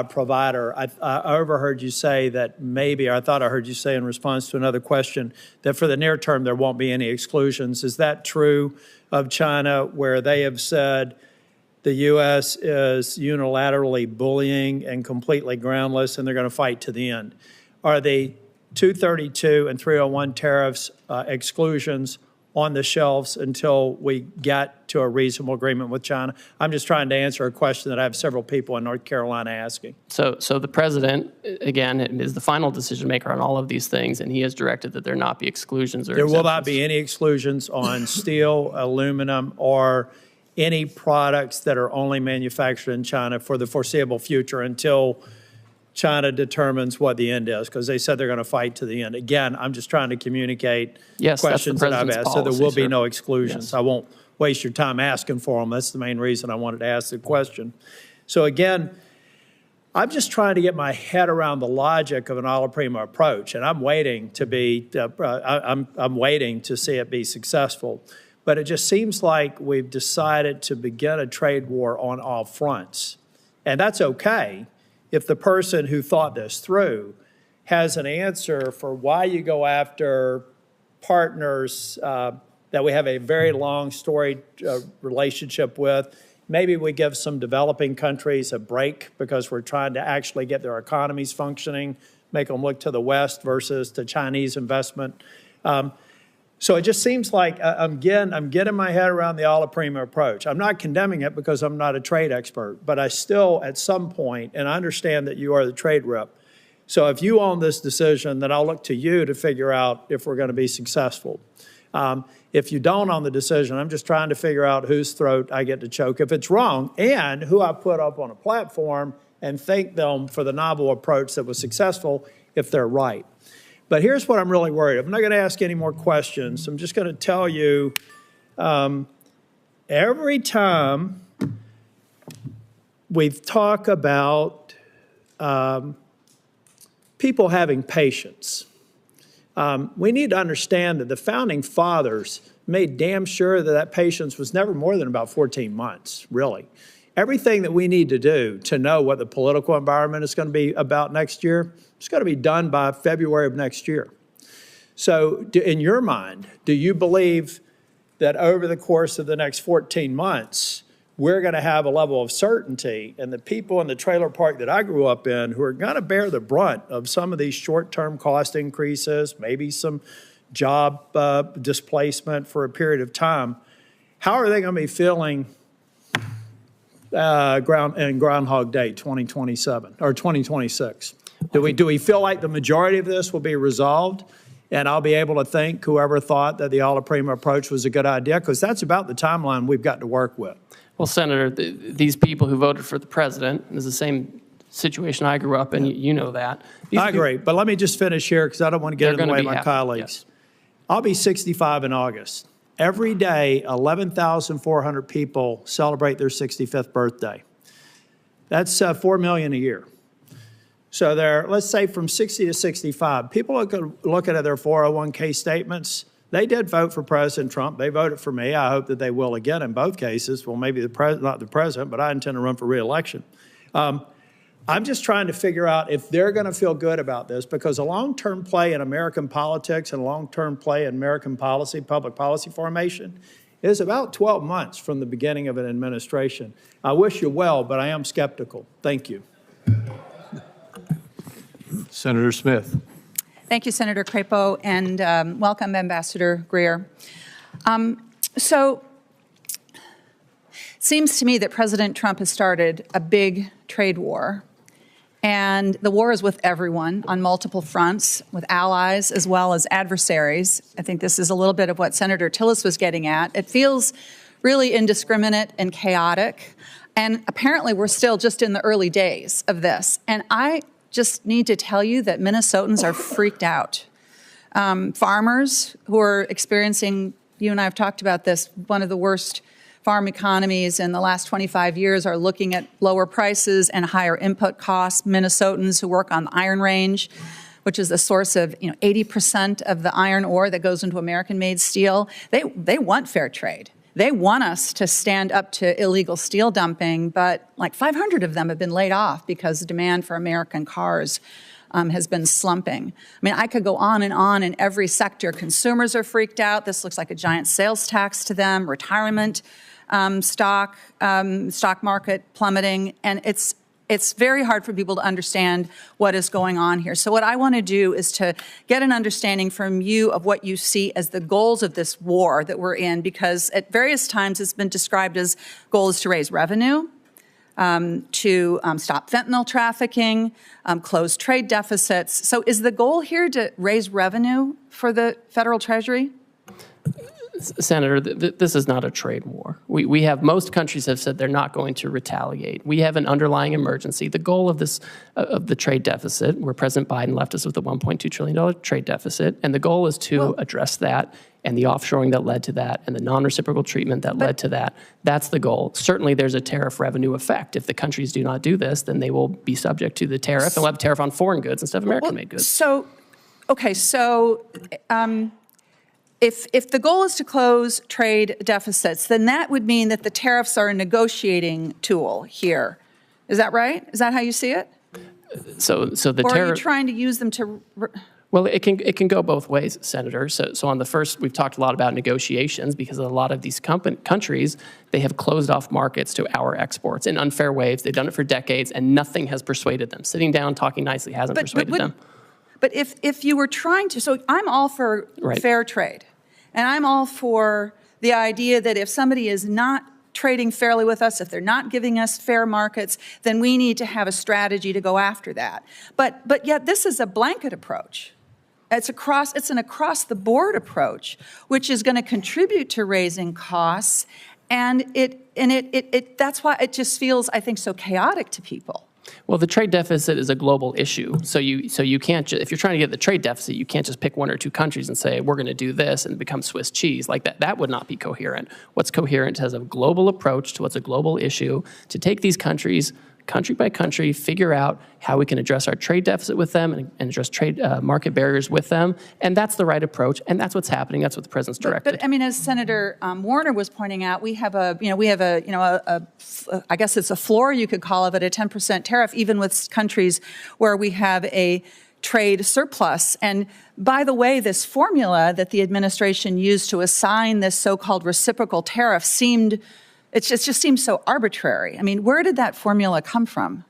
Speaker 3: provider. I overheard you say that maybe, or I thought I heard you say in response to another question, that for the near term there won't be any exclusions. Is that true of China, where they have said the U.S. is unilaterally bullying and completely groundless and they're going to fight to the end? Are the 232 and 301 tariffs exclusions on the shelves until we get to a reasonable agreement with China? I'm just trying to answer a question that I have several people in North Carolina asking.
Speaker 7: So the president, again, is the final decision maker on all of these things, and he has directed that there not be exclusions or
Speaker 3: There will
Speaker 7: exemptions.
Speaker 3: not be any exclusions on steel, aluminum, or any products that are only manufactured in China for the foreseeable future until China determines what the end is, because they said they're going to fight to the end. Again, I'm just trying to communicate questions that I've asked, so there will be no exclusions. Yes. I won't waste your time asking for them. That's the main reason I wanted to ask the question. So again, I'm just trying to get my head around the logic of an alla prima approach, and I'm waiting to be, I'm waiting to see it be successful. But it just seems like we've decided to begin a trade war on all fronts, and that's okay if the person who thought this through has an answer for why you go after partners that we have a very long storied relationship with. Maybe we give some developing countries a break because we're trying to actually get their economies functioning, make them look to the West versus to Chinese investment. So it just seems like I'm getting my head around the alla prima approach. I'm not condemning it because I'm not a trade expert, but I still, at some point, and I understand that you are the trade rep, so if you own this decision, then I'll look to you to figure out if we're going to be successful. If you don't own the decision, I'm just trying to figure out whose throat I get to choke if it's wrong, and who I put up on a platform and thank them for the novel approach that was successful if they're right. But here's what I'm really worried. I'm not going to ask any more questions. I'm just going to tell you, every time we talk about people having patience,
Speaker 20: We need to understand that the founding fathers made damn sure that that patience was never more than about 14 months, really. Everything that we need to do to know what the political environment is going to be about next year, it's going to be done by February of next year. So in your mind, do you believe that over the course of the next 14 months, we're going to have a level of certainty, and the people in the trailer park that I grew up in who are going to bear the brunt of some of these short-term cost increases, maybe some job displacement for a period of time, how are they going to be feeling Groundhog Day 2027 or 2026? Do we feel like the majority of this will be resolved and I'll be able to thank whoever thought that the alla prima approach was a good idea? Because that's about the timeline we've got to work with.
Speaker 7: Well, Senator, these people who voted for the president, is the same situation I grew up in, you know that.
Speaker 20: I agree, but let me just finish here because I don't want to get in the way of my colleagues. Yes. I'll be 65 in August. Every day, 11,400 people celebrate their 65th birthday. That's 4 million a year. So there, let's say from 60 to 65, people are looking at their 401k statements. They did vote for President Trump. They voted for me. I hope that they will again in both cases. Well, maybe not the president, but I intend to run for re-election. I'm just trying to figure out if they're going to feel good about this, because a long-term play in American politics and a long-term play in American policy, public policy formation, is about 12 months from the beginning of an administration. I wish you well, but I am skeptical. Thank you.
Speaker 2: Senator Smith.
Speaker 21: Thank you, Senator Crapo, and welcome, Ambassador Greer. So it seems to me that President Trump has started a big trade war, and the war is with everyone on multiple fronts, with allies as well as adversaries. I think this is a little bit of what Senator Tillis was getting at. It feels really indiscriminate and chaotic, and apparently we're still just in the early days of this. And I just need to tell you that Minnesotans are freaked out. Farmers who are experiencing, you and I have talked about this, one of the worst farm economies in the last 25 years are looking at lower prices and higher input costs. Minnesotans who work on the Iron Range, which is the source of 80% of the iron ore that goes into American-made steel, they want fair trade. They want us to stand up to illegal steel dumping, but like 500 of them have been laid off because demand for American cars has been slumping. I mean, I could go on in every sector. Consumers are freaked out. This looks like a giant sales tax to them. Retirement stock market plummeting, and it's very hard for people to understand what is going on here. So what I want to do is to get an understanding from you of what you see as the goals of this war that we're in, because at various times it's been described as goals to raise revenue, to stop fentanyl trafficking, close trade deficits. So is the goal here to raise revenue for the federal treasury?
Speaker 7: Senator, this is not a trade war. We have, most countries have said they're not going to retaliate. We have an underlying emergency. The goal of the trade deficit, where President Biden left us with a $1.2 trillion trade deficit, and the goal is to address that and the offshoring that led to that and the non-reciprocal treatment that led to that. That's the goal. Certainly there's a tariff revenue effect. If the countries do not do this, then they will be subject to the tariff, and we'll have a tariff on foreign goods instead of American-made goods.
Speaker 21: If the goal is to close trade deficits, then that would mean that the tariffs are a negotiating tool here. Is that right? Is that how you see it?
Speaker 7: So the
Speaker 21: or
Speaker 7: tariff.
Speaker 21: are you trying to use them to?
Speaker 7: Well, it can go both ways, Senator. So on the first, we've talked a lot about negotiations because a lot of these countries, they have closed off markets to our exports in unfair ways. They've done it for decades, and nothing has persuaded them. Sitting down, talking nicely hasn't persuaded them.
Speaker 21: But if you were trying to, so I'm all for fair trade, and I'm all for the idea that if somebody is not trading fairly with us, if they're not giving us fair markets, then we need to have a strategy to go after that. But yet this is a blanket approach. It's an across-the-board approach, which is going to contribute to raising costs, and that's why it just feels, I think, so chaotic to people.
Speaker 7: Well, the trade deficit is a global issue. So you can't if you're trying to get the trade deficit, you can't just pick one or two countries and say we're going to do this and become Swiss cheese like that. That would not be coherent. What's coherent has a global approach to what's a global issue, to take these countries country by country, figure out how we can address our trade deficit with them and address trade market barriers with them. And that's the right approach. And that's what's happening. That's what the president's directed.
Speaker 21: But I mean, as Senator Warner was pointing out, we have I guess it's a floor, you could call it, a 10% tariff, even with countries where we have a trade surplus. And by the way, this formula that the administration used to assign this so-called reciprocal tariff it just seems so arbitrary. I mean, where did that formula come from?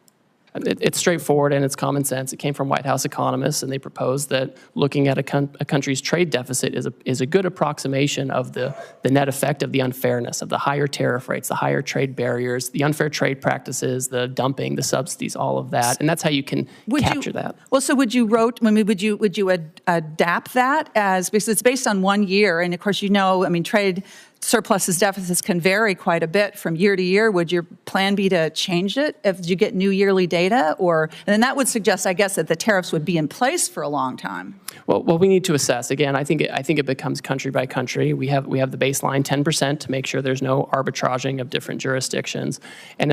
Speaker 7: It's straightforward and it's common sense. It came from White House economists, and they proposed that looking at a country's trade deficit is a good approximation of the net effect of the unfairness of the higher tariff rates, the higher trade barriers, the unfair trade practices, the dumping, the subsidies, all of that, and that's how you can capture that.
Speaker 21: Well, so would you adapt that because it's based on 1 year, and of course trade surpluses, deficits can vary quite a bit from year to year. Would your plan be to change it if you get new yearly data? And then that would suggest, I guess, that the tariffs would be in place for a long time.
Speaker 7: Well, we need to assess. Again, I think it becomes country by country. We have the baseline 10% to make sure there's no arbitraging of different jurisdictions. And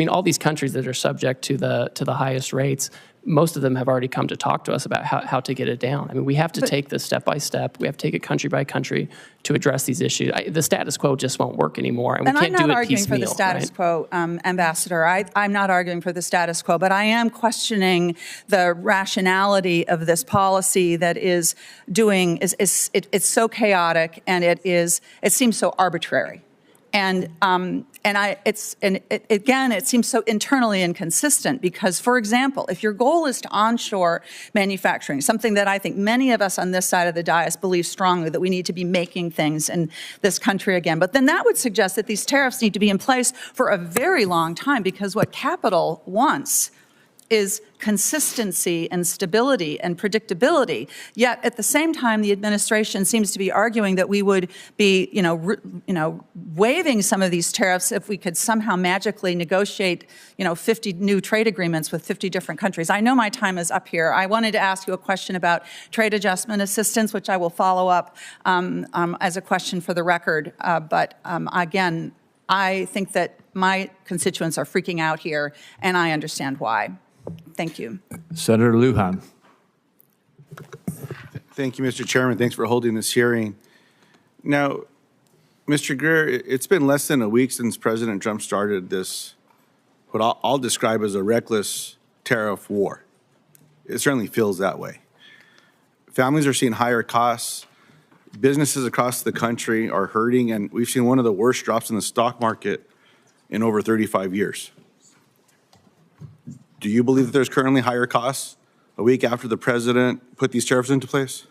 Speaker 7: all these countries that are subject to the highest rates, most of them have already come to talk to us about how to get it down. I mean, we have to take this step by step. We have to take it country by country to address these issues. The status quo just won't work anymore, and we can't do it piecemeal.
Speaker 21: I'm not arguing for the status quo, Ambassador. I'm not arguing for the status quo, but I am questioning the rationality of this policy that is it's so chaotic, and it seems so arbitrary. It seems so internally inconsistent because, for example, if your goal is to onshore manufacturing, something that I think many of us on this side of the dais believe strongly that we need to be making things in this country again, but then that would suggest that these tariffs need to be in place for a very long time because what capital wants is consistency and stability and predictability. Yet at the same time, the administration seems to be arguing that we would be, waiving some of these tariffs if we could somehow magically negotiate, 50 new trade agreements with 50 different countries. I know my time is up here. I wanted to ask you a question about trade adjustment assistance, which I will follow up as a question for the record. Again, I think that my constituents are freaking out here, and I understand why. Thank you.
Speaker 2: Senator Lujan.
Speaker 1: Thank you, Mr. Chairman. Thanks for holding this hearing. Now, Mr. Greer, it's been less than a week since President Trump started this, what I'll describe as a reckless tariff war. It certainly feels that way. Families are seeing higher costs. Businesses across the country are hurting, and we've seen one of the worst drops in the stock market in over 35 years. Do you believe that there's currently higher costs a week after the president put these tariffs into place?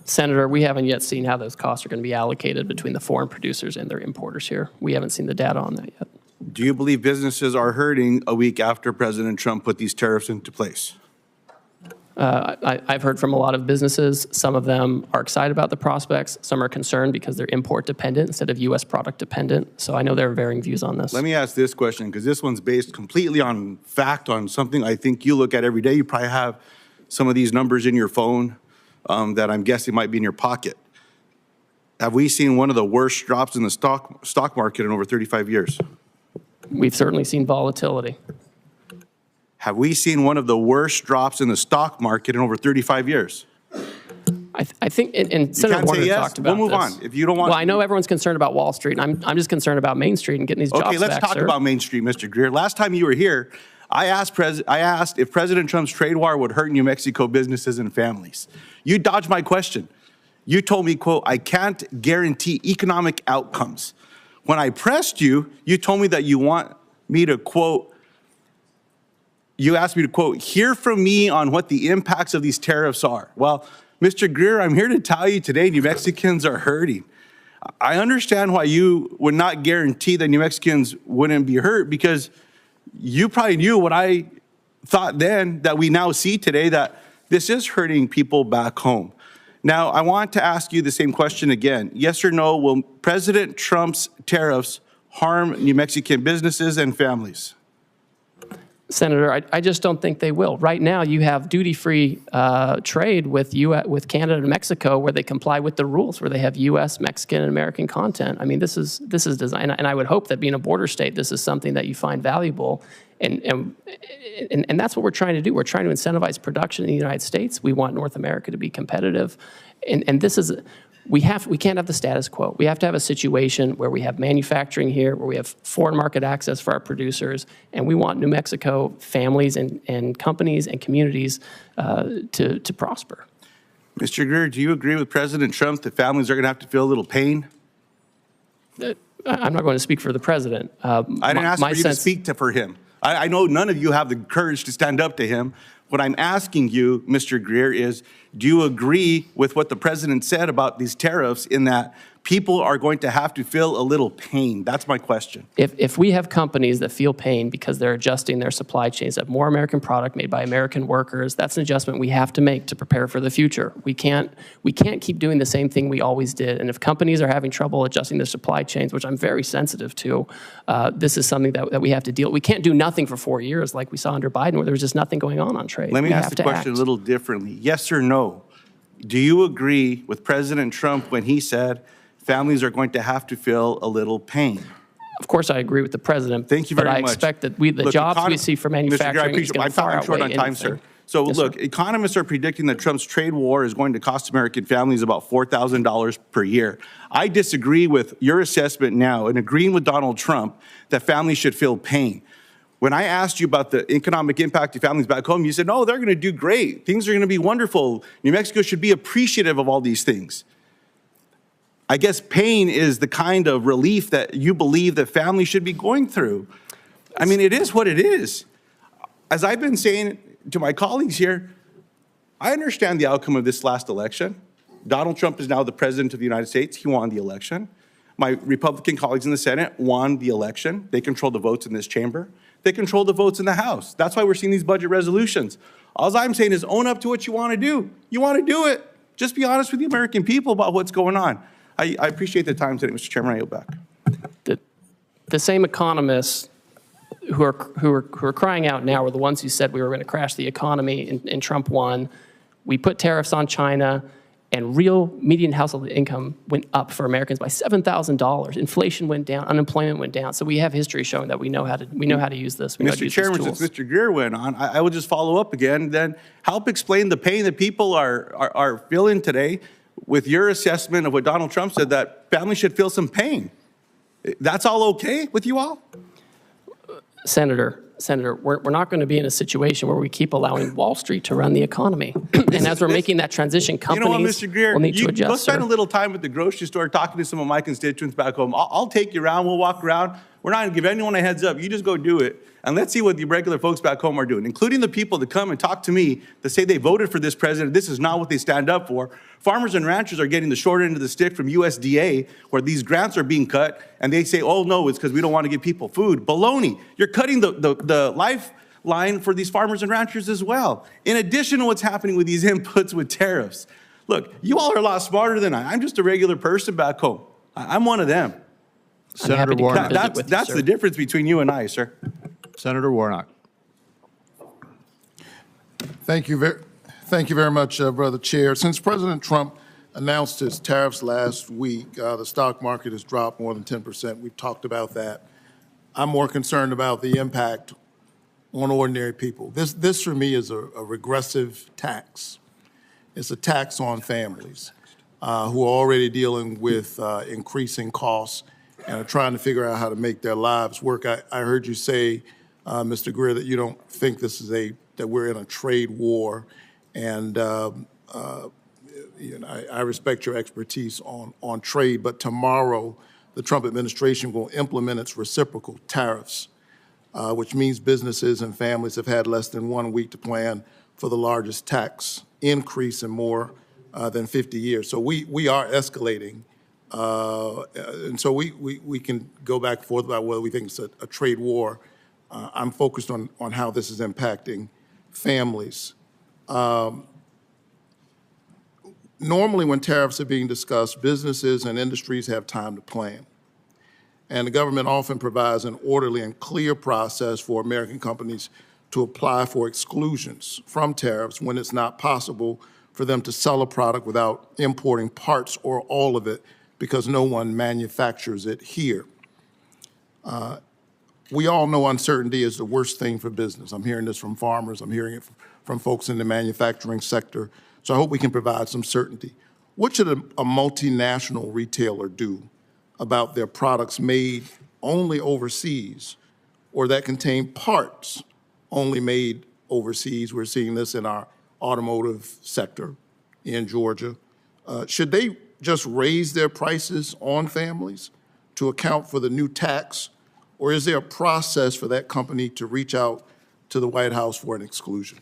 Speaker 7: Senator, we haven't yet seen how those costs are going to be allocated between the foreign producers and their importers here. We haven't seen the data on that yet.
Speaker 1: Do you believe businesses are hurting a week after President Trump put these tariffs into place?
Speaker 7: I've heard from a lot of businesses. Some of them are excited about the prospects. Some are concerned because they're import dependent instead of U.S. product dependent. So I know there are varying views on this.
Speaker 1: Let me ask this question, because this one's based completely on fact, on something I think you look at every day. You probably have some of these numbers in your phone that I'm guessing might be in your pocket. Have we seen one of the worst drops in the stock market in over 35 years?
Speaker 7: We've certainly seen volatility.
Speaker 1: Have we seen one of the worst drops in the stock market in over 35 years?
Speaker 7: I think, and Senator Warner talked about this.
Speaker 1: We'll move on. If you don't want.
Speaker 7: Well, I know everyone's concerned about Wall Street, and I'm just concerned about Main Street and getting these jobs back,
Speaker 1: Okay, let's talk about Main Street, Mr. Greer. Last time you were here, I asked if President Trump's trade war would hurt New Mexico businesses and families. You dodged my question. You told me, quote, I can't guarantee economic outcomes. When I pressed you, you told me that you want me to, quote, you asked me to, quote, hear from me on what the impacts of these tariffs are. Well, Mr. Greer, I'm here to tell you today New Mexicans are hurting. I understand why you would not guarantee that New Mexicans wouldn't be hurt, because you probably knew what I thought then that we now see today, that this is hurting people back home. Now, I want to ask you the same question again. Yes or no, will President Trump's tariffs harm New Mexican businesses and families?
Speaker 7: Senator, I just don't think they will. Right now, you have duty-free trade with Canada and Mexico, where they comply with the rules, where they have U.S., Mexican, and American content. I mean, this is designed, and I would hope that being a border state, this is something that you find valuable, and that's what we're trying to do. We're trying to incentivize production in the United States. We want North America to be competitive, and this is. We can't have the status quo. We have to have a situation where we have manufacturing here, where we have foreign market access for our producers, and we want New Mexico families and companies and communities to prosper.
Speaker 1: Mr. Greer, do you agree with President Trump that families are going to have to feel a little pain?
Speaker 7: I'm not going to speak for the president.
Speaker 1: I didn't ask for you to speak for him. I know none of you have the courage to stand up to him. What I'm asking you, Mr. Greer, is do you agree with what the president said about these tariffs in that people are going to have to feel a little pain? That's my question.
Speaker 7: If we have companies that feel pain because they're adjusting their supply chains, that more American product made by American workers, that's an adjustment we have to make to prepare for the future. We can't keep doing the same thing we always did. And if companies are having trouble adjusting their supply chains, which I'm very sensitive to, this is something that we have to deal with. We can't do nothing for 4 years like we saw under Biden, where there was just nothing going on trade.
Speaker 1: Let me ask the question a little differently. Yes or no? Do you agree with President Trump when he said families are going to have to feel a little pain?
Speaker 7: Of course, I agree with the president.
Speaker 1: Thank you very much.
Speaker 7: But I expect that the jobs we see for manufacturing is going to far outweigh anything.
Speaker 1: I'm short on time, sir. So look, economists are predicting that Trump's trade war is going to cost American families about $4,000 per year. I disagree with your assessment now and agreeing with Donald Trump that families should feel pain. When I asked you about the economic impact of families back home, you said, no, they're going to do great. Things are going to be wonderful. New Mexico should be appreciative of all these things. I guess pain is the kind of relief that you believe that families should be going through. I mean, it is what it is. As I've been saying to my colleagues here, I understand the outcome of this last election. Donald Trump is now the president of the United States. He won the election. My Republican colleagues in the Senate won the election. They control the votes in this chamber. They control the votes in the House. That's why we're seeing these budget resolutions. All I'm saying is own up to what you want to do. You want to do it. Just be honest with the American people about what's going on. I appreciate the time today, Mr. Chairman. I yield back.
Speaker 7: The same economists who are crying out now were the ones who said we were going to crash the economy, and Trump won. We put tariffs on China, and real median household income went up for Americans by $7,000. Inflation went down, unemployment went down. So we have history showing that we know how to use this.
Speaker 1: Mr. Chairman, since Mr. Greer went on, I will just follow up again. Then help explain the pain that people are feeling today with your assessment of what Donald Trump said, that families should feel some pain. That's all okay with you all?
Speaker 7: Senator, we're not going to be in a situation where we keep allowing Wall Street to run the economy. And as we're making that transition, companies
Speaker 1: you know what, Mr. Greer,
Speaker 7: will need to adjust.
Speaker 1: Go spend a little time at the grocery store talking to some of my constituents back home. I'll take you around. We'll walk around. We're not going to give anyone a heads up. You just go do it. And let's see what the regular folks back home are doing, including the people that come and talk to me that say they voted for this president. This is not what they stand up for. Farmers and ranchers are getting the short end of the stick from USDA, where these grants are being cut, and they say, oh, no, it's because we don't want to give people food. Baloney. You're cutting the lifeline for these farmers and ranchers as well, in addition to what's happening with these inputs with tariffs. Look, you all are a lot smarter than I. I'm just a regular person back home. I'm one of them.
Speaker 2: Senator Warnock.
Speaker 1: That's the difference between you and I, sir.
Speaker 2: Senator Warnock.
Speaker 5: Thank you very much, Brother Chair. Since President Trump announced his tariffs last week, the stock market has dropped more than 10%. We've talked about that. I'm more concerned about the impact on ordinary people. This for me is a regressive tax. It's a tax on families who are already dealing with increasing costs and are trying to figure out how to make their lives work. I heard you say, Mr. Greer, that you don't think this is that we're in a trade war, and you know, I respect your expertise on trade, but tomorrow the Trump administration will implement its reciprocal tariffs, which means businesses and families have had less than 1 week to plan for the largest tax increase in more than 50 years. So we are escalating. And so we can go back and forth about whether we think it's a trade war. I'm focused on how this is impacting families. Normally when tariffs are being discussed, businesses and industries have time to plan. And the government often provides an orderly and clear process for American companies to apply for exclusions from tariffs when it's not possible for them to sell a product without importing parts or all of it because no one manufactures it here. We all know uncertainty is the worst thing for business. I'm hearing this from farmers. I'm hearing it from folks in the manufacturing sector. So I hope we can provide some certainty. What should a multinational retailer do about their products made only overseas or that contain parts only made overseas? We're seeing this in our automotive sector in Georgia. Should they just raise their prices on families to account for the new tax? Or is there a process for that company to reach out to the White House for an exclusion?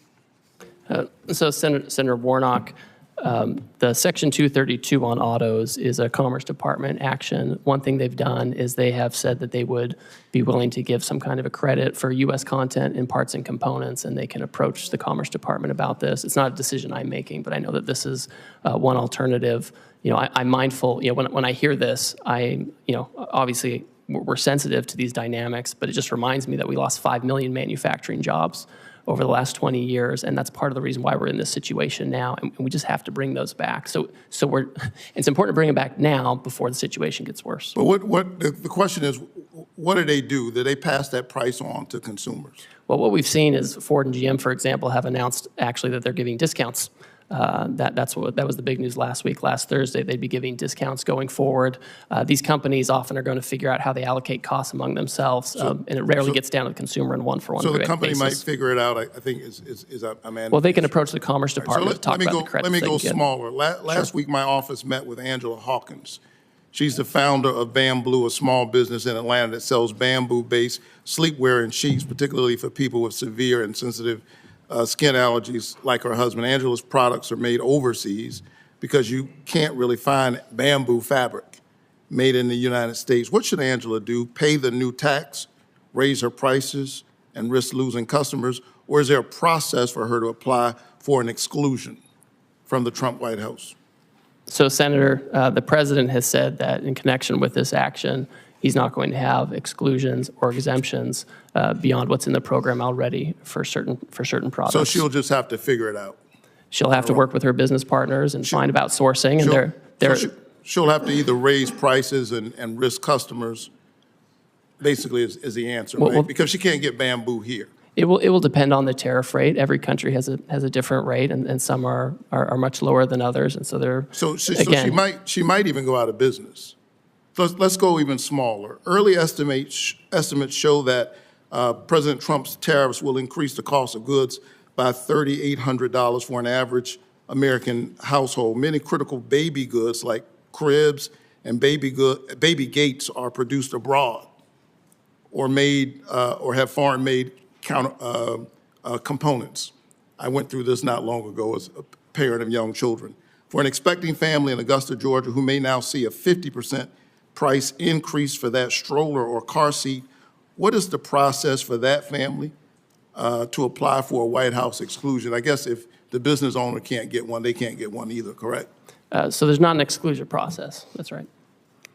Speaker 7: So Senator Warnock, the Section 232 on autos is a Commerce Department action. One thing they've done is they have said that they would be willing to give some kind of a credit for U.S. content in parts and components, and they can approach the Commerce Department about this. It's not a decision I'm making, but I know that this is one alternative. I'm mindful, when I hear this, obviously we're sensitive to these dynamics, but it just reminds me that we lost 5 million manufacturing jobs over the last 20 years, and that's part of the reason why we're in this situation now, and we just have to bring those back. So it's important to bring them back now before the situation gets worse.
Speaker 5: But the question is, what do they do? Do they pass that price on to consumers?
Speaker 7: Well, what we've seen is Ford and GM, for example, have announced actually that they're giving discounts. That was the big news last week. Last Thursday, they'd be giving discounts going forward. These companies often are going to figure out how they allocate costs among themselves, and it rarely gets down to the consumer in one-for-one basis.
Speaker 5: So the company might figure it out, I think,
Speaker 7: well, they can approach the Commerce Department to talk about the credits.
Speaker 5: Let me go
Speaker 7: they can
Speaker 5: smaller. Last week, my office met with Angela Hawkins. She's the founder of Bamboo, a small business in Atlanta that sells bamboo-based sleepwear and sheets, particularly for people with severe and sensitive skin allergies like her husband. Angela's products are made overseas because you can't really find bamboo fabric made in the United States. What should Angela do? Pay the new tax, raise her prices, and risk losing customers? Or is there a process for her to apply for an exclusion from the Trump White House?
Speaker 7: So, Senator, the president has said that in connection with this action, he's not going to have exclusions or exemptions beyond what's in the program already for certain products.
Speaker 5: So she'll just have to figure it out.
Speaker 7: She'll have to work with her business partners and find about sourcing, and
Speaker 5: she'll have to either raise prices and risk customers. Basically, is the answer, right? Well, because she can't get bamboo here.
Speaker 7: It will depend on the tariff rate. Every country has a different rate, and some are much lower than others, and so they're
Speaker 5: she might even go out of business. Let's go even smaller. Early estimates show that President Trump's tariffs will increase the cost of goods by $3,800 for an average American household. Many critical baby goods like cribs and baby gates are produced abroad or made or have foreign-made components. I went through this not long ago as a parent of young children. For an expecting family in Augusta, Georgia, who may now see a 50% price increase for that stroller or car seat, what is the process for that family to apply for a White House exclusion? I guess if the business owner can't get one, they can't get one either, correct?
Speaker 7: So there's not an exclusion process. That's right.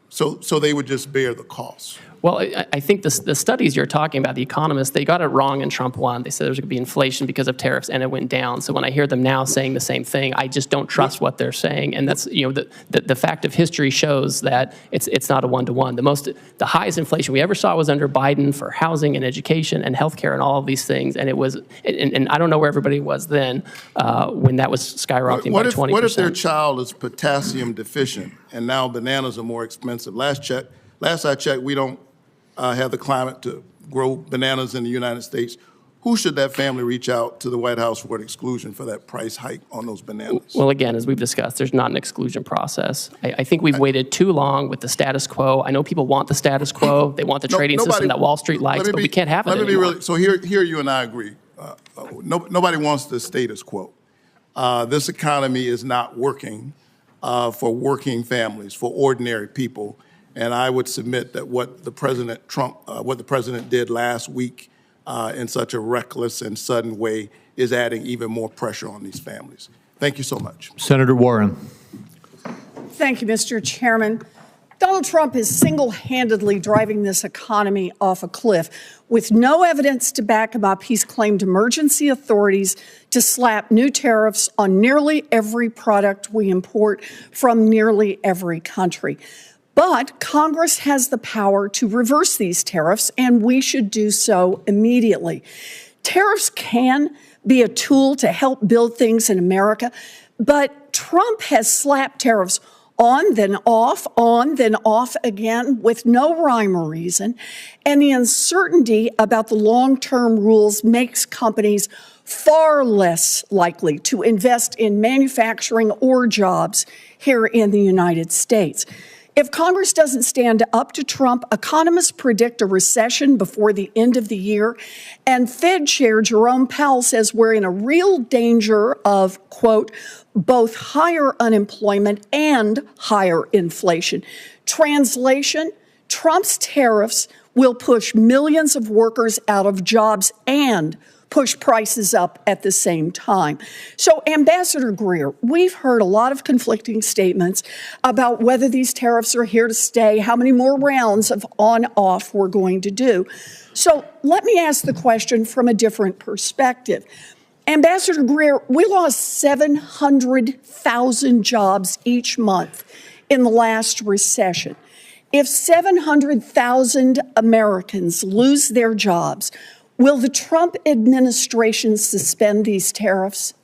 Speaker 5: So they would just bear the cost.
Speaker 7: Well, I think the studies you're talking about, the economists, they got it wrong in Trump 1. They said there was going to be inflation because of tariffs, and it went down. So when I hear them now saying the same thing, I just don't trust what they're saying. And that's, the fact of history shows that it's not a one-to-one. The highest inflation we ever saw was under Biden for housing and education and healthcare and all of these things. And it was, and I don't know where everybody was then when that was skyrocketing by 20%.
Speaker 5: What if their child is potassium deficient and now bananas are more expensive? Last I checked, we don't have the climate to grow bananas in the United States. Who should that family reach out to the White House for an exclusion for that price hike on those bananas?
Speaker 7: Well, again, as we've discussed, there's not an exclusion process. I think we've waited too long with the status quo. I know people want the status quo. They want the trading system that Wall Street likes, but we can't have it anymore.
Speaker 5: So here you and I agree. Nobody wants the status quo. This economy is not working for working families, for ordinary people. And I would submit that what the president did last week in such a reckless and sudden way is adding even more pressure on these families. Thank you so much.
Speaker 2: Senator Warren.
Speaker 8: Thank you, Mr. Chairman. Donald Trump is single-handedly driving this economy off a cliff. With no evidence to back him up, he's claimed emergency authorities to slap new tariffs on nearly every product we import from nearly every country. But Congress has the power to reverse these tariffs, and we should do so immediately. Tariffs can be a tool to help build things in America, but Trump has slapped tariffs on, then off again with no rhyme or reason. And the uncertainty about the long-term rules makes companies far less likely to invest in manufacturing or jobs here in the United States. If Congress doesn't stand up to Trump, economists predict a recession before the end of the year. And Fed Chair Jerome Powell says we're in a real danger of, quote, both higher unemployment and higher inflation. Translation, Trump's tariffs will push millions of workers out of jobs and push prices up at the same time. So, Ambassador Greer, we've heard a lot of conflicting statements about whether these tariffs are here to stay, how many more rounds of on-off we're going to do. So let me ask the question from a different perspective. Ambassador Greer, we lost 700,000 jobs each month in the last recession. If 700,000 Americans lose their jobs, will the Trump administration suspend these tariffs?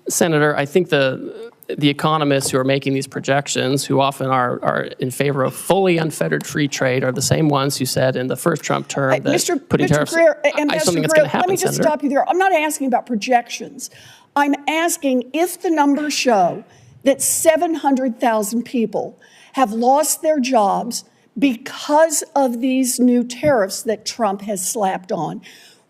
Speaker 7: Senator, I think the economists who are making these projections, who often are in favor of fully unfettered free trade, are the same ones who said in the first Trump term that putting tariffs
Speaker 8: Greer,
Speaker 7: is something that's going to happen,
Speaker 8: let me just
Speaker 7: Senator.
Speaker 8: stop you there. I'm not asking about projections. I'm asking if the numbers show that 700,000 people have lost their jobs because of these new tariffs that Trump has slapped on.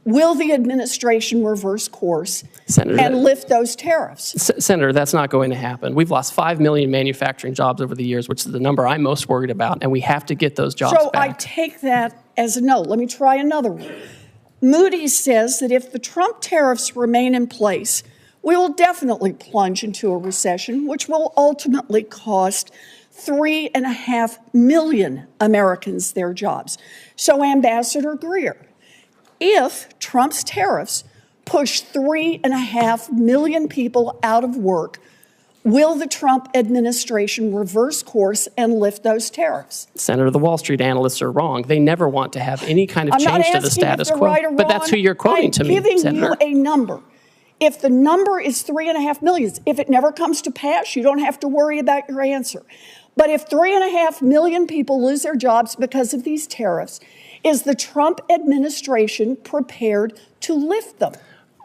Speaker 8: Will the administration reverse course and lift those tariffs?
Speaker 7: Senator, that's not going to happen. We've lost 5 million manufacturing jobs over the years, which is the number I'm most worried about, and we have to get those jobs
Speaker 8: so
Speaker 7: back.
Speaker 8: I take that as a no. Let me try another one. Moody's says that if the Trump tariffs remain in place, we will definitely plunge into a recession, which will ultimately cost 3.5 million Americans their jobs. So, Ambassador Greer, if Trump's tariffs push 3.5 million people out of work, will the Trump administration reverse course and lift those tariffs?
Speaker 7: Senator, the Wall Street analysts are wrong. They never want to have any kind of change to the status quo.
Speaker 8: Right or
Speaker 7: but that's who you're quoting to me,
Speaker 8: Senator.
Speaker 7: Senator.
Speaker 8: I'm giving you a number. If the number is 3.5 million, if it never comes to pass, you don't have to worry about your answer. But if 3.5 million people lose their jobs because of these tariffs, is the Trump administration prepared to lift them?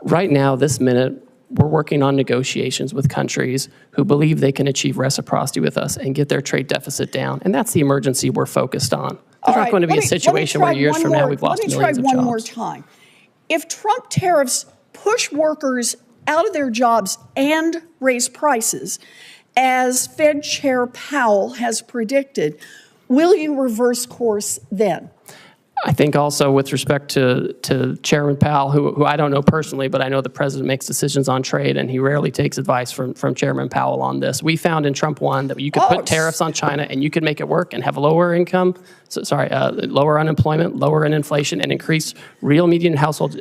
Speaker 7: Right now, this minute, we're working on negotiations with countries who believe they can achieve reciprocity with us and get their trade deficit down. And that's the emergency we're focused on. There's not going to be a situation where years from now we've lost millions of jobs.
Speaker 8: Let me try one more time. If Trump tariffs push workers out of their jobs and raise prices, as Fed Chair Powell has predicted, will you reverse course then?
Speaker 7: I think also with respect to Chairman Powell, who I don't know personally, but I know the president makes decisions on trade, and he rarely takes advice from Chairman Powell on this. We found in Trump 1 that you could put tariffs on China and you could make it work and have lower income, lower unemployment, lower inflation, and increase real median household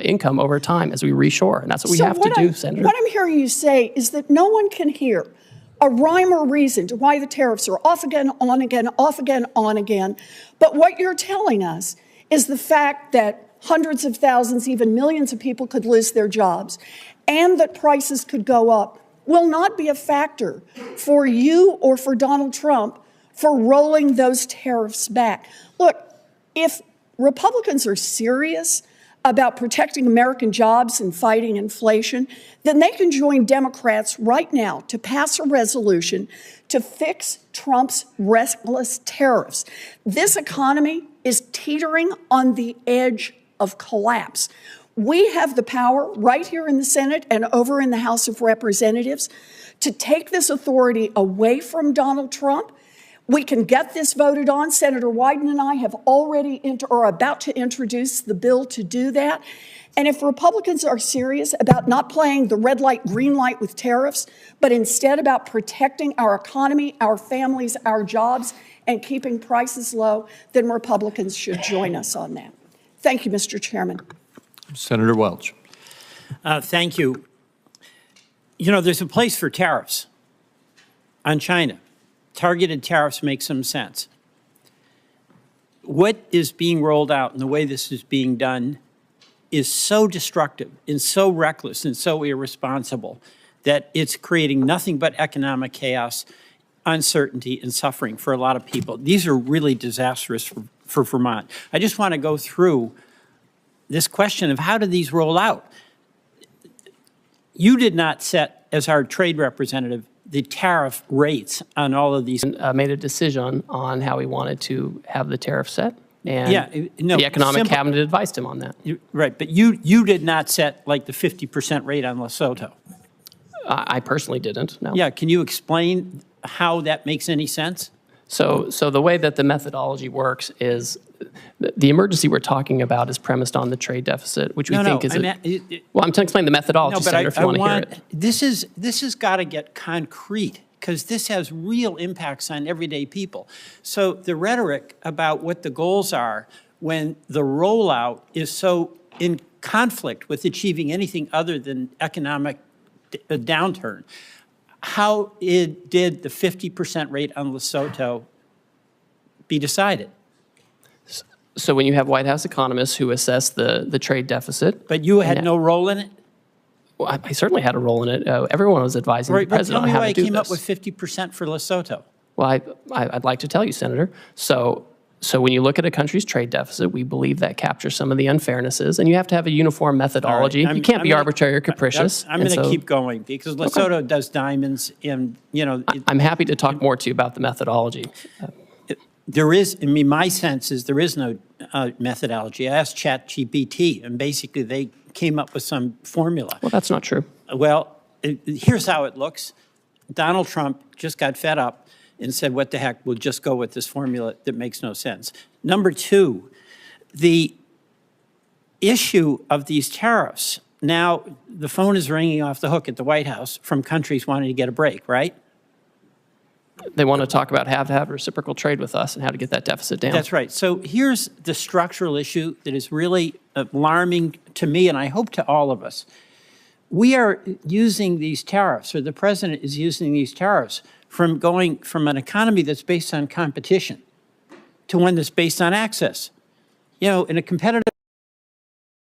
Speaker 7: income over time as we reshore. And that's what we have to do, Senator.
Speaker 8: What I'm hearing you say is that no one can hear a rhyme or reason to why the tariffs are off again, on again, off again, on again. But what you're telling us is the fact that hundreds of thousands, even millions of people could lose their jobs and that prices could go up will not be a factor for you or for Donald Trump for rolling those tariffs back. Look, if Republicans are serious about protecting American jobs and fighting inflation, then they can join Democrats right now to pass a resolution to fix Trump's reckless tariffs. This economy is teetering on the edge of collapse. We have the power right here in the Senate and over in the House of Representatives to take this authority away from Donald Trump. We can get this voted on. Senator Wyden and I have already are about to introduce the bill to do that. And if Republicans are serious about not playing the red light, green light with tariffs, but instead about protecting our economy, our families, our jobs, and keeping prices low, then Republicans should join us on that. Thank you, Mr. Chairman.
Speaker 2: Senator Welch.
Speaker 3: Thank you. You know, there's a place for tariffs on China. Targeted tariffs make some sense. What is being rolled out and the way this is being done is so destructive and so reckless and so irresponsible that it's creating nothing but economic chaos, uncertainty, and suffering for a lot of people. These are really disastrous for Vermont. I just want to go through this question of how do these roll out? You did not set, as our trade representative, the tariff rates on all of these.
Speaker 7: Made a decision on how he wanted to have the tariff set. And
Speaker 3: yeah, no,
Speaker 7: the economic cabinet advised him on that.
Speaker 3: Right, but you did not set like the 50% rate on Lesotho.
Speaker 7: I personally didn't, no.
Speaker 3: Yeah, can you explain how that makes any sense?
Speaker 7: So the way that the methodology works is the emergency we're talking about is premised on the trade deficit, which we think is well, I'm trying to explain the methodology, Senator, if you want to hear it.
Speaker 3: This has got to get concrete, because this has real impacts on everyday people. So the rhetoric about what the goals are when the rollout is so in conflict with achieving anything other than economic downturn, how did the 50% rate on Lesotho be decided?
Speaker 7: So when you have White House economists who assess the trade deficit.
Speaker 3: But you had no role in it?
Speaker 7: Well, I certainly had a role in it. Everyone was advising the president on how to do this.
Speaker 3: Tell me why I came up with 50% for Lesotho.
Speaker 7: Well, I'd like to tell you, Senator. So when you look at a country's trade deficit, we believe that captures some of the unfairnesses, and you have to have a uniform methodology. You can't be arbitrary or capricious.
Speaker 3: I'm going to keep going, because Lesotho does diamonds, and, you know.
Speaker 7: I'm happy to talk more to you about the methodology.
Speaker 3: There is, I mean, my sense is there is no methodology. I asked ChatGPT, and basically they came up with some formula.
Speaker 7: Well, that's not true.
Speaker 3: Well, here's how it looks. Donald Trump just got fed up and said, what the heck, we'll just go with this formula that makes no sense. Number two, the issue of these tariffs. Now, the phone is ringing off the hook at the White House from countries wanting to get a break, right?
Speaker 7: They want to talk about how to have reciprocal trade with us and how to get that deficit down.
Speaker 3: That's right. So here's the structural issue that is really alarming to me, and I hope to all of us. We are using these tariffs, or the president is using these tariffs, from going from an economy that's based on competition to one that's based on access. You know, in a competitive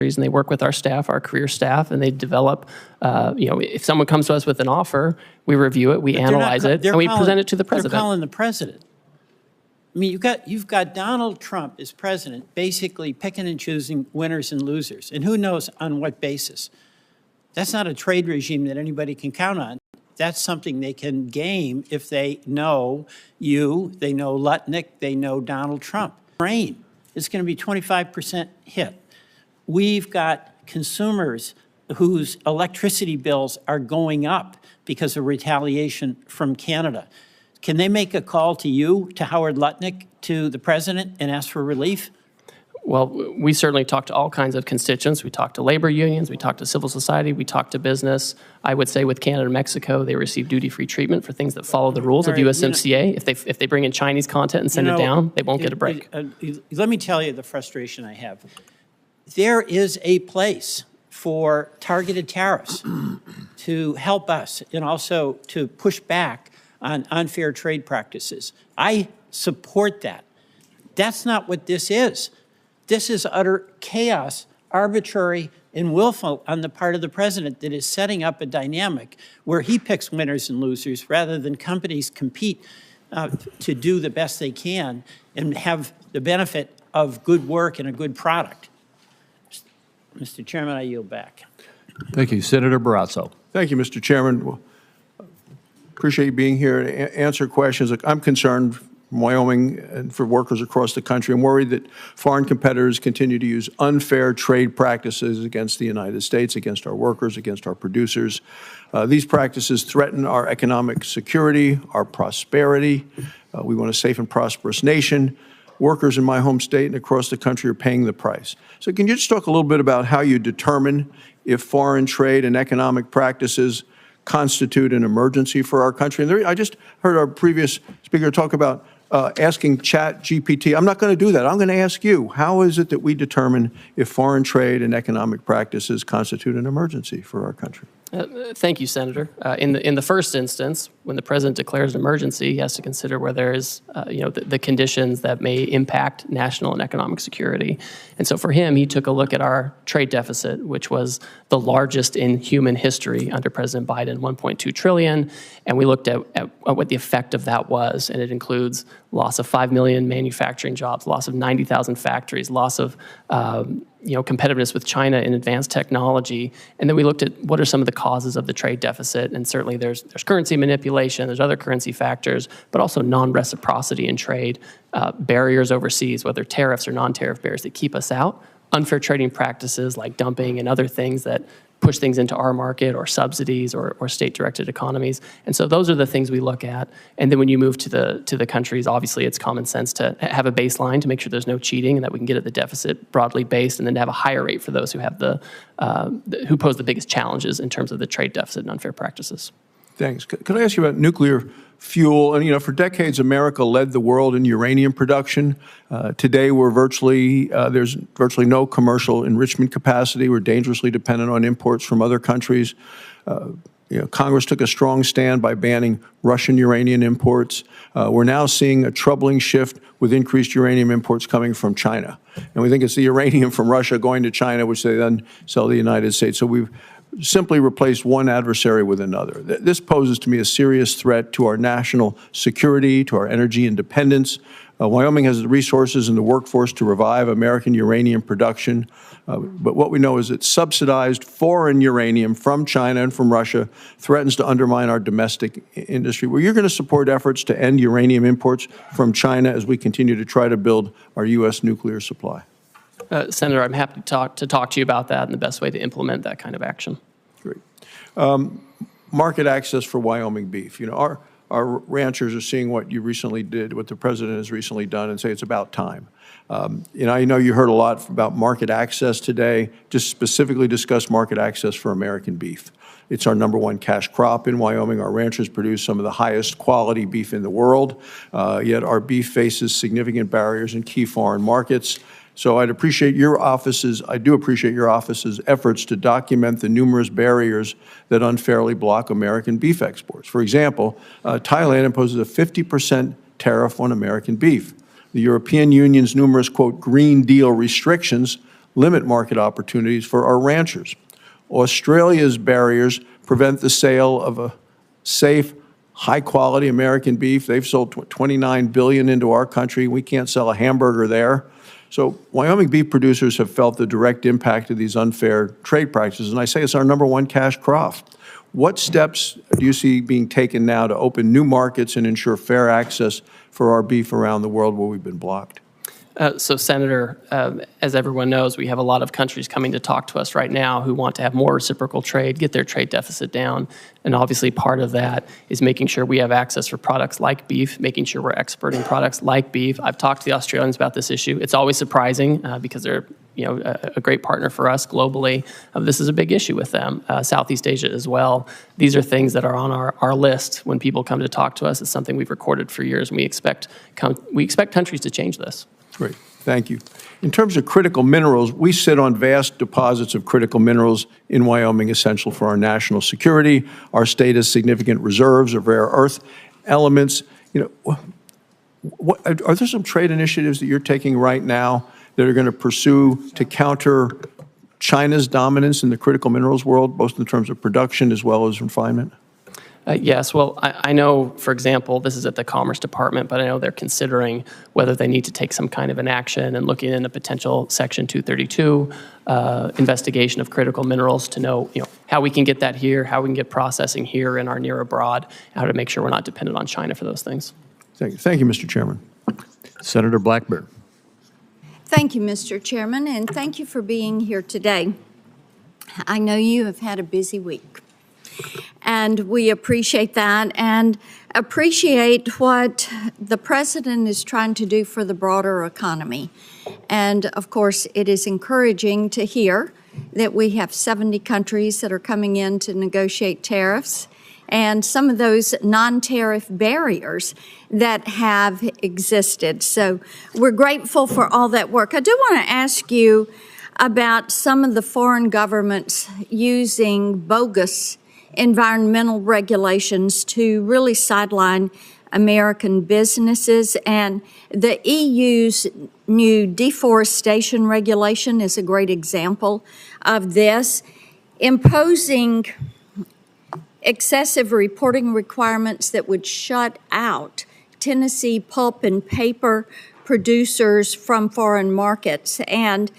Speaker 7: and they work with our staff, our career staff, and they develop, you know, if someone comes to us with an offer, we review it, we analyze it, and we present it to the president.
Speaker 3: They're calling the president. I mean, you've got Donald Trump as president basically picking and choosing winners and losers, and who knows on what basis. That's not a trade regime that anybody can count on. That's something they can game if they know you, they know Lutnick, they know Donald Trump. Rain is going to be 25% hit. We've got consumers whose electricity bills are going up because of retaliation from Canada. Can they make a call to you, to Howard Lutnick, to the president, and ask for relief?
Speaker 7: Well, we certainly talk to all kinds of constituents. We talk to labor unions, we talk to civil society, we talk to business. I would say with Canada and Mexico, they receive duty-free treatment for things that follow the rules of USMCA. If they bring in Chinese content and send it down, they won't get a break.
Speaker 3: Let me tell you the frustration I have. There is a place for targeted tariffs to help us and also to push back on unfair trade practices. I support that. That's not what this is. This is utter chaos, arbitrary and willful on the part of the president that is setting up a dynamic where he picks winners and losers rather than companies compete to do the best they can and have the benefit of good work and a good product. Mr. Chairman, I yield back.
Speaker 2: Thank you. Senator Barrasso.
Speaker 9: Thank you, Mr. Chairman. Appreciate you being here to answer questions. I'm concerned Wyoming and for workers across the country. I'm worried that foreign competitors continue to use unfair trade practices against the United States, against our workers, against our producers. These practices threaten our economic security, our prosperity. We want a safe and prosperous nation. Workers in my home state and across the country are paying the price. So can you just talk a little bit about how you determine if foreign trade and economic practices constitute an emergency for our country? And I just heard our previous speaker talk about asking ChatGPT. I'm not going to do that. I'm going to ask you, how is it that we determine if foreign trade and economic practices constitute an emergency for our country?
Speaker 7: Thank you, Senator. In the first instance, when the president declares an emergency, he has to consider where there is, the conditions that may impact national and economic security. And so for him, he took a look at our trade deficit, which was the largest in human history under President Biden, 1.2 trillion. And we looked at what the effect of that was. And it includes loss of 5 million manufacturing jobs, loss of 90,000 factories, loss of competitiveness with China in advanced technology. And then we looked at what are some of the causes of the trade deficit. And certainly there's currency manipulation, there's other currency factors, but also non-reciprocity in trade, barriers overseas, whether tariffs or non-tariff barriers that keep us out, unfair trading practices like dumping and other things that push things into our market, or subsidies, or state-directed economies. And so those are the things we look at. And then when you move to the countries, obviously it's common sense to have a baseline to make sure there's no cheating and that we can get at the deficit broadly based, and then to have a higher rate for those who have who pose the biggest challenges in terms of the trade deficit and unfair practices.
Speaker 9: Thanks. Could I ask you about nuclear fuel? And, for decades, America led the world in uranium production. Today, there's virtually no commercial enrichment capacity. We're dangerously dependent on imports from other countries. Congress took a strong stand by banning Russian uranium imports. We're now seeing a troubling shift with increased uranium imports coming from China. And we think it's the uranium from Russia going to China, which they then sell to the United States. So we've simply replaced one adversary with another. This poses to me a serious threat to our national security, to our energy independence. Wyoming has the resources and the workforce to revive American uranium production. But what we know is that subsidized foreign uranium from China and from Russia threatens to undermine our domestic industry. Well, you're going to support efforts to end uranium imports from China as we continue to try to build our U.S. nuclear supply.
Speaker 7: Senator, I'm happy to talk to you about that and the best way to implement that kind of action.
Speaker 9: Great. Market access for Wyoming beef. Our ranchers are seeing what you recently did, what the president has recently done, and say it's about time. I know you heard a lot about market access today. Just specifically discuss market access for American beef. It's our #1 cash crop in Wyoming. Our ranchers produce some of the highest quality beef in the world, yet our beef faces significant barriers in key foreign markets. So I do appreciate your office's efforts to document the numerous barriers that unfairly block American beef exports. For example, Thailand imposes a 50% tariff on American beef. The European Union's numerous, quote, Green Deal restrictions limit market opportunities for our ranchers. Australia's barriers prevent the sale of a safe, high-quality American beef. They've sold $29 billion into our country. We can't sell a hamburger there. So Wyoming beef producers have felt the direct impact of these unfair trade practices, and I say it's our #1 cash crop. What steps do you see being taken now to open new markets and ensure fair access for our beef around the world where we've been blocked?
Speaker 7: So, Senator, as everyone knows, we have a lot of countries coming to talk to us right now who want to have more reciprocal trade, get their trade deficit down. And obviously part of that is making sure we have access for products like beef, making sure we're exporting products like beef. I've talked to the Australians about this issue. It's always surprising because they're a great partner for us globally. This is a big issue with them. Southeast Asia as well. These are things that are on our list when people come to talk to us. It's something we've recorded for years, and we expect countries to change this.
Speaker 9: Great. Thank you. In terms of critical minerals, we sit on vast deposits of critical minerals in Wyoming essential for our national security. Our state has significant reserves of rare earth elements. Are there some trade initiatives that you're taking right now that are going to pursue to counter China's dominance in the critical minerals world, both in terms of production as well as refinement?
Speaker 7: Yes. Well, I know, for example, this is at the Commerce Department, but I know they're considering whether they need to take some kind of an action and looking in a potential Section 232 investigation of critical minerals to know, how we can get that here, how we can get processing here in our near abroad, how to make sure we're not dependent on China for those things.
Speaker 9: Thank you, Mr. Chairman.
Speaker 2: Senator Blackburn.
Speaker 10: Thank you, Mr. Chairman, and thank you for being here today. I know you have had a busy week, and we appreciate that and appreciate what the President is trying to do for the broader economy. And of course, it is encouraging to hear that we have 70 countries that are coming in to negotiate tariffs and some of those non-tariff barriers that have existed. So we're grateful for all that work. I do want to ask you about some of the foreign governments using bogus environmental regulations to really sideline American businesses. And the EU's new deforestation regulation is a great example of this, imposing excessive reporting requirements that would shut out Tennessee pulp and paper producers from foreign markets. And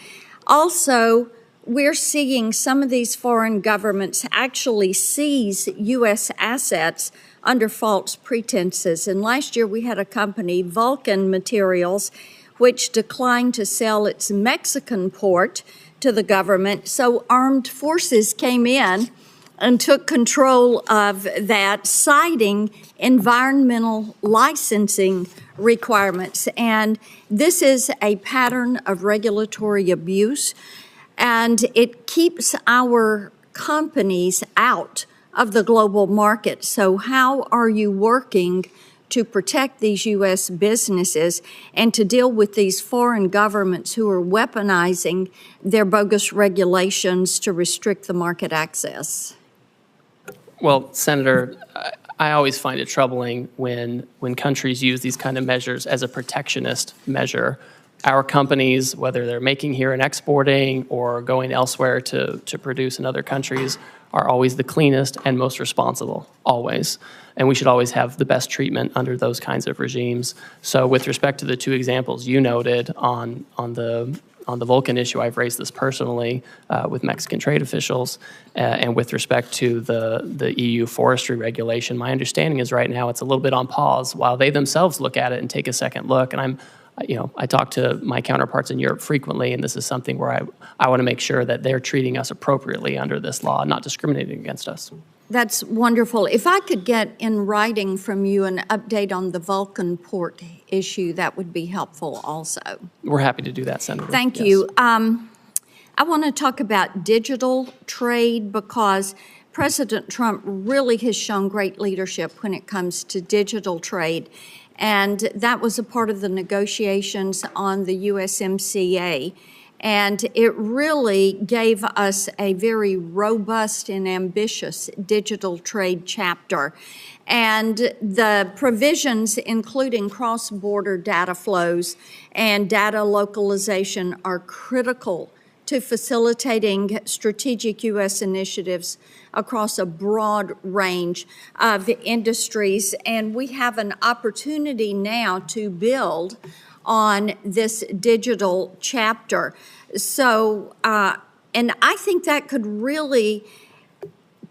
Speaker 10: also, we're seeing some of these foreign governments actually seize U.S. assets under false pretenses. And last year we had a company, Vulcan Materials, which declined to sell its Mexican port to the government. So armed forces came in and took control of that, citing environmental licensing requirements. And this is a pattern of regulatory abuse, and it keeps our companies out of the global market. So how are you working to protect these U.S. businesses and to deal with these foreign governments who are weaponizing their bogus regulations to restrict the market access?
Speaker 7: Well, Senator, I always find it troubling when countries use these kind of measures as a protectionist measure. Our companies, whether they're making here and exporting or going elsewhere to produce in other countries, are always the cleanest and most responsible, always. And we should always have the best treatment under those kinds of regimes. So with respect to the two examples you noted on the Vulcan issue, I've raised this personally with Mexican trade officials. And with respect to the EU forestry regulation, my understanding is right now it's a little bit on pause while they themselves look at it and take a second look. And I talk to my counterparts in Europe frequently, and this is something where I want to make sure that they're treating us appropriately under this law, not discriminating against us.
Speaker 10: That's wonderful. If I could get in writing from you an update on the Vulcan port issue, that would be helpful also.
Speaker 7: We're happy to do that, Senator.
Speaker 10: Thank you. I want to talk about digital trade because President Trump really has shown great leadership when it comes to digital trade. And that was a part of the negotiations on the USMCA. And it really gave us a very robust and ambitious digital trade chapter. And the provisions, including cross-border data flows and data localization, are critical to facilitating strategic U.S. initiatives across a broad range of industries. And we have an opportunity now to build on this digital chapter. So, and I think that could really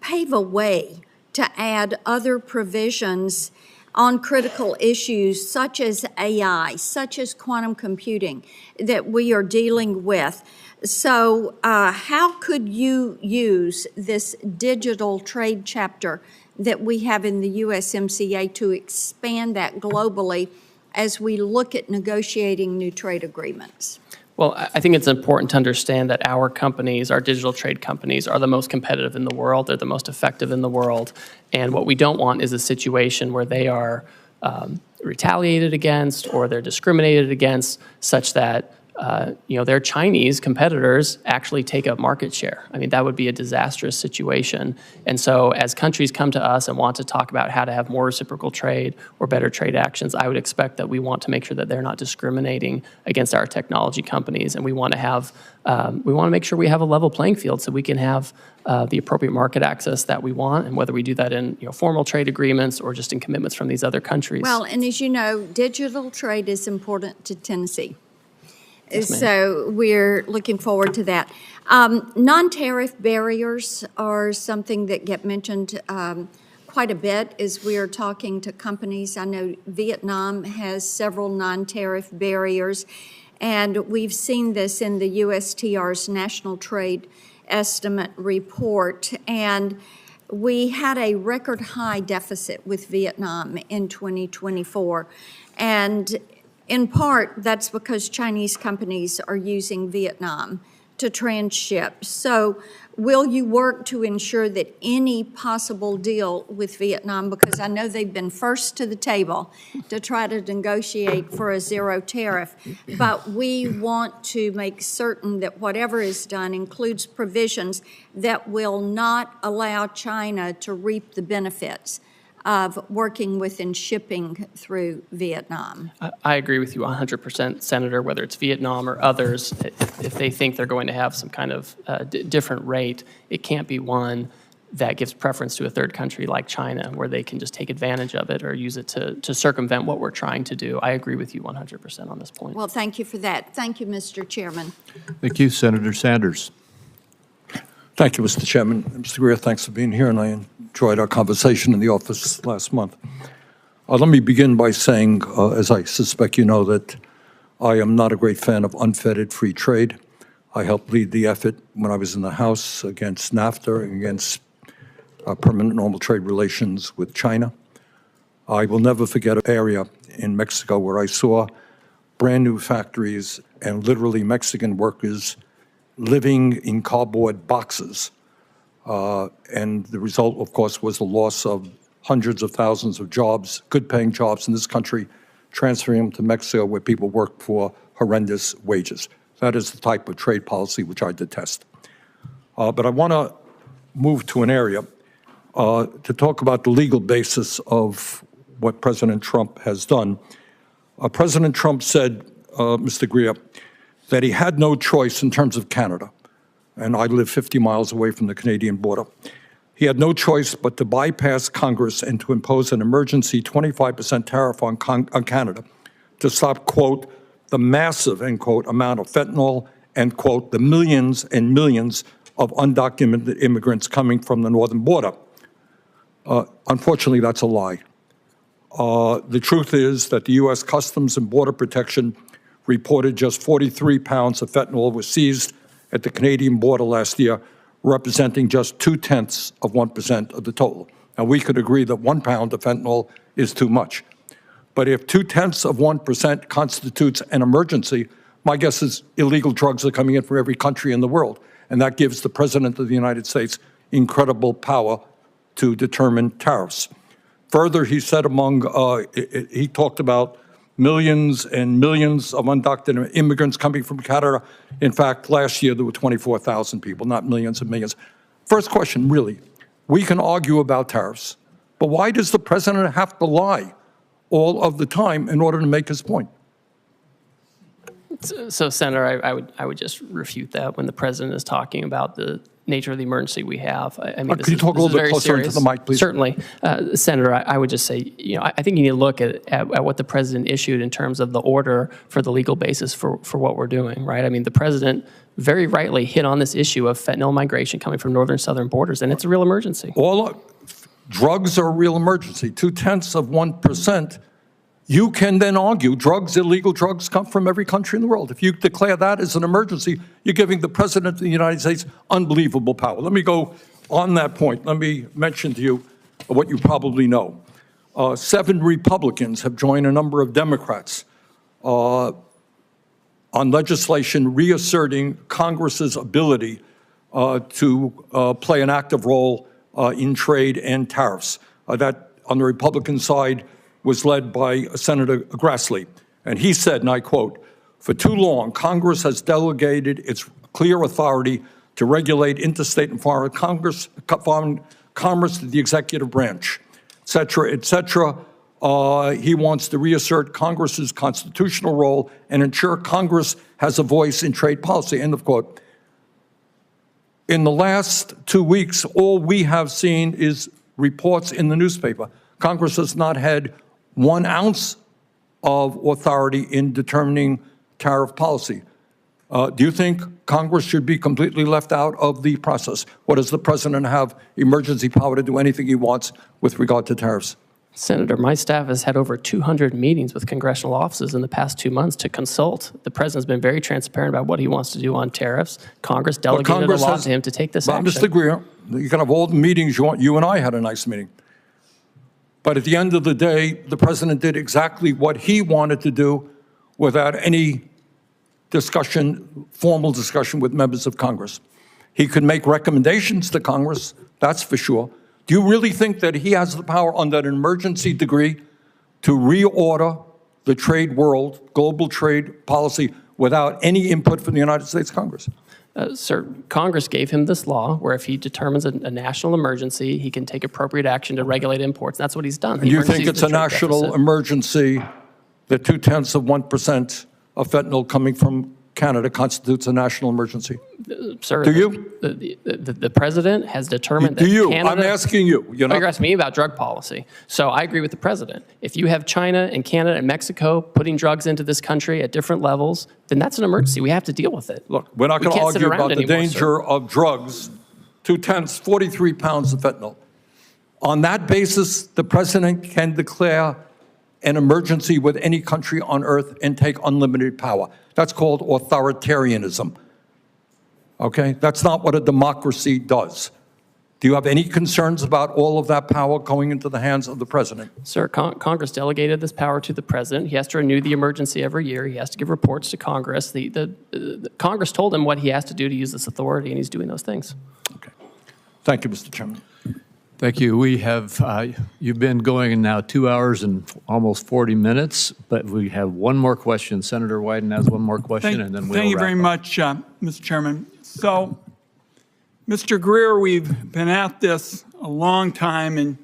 Speaker 10: pave a way to add other provisions on critical issues such as AI, such as quantum computing that we are dealing with. So how could you use this digital trade chapter that we have in the USMCA to expand that globally as we look at negotiating new trade agreements?
Speaker 7: Well, I think it's important to understand that our companies, our digital trade companies, are the most competitive in the world. They're the most effective in the world. And what we don't want is a situation where they are retaliated against or they're discriminated against such that their Chinese competitors actually take up market share. I mean, that would be a disastrous situation. And so as countries come to us and want to talk about how to have more reciprocal trade or better trade actions, I would expect that we want to make sure that they're not discriminating against our technology companies. And we want to have, make sure we have a level playing field so we can have the appropriate market access that we want, and whether we do that in formal trade agreements or just in commitments from these other countries.
Speaker 10: Well, and as you know, digital trade is important to Tennessee.
Speaker 7: Yes,
Speaker 10: so we're looking forward to that. Non-tariff barriers are something that get mentioned quite a bit as we are talking to companies. I know Vietnam has several non-tariff barriers, and we've seen this in the USTR's National Trade Estimate report. And we had a record high deficit with Vietnam in 2024. And in part, that's because Chinese companies are using Vietnam to transship. So will you work to ensure that any possible deal with Vietnam, because I know they've been first to the table to try to negotiate for a zero tariff, but we want to make certain that whatever is done includes provisions that will not allow China to reap the benefits of working with and shipping through Vietnam.
Speaker 7: I agree with you 100%, Senator, whether it's Vietnam or others. If they think they're going to have some kind of different rate, it can't be one that gives preference to a third country like China, where they can just take advantage of it or use it to circumvent what we're trying to do. I agree with you 100% on this point.
Speaker 10: Well, thank you for that. Thank you, Mr. Chairman.
Speaker 2: Thank you, Senator Sanders.
Speaker 11: Thank you, Mr. Chairman. Mr. Greer, thanks for being here, and I enjoyed our conversation in the office last month. Let me begin by saying, as I suspect you know, that I am not a great fan of unfettered free trade. I helped lead the effort when I was in the House against NAFTA and against permanent normal trade relations with China. I will never forget an area in Mexico where I saw brand new factories and literally Mexican workers living in cardboard boxes. And the result, of course, was the loss of hundreds of thousands of jobs, good-paying jobs in this country, transferring them to Mexico where people work for horrendous wages. That is the type of trade policy which I detest. But I want to move to an area to talk about the legal basis of what President Trump has done. President Trump said, Mr. Greer, that he had no choice in terms of Canada, and I live 50 miles away from the Canadian border. He had no choice but to bypass Congress and to impose an emergency 25% tariff on Canada to stop, quote, the massive, end quote, amount of fentanyl and, quote, the millions and millions of undocumented immigrants coming from the northern border. Unfortunately, that's a lie. The truth is that the U.S. Customs and Border Protection reported just 43 pounds of fentanyl was seized at the Canadian border last year, representing just 0.2% of the total. Now, we could agree that 1 pound of fentanyl is too much. But if 0.2% constitutes an emergency, my guess is illegal drugs are coming in from every country in the world. And that gives the President of the United States incredible power to determine tariffs. Further, he said he talked about millions and millions of undocumented immigrants coming from Canada. In fact, last year there were 24,000 people, not millions and millions. First question, really, we can argue about tariffs, but why does the president have to lie all of the time in order to make his point?
Speaker 7: So, Senator, I would just refute that when the president is talking about the nature of the emergency we have. I mean,
Speaker 11: could you talk a little bit closer into the mic, please?
Speaker 7: Certainly. Senator, I would just say, I think you need to look at what the president issued in terms of the order for the legal basis for what we're doing, right? I mean, the president very rightly hit on this issue of fentanyl migration coming from northern southern borders, and it's a real emergency.
Speaker 11: Drugs are a real emergency. 0.2%. You can then argue illegal drugs come from every country in the world. If you declare that as an emergency, you're giving the President of the United States unbelievable power. Let me go on that point. Let me mention to you what you probably know. 7 Republicans have joined a number of Democrats on legislation reasserting Congress's ability to play an active role in trade and tariffs. That, on the Republican side, was led by Senator Grassley. And he said, and I quote, "For too long, Congress has delegated its clear authority to regulate interstate and foreign commerce to the executive branch, et cetera, et cetera." He wants to reassert Congress's constitutional role and ensure Congress has a voice in trade policy, end of quote. In the last 2 weeks, all we have seen is reports in the newspaper. Congress has not had 1 ounce of authority in determining tariff policy. Do you think Congress should be completely left out of the process? Or does the president have emergency power to do anything he wants with regard to tariffs?
Speaker 7: Senator, my staff has had over 200 meetings with congressional offices in the past 2 months to consult. The president's been very transparent about what he wants to do on tariffs. Congress delegated a lot to him to take this action.
Speaker 11: Mr. Greer, you can have all the meetings you want. You and I had a nice meeting. But at the end of the day, the president did exactly what he wanted to do without any discussion, formal discussion with members of Congress. He could make recommendations to Congress, that's for sure. Do you really think that he has the power under an emergency degree to reorder the trade world, global trade policy, without any input from the United States Congress?
Speaker 7: Sir, Congress gave him this law where if he determines a national emergency, he can take appropriate action to regulate imports. That's what he's done.
Speaker 11: And you think it's a national emergency that 0.2% of fentanyl coming from Canada constitutes a national emergency?
Speaker 7: Sir,
Speaker 11: do you?
Speaker 7: The president has determined that
Speaker 11: do you?
Speaker 7: Canada,
Speaker 11: I'm asking you. You're
Speaker 7: asking me about drug policy. So I agree with the president. If you have China and Canada and Mexico putting drugs into this country at different levels, then that's an emergency. We have to deal with it.
Speaker 11: Look, we're not going to argue about the danger of drugs. 0.2, 43 pounds of fentanyl. On that basis, the president can declare an emergency with any country on earth and take unlimited power. That's called authoritarianism. Okay? That's not what a democracy does. Do you have any concerns about all of that power going into the hands of the president?
Speaker 7: Sir, Congress delegated this power to the president. He has to renew the emergency every year. He has to give reports to Congress. The Congress told him what he has to do to use this authority, and he's doing those things.
Speaker 11: Okay. Thank you, Mr. Chairman.
Speaker 2: Thank you. We have, you've been going now 2 hours and almost 40 minutes, but we have one more question. Senator Wyden has one more question, and then we'll
Speaker 6: Thank you
Speaker 2: wrap
Speaker 6: very
Speaker 2: up.
Speaker 6: much, Mr. Chairman. So, Mr. Greer, we've been at this a long time, and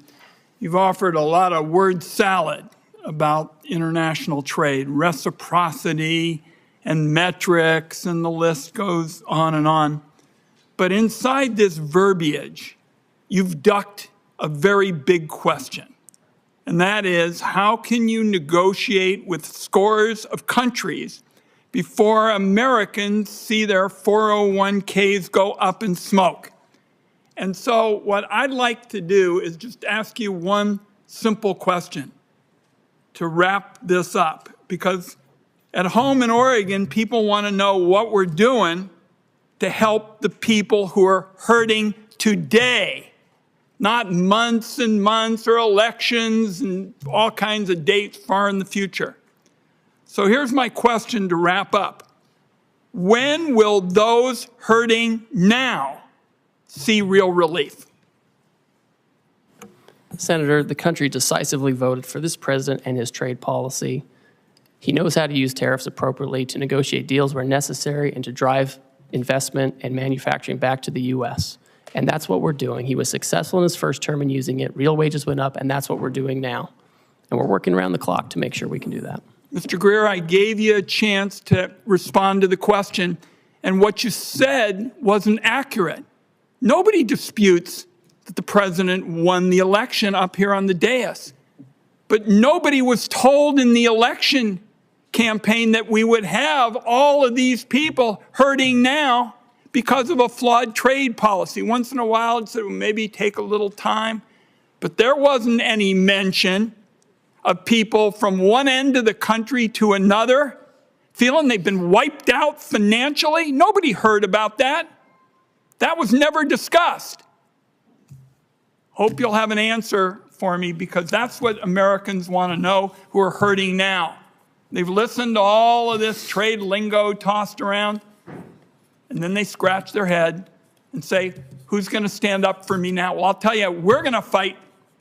Speaker 6: you've offered a lot of word salad about international trade, reciprocity and metrics, and the list goes on and on. But inside this verbiage, you've ducked a very big question, and that is, how can you negotiate with scores of countries before Americans see their 401ks go up in smoke? And so what I'd like to do is just ask you one simple question to wrap this up, because at home in Oregon, people want to know what we're doing to help the people who are hurting today, not months and months or elections and all kinds of dates far in the future. So here's my question to wrap up. When will those hurting now see real relief?
Speaker 7: Senator, the country decisively voted for this president and his trade policy. He knows how to use tariffs appropriately to negotiate deals where necessary and to drive investment and manufacturing back to the U.S. And that's what we're doing. He was successful in his first term in using it. Real wages went up, and that's what we're doing now. And we're working around the clock to make sure we can do that.
Speaker 6: Mr. Greer, I gave you a chance to respond to the question, and what you said wasn't accurate. Nobody disputes that the president won the election up here on the dais. But nobody was told in the election campaign that we would have all of these people hurting now because of a flawed trade policy. Once in a while, it said, well, maybe take a little time. But there wasn't any mention of people from one end of the country to another feeling they've been wiped out financially. Nobody heard about that. That was never discussed. Hope you'll have an answer for me, because that's what Americans want to know who are hurting now. They've listened to all of this trade lingo tossed around, and then they scratch their head and say, who's going to stand up for me now? Well, I'll tell you, we're going to fight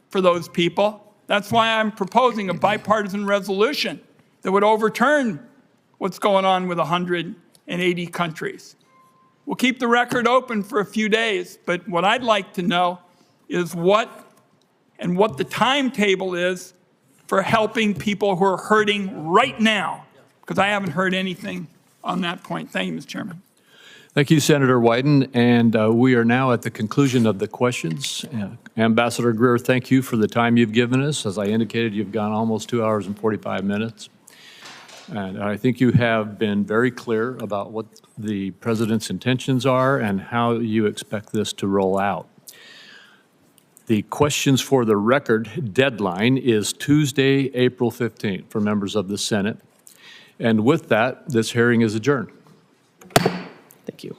Speaker 6: for those people. That's why I'm proposing a bipartisan resolution that would overturn what's going on with 180 countries. We'll keep the record open for a few days, but what I'd like to know is what the timetable is for helping people who are hurting right now, because I haven't heard anything on that point. Thank you, Mr. Chairman.
Speaker 2: Thank you, Senator Wyden. And we are now at the conclusion of the questions. Ambassador Greer, thank you for the time you've given us. As I indicated, you've gone almost 2 hours and 45 minutes. And I think you have been very clear about what the president's intentions are and how you expect this to roll out. The questions for the record deadline is Tuesday, April 15th for members of the Senate. And with that, this hearing is adjourned.
Speaker 7: Thank you.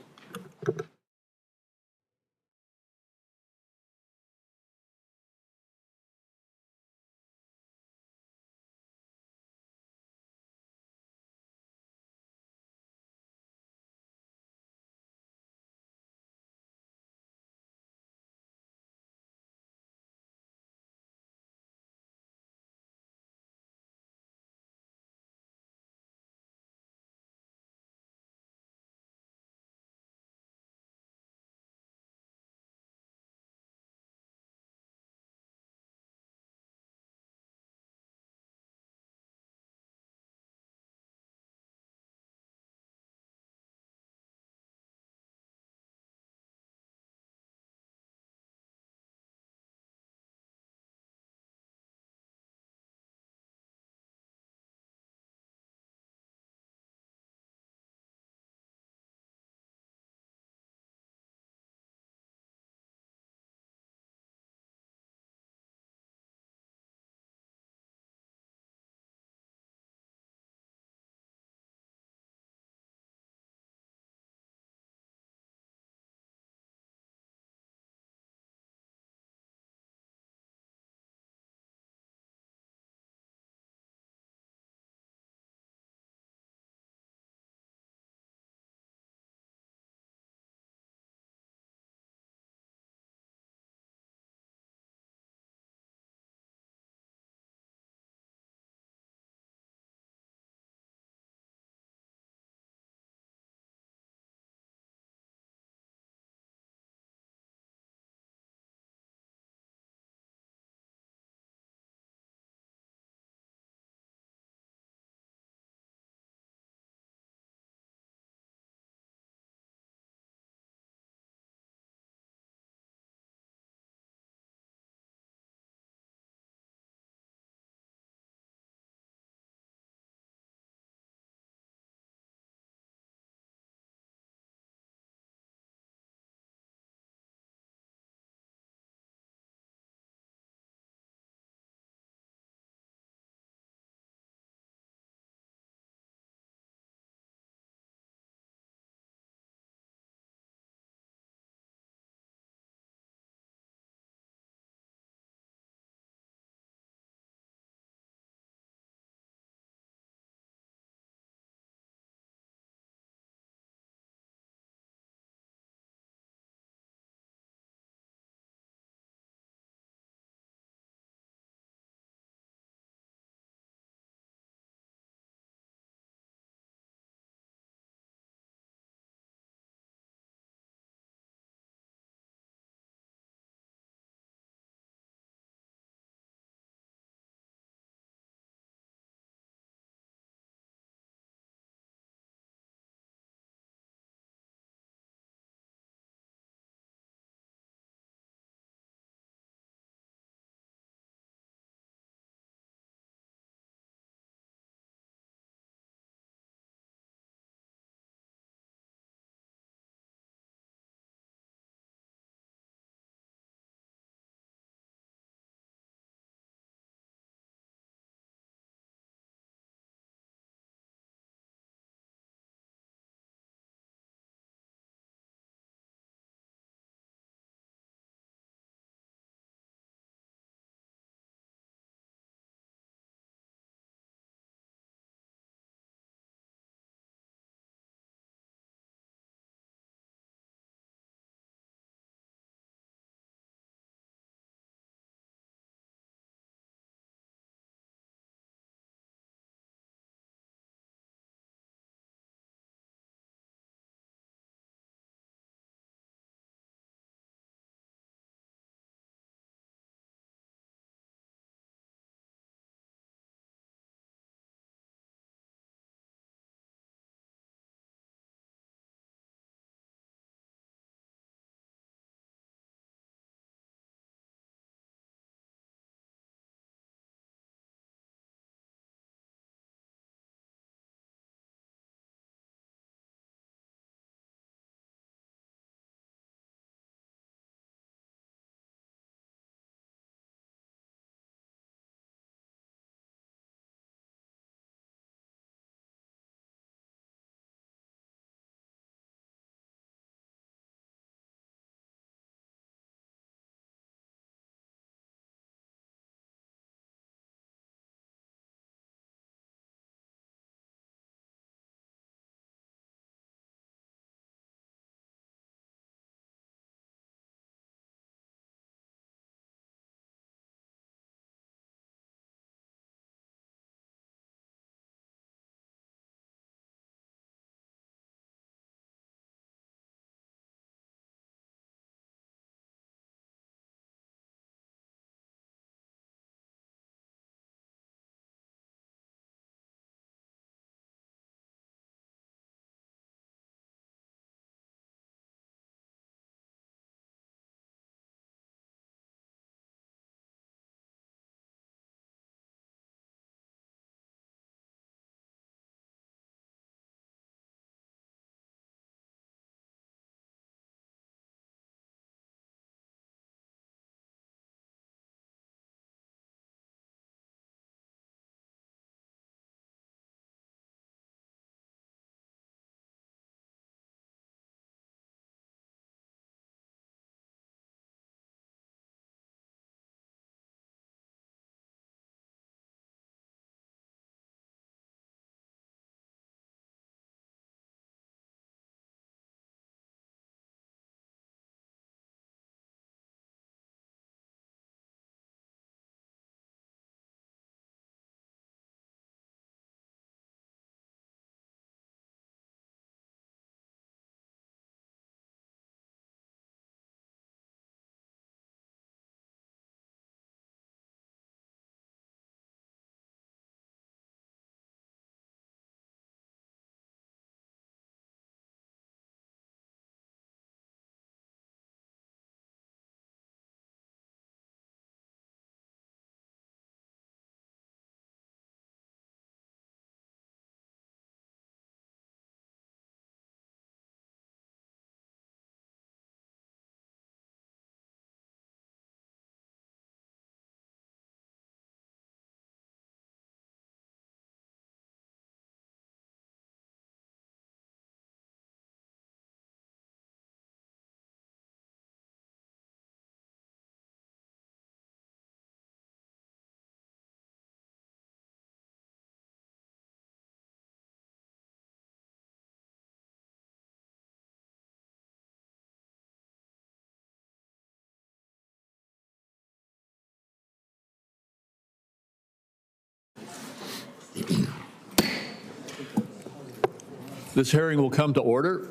Speaker 2: This hearing will come to order.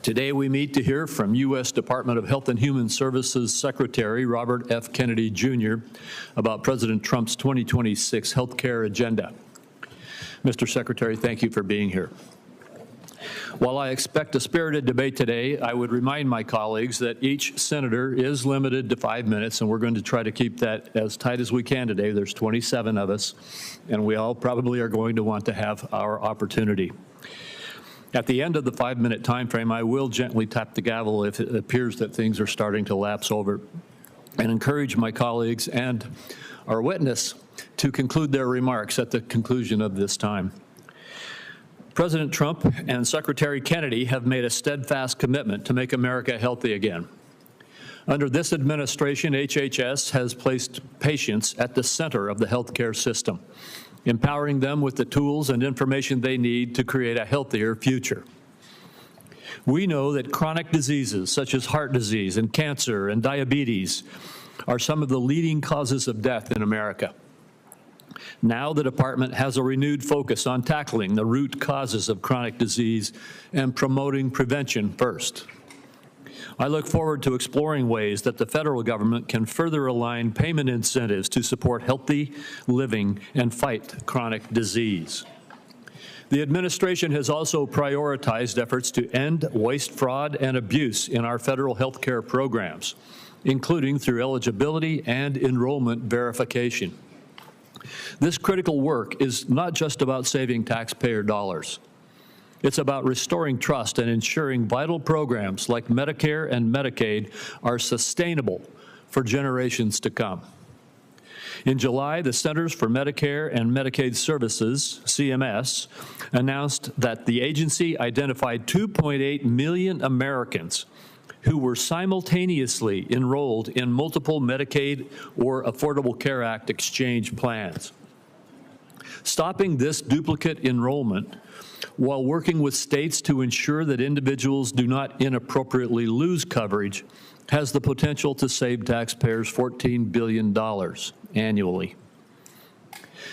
Speaker 2: Today we meet to hear from U.S. Department of Health and Human Services Secretary Robert F. Kennedy, Jr. about President Trump's 2026 health care agenda. Mr. Secretary, thank you for being here. While I expect a spirited debate today, I would remind my colleagues that each senator is limited to 5 minutes, and we're going to try to keep that as tight as we can today. There's 27 of us, and we all probably are going to want to have our opportunity. At the end of the 5-minute time frame, I will gently tap the gavel if it appears that things are starting to lapse over, and encourage my colleagues and our witness to conclude their remarks at the conclusion of this time. President Trump and Secretary Kennedy have made a steadfast commitment to make America healthy again. Under this administration, HHS has placed patients at the center of the healthcare system, empowering them with the tools and information they need to create a healthier future. We know that chronic diseases such as heart disease and cancer and diabetes are some of the leading causes of death in America. Now the department has a renewed focus on tackling the root causes of chronic disease and promoting prevention first. I look forward to exploring ways that the federal government can further align payment incentives to support healthy living and fight chronic disease. The administration has also prioritized efforts to end waste, fraud, and abuse in our federal health care programs, including through eligibility and enrollment verification. This critical work is not just about saving taxpayer dollars. It's about restoring trust and ensuring vital programs like Medicare and Medicaid are sustainable for generations to come. In July, the Centers for Medicare and Medicaid Services, CMS, announced that the agency identified 2.8 million Americans who were simultaneously enrolled in multiple Medicaid or Affordable Care Act exchange plans. Stopping this duplicate enrollment while working with states to ensure that individuals do not inappropriately lose coverage has the potential to save taxpayers $14 billion annually.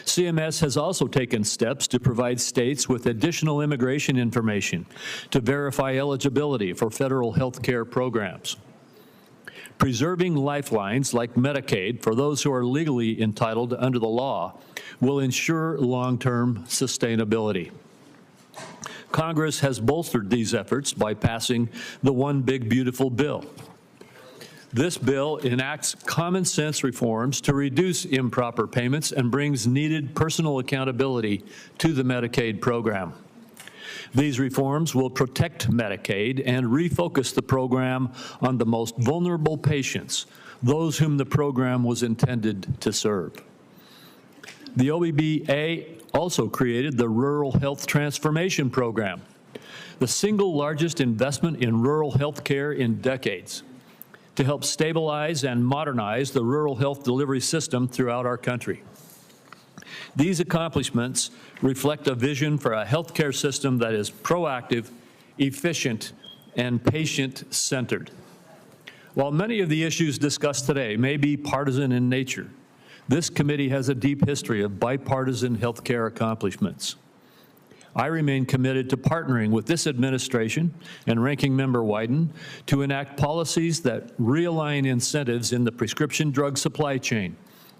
Speaker 2: CMS has also taken steps to provide states with additional immigration information to verify eligibility for federal health care programs. Preserving lifelines like Medicaid for those who are legally entitled under the law will ensure long-term sustainability. Congress has bolstered these efforts by passing the One Big Beautiful Bill. This bill enacts common sense reforms to reduce improper payments and brings needed personal accountability to the Medicaid program. These reforms will protect Medicaid and refocus the program on the most vulnerable patients, those whom the program was intended to serve. The OBBA also created the Rural Health Transformation Program, the single largest investment in rural health care in decades, to help stabilize and modernize the rural health delivery system throughout our country. These accomplishments reflect a vision for a healthcare system that is proactive, efficient, and patient-centered. While many of the issues discussed today may be partisan in nature, this committee has a deep history of bipartisan healthcare accomplishments. I remain committed to partnering with this administration and Ranking Member Wyden to enact policies that realign incentives in the prescription drug supply chain,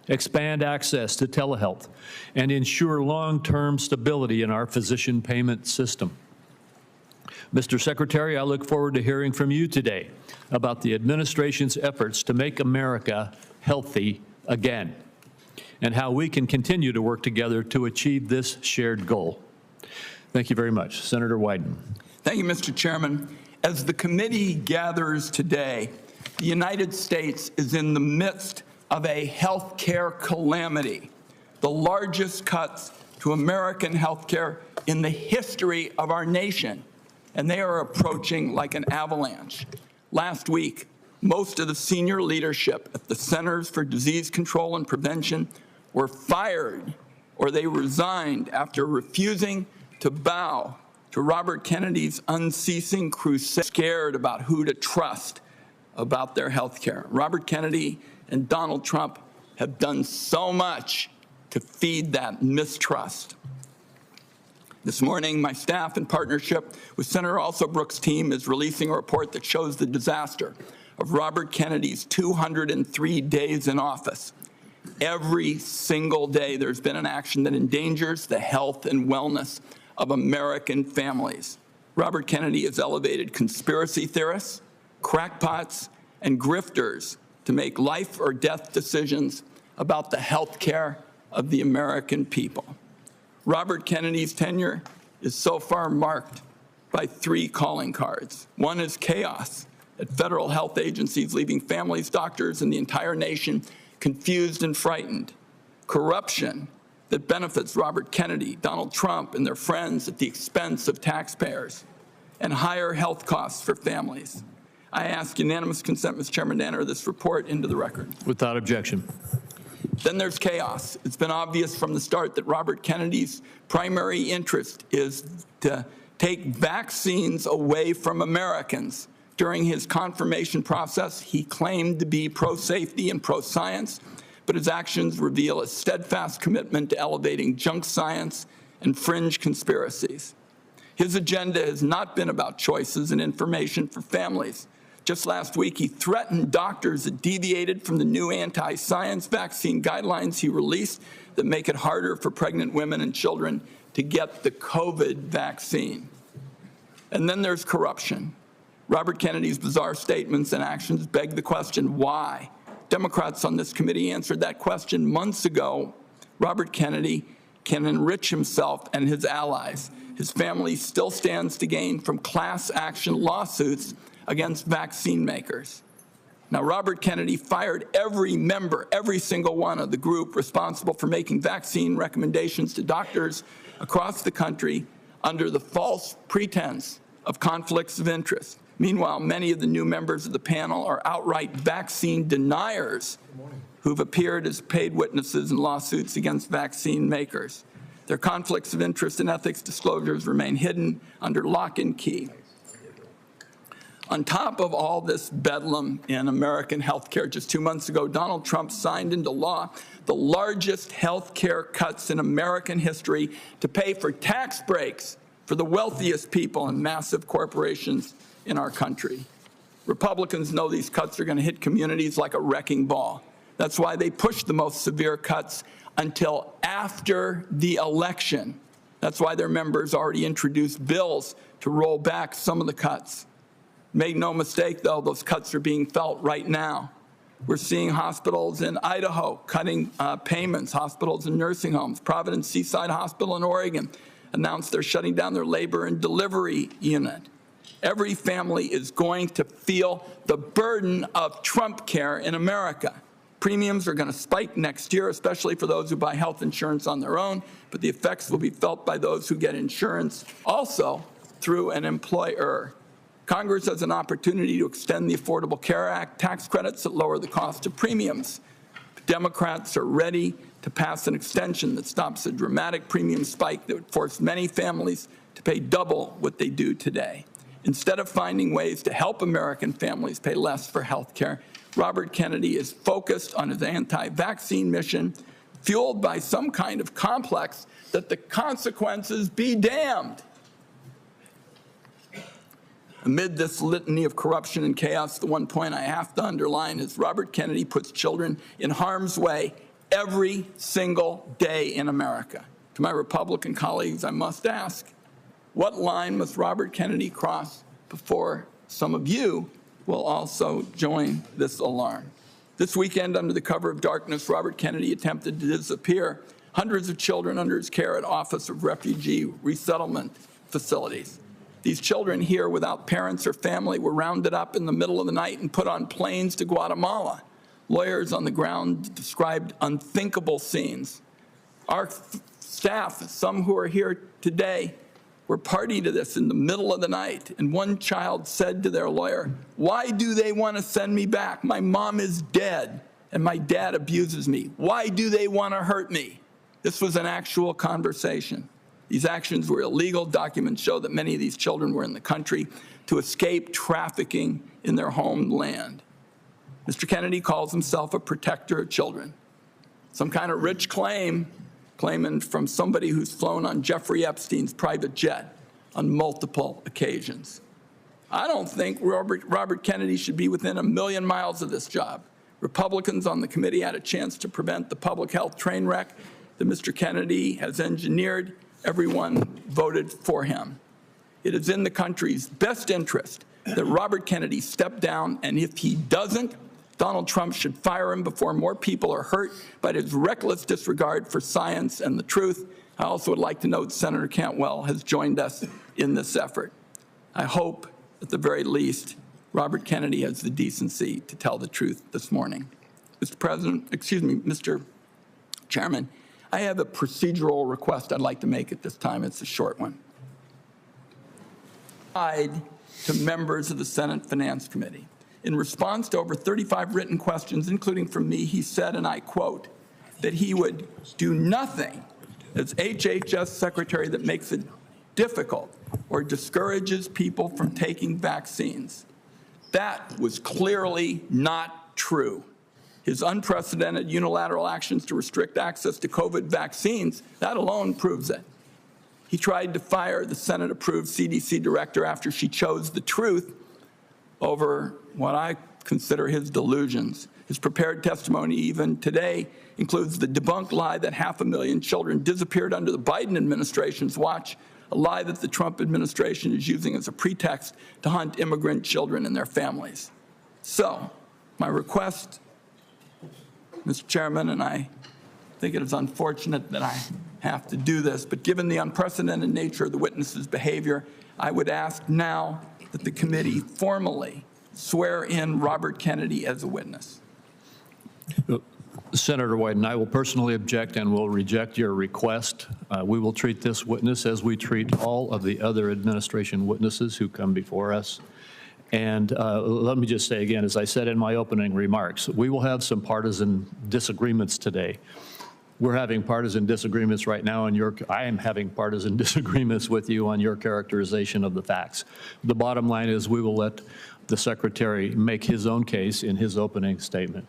Speaker 2: expand access to telehealth, and ensure long-term stability in our physician payment system. Mr. Secretary, I look forward to hearing from you today about the administration's efforts to make America healthy again, and how we can continue to work together to achieve this shared goal. Thank you very much. Senator Wyden.
Speaker 6: Thank you, Mr. Chairman. As the committee gathers today, the United States is in the midst of a health care calamity, the largest cuts to American health care in the history of our nation, and they are approaching like an avalanche. Last week, most of the senior leadership at the Centers for Disease Control and Prevention were fired or they resigned after refusing to bow to Robert Kennedy's unceasing crusade, scared about who to trust about their health care. Robert Kennedy and Donald Trump have done so much to feed that mistrust. This morning, my staff, in partnership with Senator Alsobrooks' team, is releasing a report that shows the disaster of Robert Kennedy's 203 days in office. Every single day, there's been an action that endangers the health and wellness of American families. Robert Kennedy has elevated conspiracy theorists, crackpots, and grifters to make life or death decisions about the health care of the American people. Robert Kennedy's tenure is so far marked by 3 calling cards. One is chaos at federal health agencies, leaving families, doctors, and the entire nation confused and frightened. Corruption that benefits Robert Kennedy, Donald Trump, and their friends at the expense of taxpayers. And higher health costs for families. I ask unanimous consent, Mr. Chairman, to enter this report into the record.
Speaker 2: Without objection.
Speaker 6: Then there's chaos. It's been obvious from the start that Robert Kennedy's primary interest is to take vaccines away from Americans. During his confirmation process, he claimed to be pro-safety and pro-science, but his actions reveal a steadfast commitment to elevating junk science and fringe conspiracies. His agenda has not been about choices and information for families. Just last week, he threatened doctors that deviated from the new anti-science vaccine guidelines he released that make it harder for pregnant women and children to get the COVID vaccine. And then there's corruption. Robert Kennedy's bizarre statements and actions beg the question, why? Democrats on this committee answered that question months ago. Robert Kennedy can enrich himself and his allies. His family still stands to gain from class action lawsuits against vaccine makers. Now, Robert Kennedy fired every member, every single one of the group responsible for making vaccine recommendations to doctors across the country under the false pretense of conflicts of interest. Meanwhile, many of the new members of the panel are outright vaccine deniers who've appeared as paid witnesses in lawsuits against vaccine makers. Their conflicts of interest and ethics disclosures remain hidden under lock and key. On top of all this bedlam in American health care, just 2 months ago, Donald Trump signed into law the largest health care cuts in American history to pay for tax breaks for the wealthiest people and massive corporations in our country. Republicans know these cuts are going to hit communities like a wrecking ball. That's why they pushed the most severe cuts until after the election. That's why their members already introduced bills to roll back some of the cuts. Make no mistake, though, those cuts are being felt right now. We're seeing hospitals in Idaho cutting payments, hospitals and nursing homes. Providence Seaside Hospital in Oregon announced they're shutting down their labor and delivery unit. Every family is going to feel the burden of Trump care in America. Premiums are going to spike next year, especially for those who buy health insurance on their own, but the effects will be felt by those who get insurance also through an employer. Congress has an opportunity to extend the Affordable Care Act tax credits that lower the cost of premiums. Democrats are ready to pass an extension that stops a dramatic premium spike that would force many families to pay double what they do today. Instead of finding ways to help American families pay less for health care, Robert Kennedy is focused on his anti-vaccine mission, fueled by some kind of complex that the consequences be damned. Amid this litany of corruption and chaos, the one point I have to underline is Robert Kennedy puts children in harm's way every single day in America. To my Republican colleagues, I must ask, what line must Robert Kennedy cross before some of you will also join this alarm? This weekend, under the cover of darkness, Robert Kennedy attempted to disappear hundreds of children under his care at Office of Refugee Resettlement facilities. These children here without parents or family were rounded up in the middle of the night and put on planes to Guatemala. Lawyers on the ground described unthinkable scenes. Our staff, some who are here today, were party to this in the middle of the night. And one child said to their lawyer, "Why do they want to send me back? My mom is dead and my dad abuses me. Why do they want to hurt me?" This was an actual conversation. These actions were illegal. Documents show that many of these children were in the country to escape trafficking in their homeland. Mr. Kennedy calls himself a protector of children. Some kind of rich claim claiming from somebody who's flown on Jeffrey Epstein's private jet on multiple occasions. I don't think Robert Kennedy should be within 1,000,000 miles of this job. Republicans on the committee had a chance to prevent the public health train wreck that Mr. Kennedy has engineered. Everyone voted for him. It is in the country's best interest that Robert Kennedy step down, and if he doesn't, Donald Trump should fire him before more people are hurt by his reckless disregard for science and the truth. I also would like to note Senator Cantwell has joined us in this effort. I hope, at the very least, Robert Kennedy has the decency to tell the truth this morning. Mr. Chairman, I have a procedural request I'd like to make at this time. It's a short one. To members of the Senate Finance Committee. In response to over 35 written questions, including from me, he said, and I quote, that he would do nothing as HHS Secretary that makes it difficult or discourages people from taking vaccines. That was clearly not true. His unprecedented unilateral actions to restrict access to COVID vaccines, that alone proves it. He tried to fire the Senate-approved CDC director after she chose the truth over what I consider his delusions. His prepared testimony even today includes the debunked lie that 500,000 children disappeared under the Biden administration's watch, a lie that the Trump administration is using as a pretext to hunt immigrant children and their families. So, my request, Mr. Chairman, and I think it is unfortunate that I have to do this, but given the unprecedented nature of the witness's behavior, I would ask now that the committee formally swear in Robert Kennedy as a witness.
Speaker 2: Senator Wyden, I will personally object and will reject your request. We will treat this witness as we treat all of the other administration witnesses who come before us. And let me just say again, as I said in my opening remarks, we will have some partisan disagreements today. We're having partisan disagreements right now, and I am having partisan disagreements with you on your characterization of the facts. The bottom line is we will let the Secretary make his own case in his opening statement.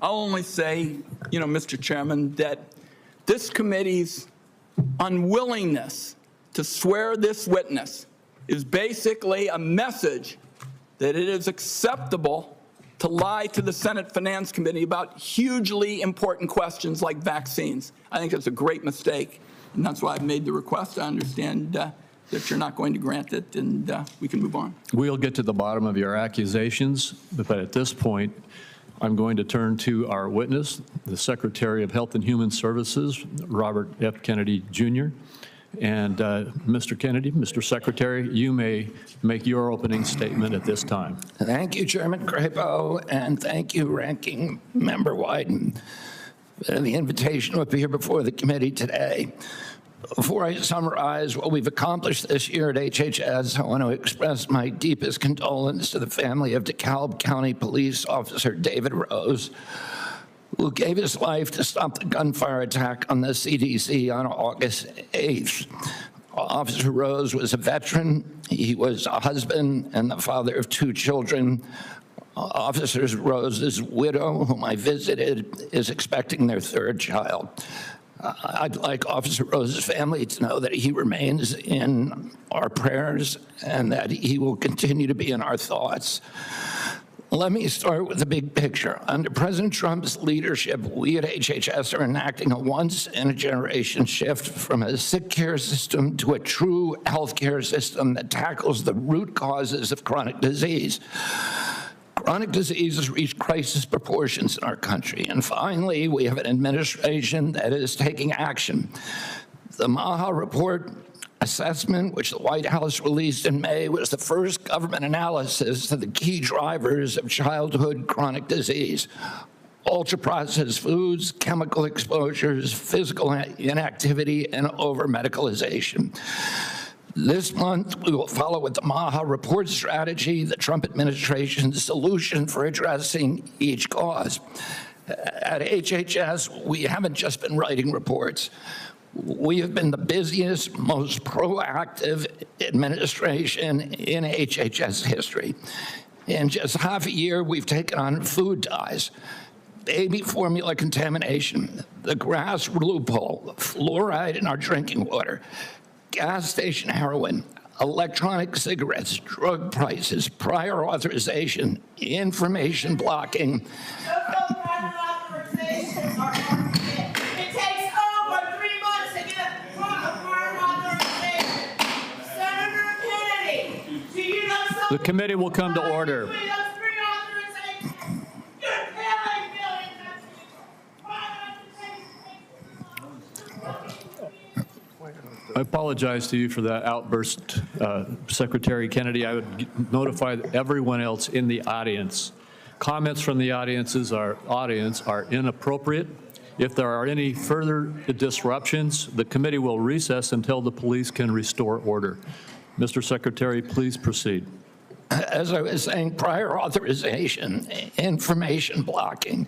Speaker 6: I'll only say, Mr. Chairman, that this committee's unwillingness to swear this witness is basically a message that it is acceptable to lie to the Senate Finance Committee about hugely important questions like vaccines. I think it's a great mistake, and that's why I've made the request. I understand that you're not going to grant it, and we can move on.
Speaker 2: We'll get to the bottom of your accusations, but at this point, I'm going to turn to our witness, the Secretary of Health and Human Services, Robert F. Kennedy, Jr. And Mr. Kennedy, Mr. Secretary, you may make your opening statement at this time.
Speaker 17: Thank you, Chairman Crapo, and thank you, Ranking Member Wyden, for the invitation to appear before the committee today. Before I summarize what we've accomplished this year at HHS, I want to express my deepest condolence to the family of DeKalb County Police Officer David Rose, who gave his life to stop the gunfire attack on the CDC on August 8th. Officer Rose was a veteran. He was a husband and the father of 2 children. Officer Rose's widow, whom I visited, is expecting their 3rd child. I'd like Officer Rose's family to know that he remains in our prayers and that he will continue to be in our thoughts. Let me start with the big picture. Under President Trump's leadership, we at HHS are enacting a once-in-a-generation shift from a sick care system to a true health care system that tackles the root causes of chronic disease. Chronic disease has reached crisis proportions in our country. And finally, we have an administration that is taking action. The MAHA report assessment, which the White House released in May, was the first government analysis of the key drivers of childhood chronic disease: ultra-processed foods, chemical exposures, physical inactivity, and over-medicalization. This month, we will follow with the MAHA report strategy, the Trump administration's solution for addressing each cause. At HHS, we haven't just been writing reports. We have been the busiest, most proactive administration in HHS history. In just half a year, we've taken on food dyes, baby formula contamination,
Speaker 13: the grass loophole, fluoride in our drinking water, gas station heroin, electronic cigarettes, drug prices, prior authorization, information blocking.
Speaker 2: The committee will come to order. I apologize to you for that outburst, Secretary Kennedy. I would notify everyone else in the audience. Comments from the audience are inappropriate. If there are any further disruptions, the committee will recess until the police can restore order. Mr. Secretary, please proceed.
Speaker 13: As I was saying, prior authorization, information blocking,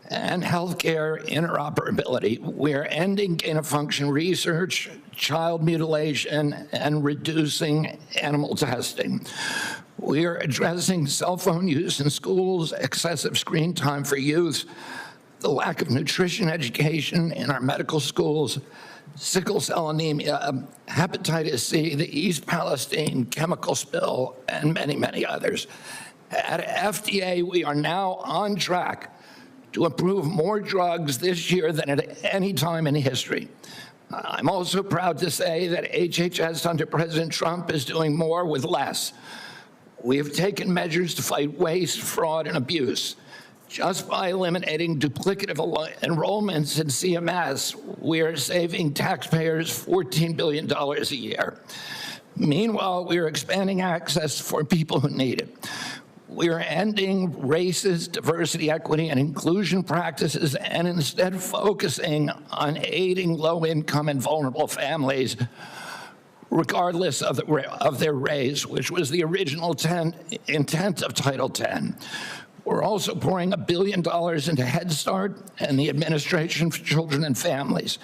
Speaker 13: and healthcare interoperability. We're ending gain-of-function research, child mutilation, and reducing animal testing. We are addressing cell phone use in schools, excessive screen time for youth, the lack of nutrition education in our medical schools, sickle cell anemia, hepatitis C, the East Palestine chemical spill, and many, many others. At FDA, we are now on track to approve more drugs this year than at any time in history. I'm also proud to say that HHS under President Trump is doing more with less. We have taken measures to fight waste, fraud, and abuse. Just by eliminating duplicative enrollments in CMS, we are saving taxpayers $14 billion a year. Meanwhile, we are expanding access for people who need it. We are ending racist diversity, equity, and inclusion practices and instead focusing on aiding low-income and vulnerable families, regardless of their race, which was the original intent of Title X. We're also pouring $1 billion into Head Start and the Administration for Children and Families.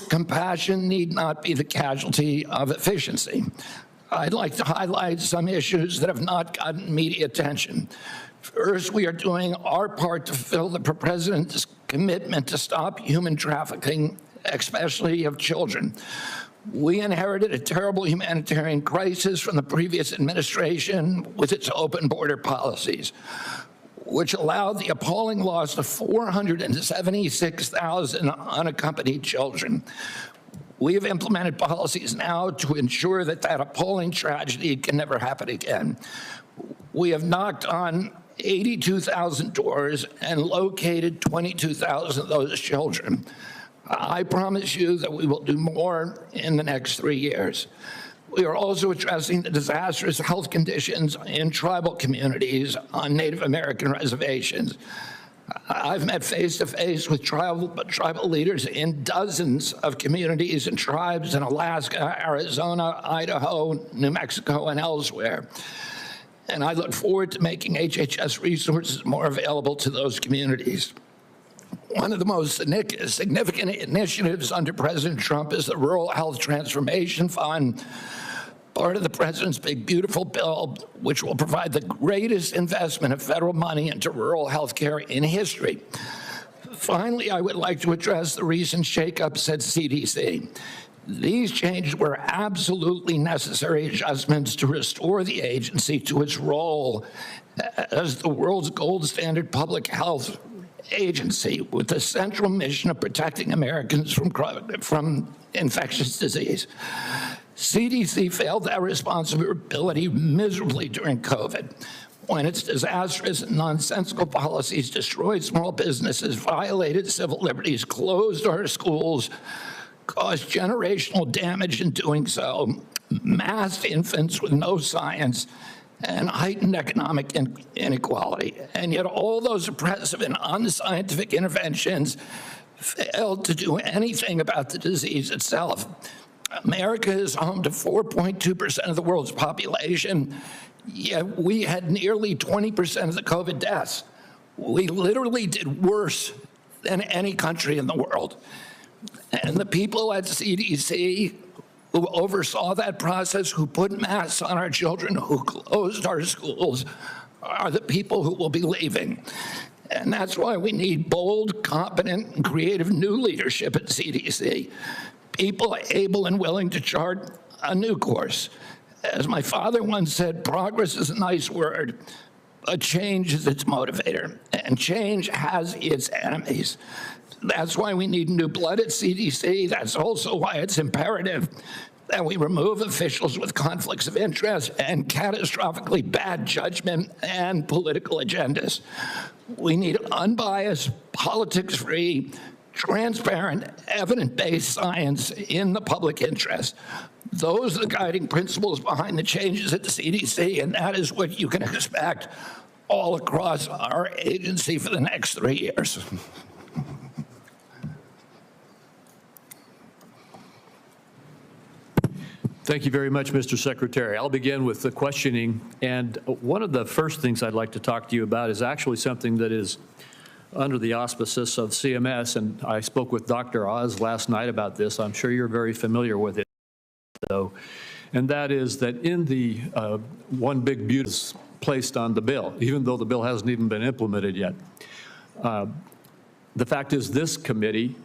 Speaker 13: Compassion need not be the casualty of efficiency. I'd like to highlight some issues that have not gotten media attention. First, we are doing our part to fulfill the President's commitment to stop human trafficking, especially of children. We inherited a terrible humanitarian crisis from the previous administration with its open border policies, which allowed the appalling loss of 476,000 unaccompanied children. We have implemented policies now to ensure that that appalling tragedy can never happen again. We have knocked on 82,000 doors and located 22,000 of those children. I promise you that we will do more in the next 3 years. We are also addressing the disastrous health conditions in tribal communities on Native American reservations. I've met face-to-face with tribal leaders in dozens of communities and tribes in Alaska, Arizona, Idaho, New Mexico, and elsewhere. And I look forward to making HHS resources more available to those communities. One of the most significant initiatives under President Trump is the Rural Health Transformation Fund, part of the President's Big Beautiful Bill, which will provide the greatest investment of federal money into rural health care in history. Finally, I would like to address the recent shakeups at CDC. These changes were absolutely necessary adjustments to restore the agency to its role as the world's gold standard public health agency with the central mission of protecting Americans from infectious disease. CDC failed that responsibility miserably during COVID, when its disastrous and nonsensical policies destroyed small businesses, violated civil liberties, closed our schools, caused generational damage in doing so, massed infants with no science, and heightened economic inequality. And yet all those oppressive and unscientific interventions failed to do anything about the disease itself. America is home to 4.2% of the world's population, yet we had nearly 20% of the COVID deaths. We literally did worse than any country in the world. And the people at CDC who oversaw that process, who put masks on our children, who closed our schools, are the people who will be leaving. And that's why we need bold, competent, and creative new leadership at CDC. People able and willing to chart a new course. As my father once said, progress is a nice word, but change is its motivator, and change has its enemies. That's why we need new blood at CDC. That's also why it's imperative that we remove officials with conflicts of interest and catastrophically bad judgment and political agendas. We need unbiased, politics-free, transparent, evidence-based science in the public interest. Those are the guiding principles behind the changes at the CDC, and that is what you can expect all across our agency for the next 3 years.
Speaker 2: Thank you very much, Mr. Secretary. I'll begin with the questioning. And one of the first things I'd like to talk to you about is actually something that is under the auspices of CMS. And I spoke with Dr. Oz last night about this. I'm sure you're very familiar with it, though. And that is that in the One Big Beautiful placed on the bill, even though the bill hasn't even been implemented yet. The fact is this committee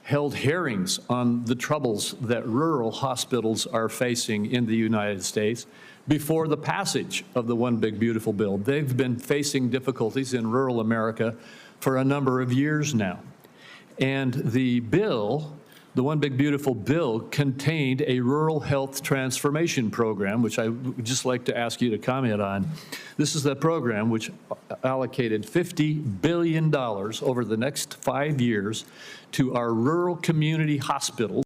Speaker 2: held hearings on the troubles that rural hospitals are facing in the United States before the passage of the One Big Beautiful Bill. They've been facing difficulties in rural America for a number of years now. And the bill, the One Big Beautiful Bill, contained a rural health transformation program, which I would just like to ask you to comment on. This is the program which allocated $50 billion over the next 5 years to our rural community hospitals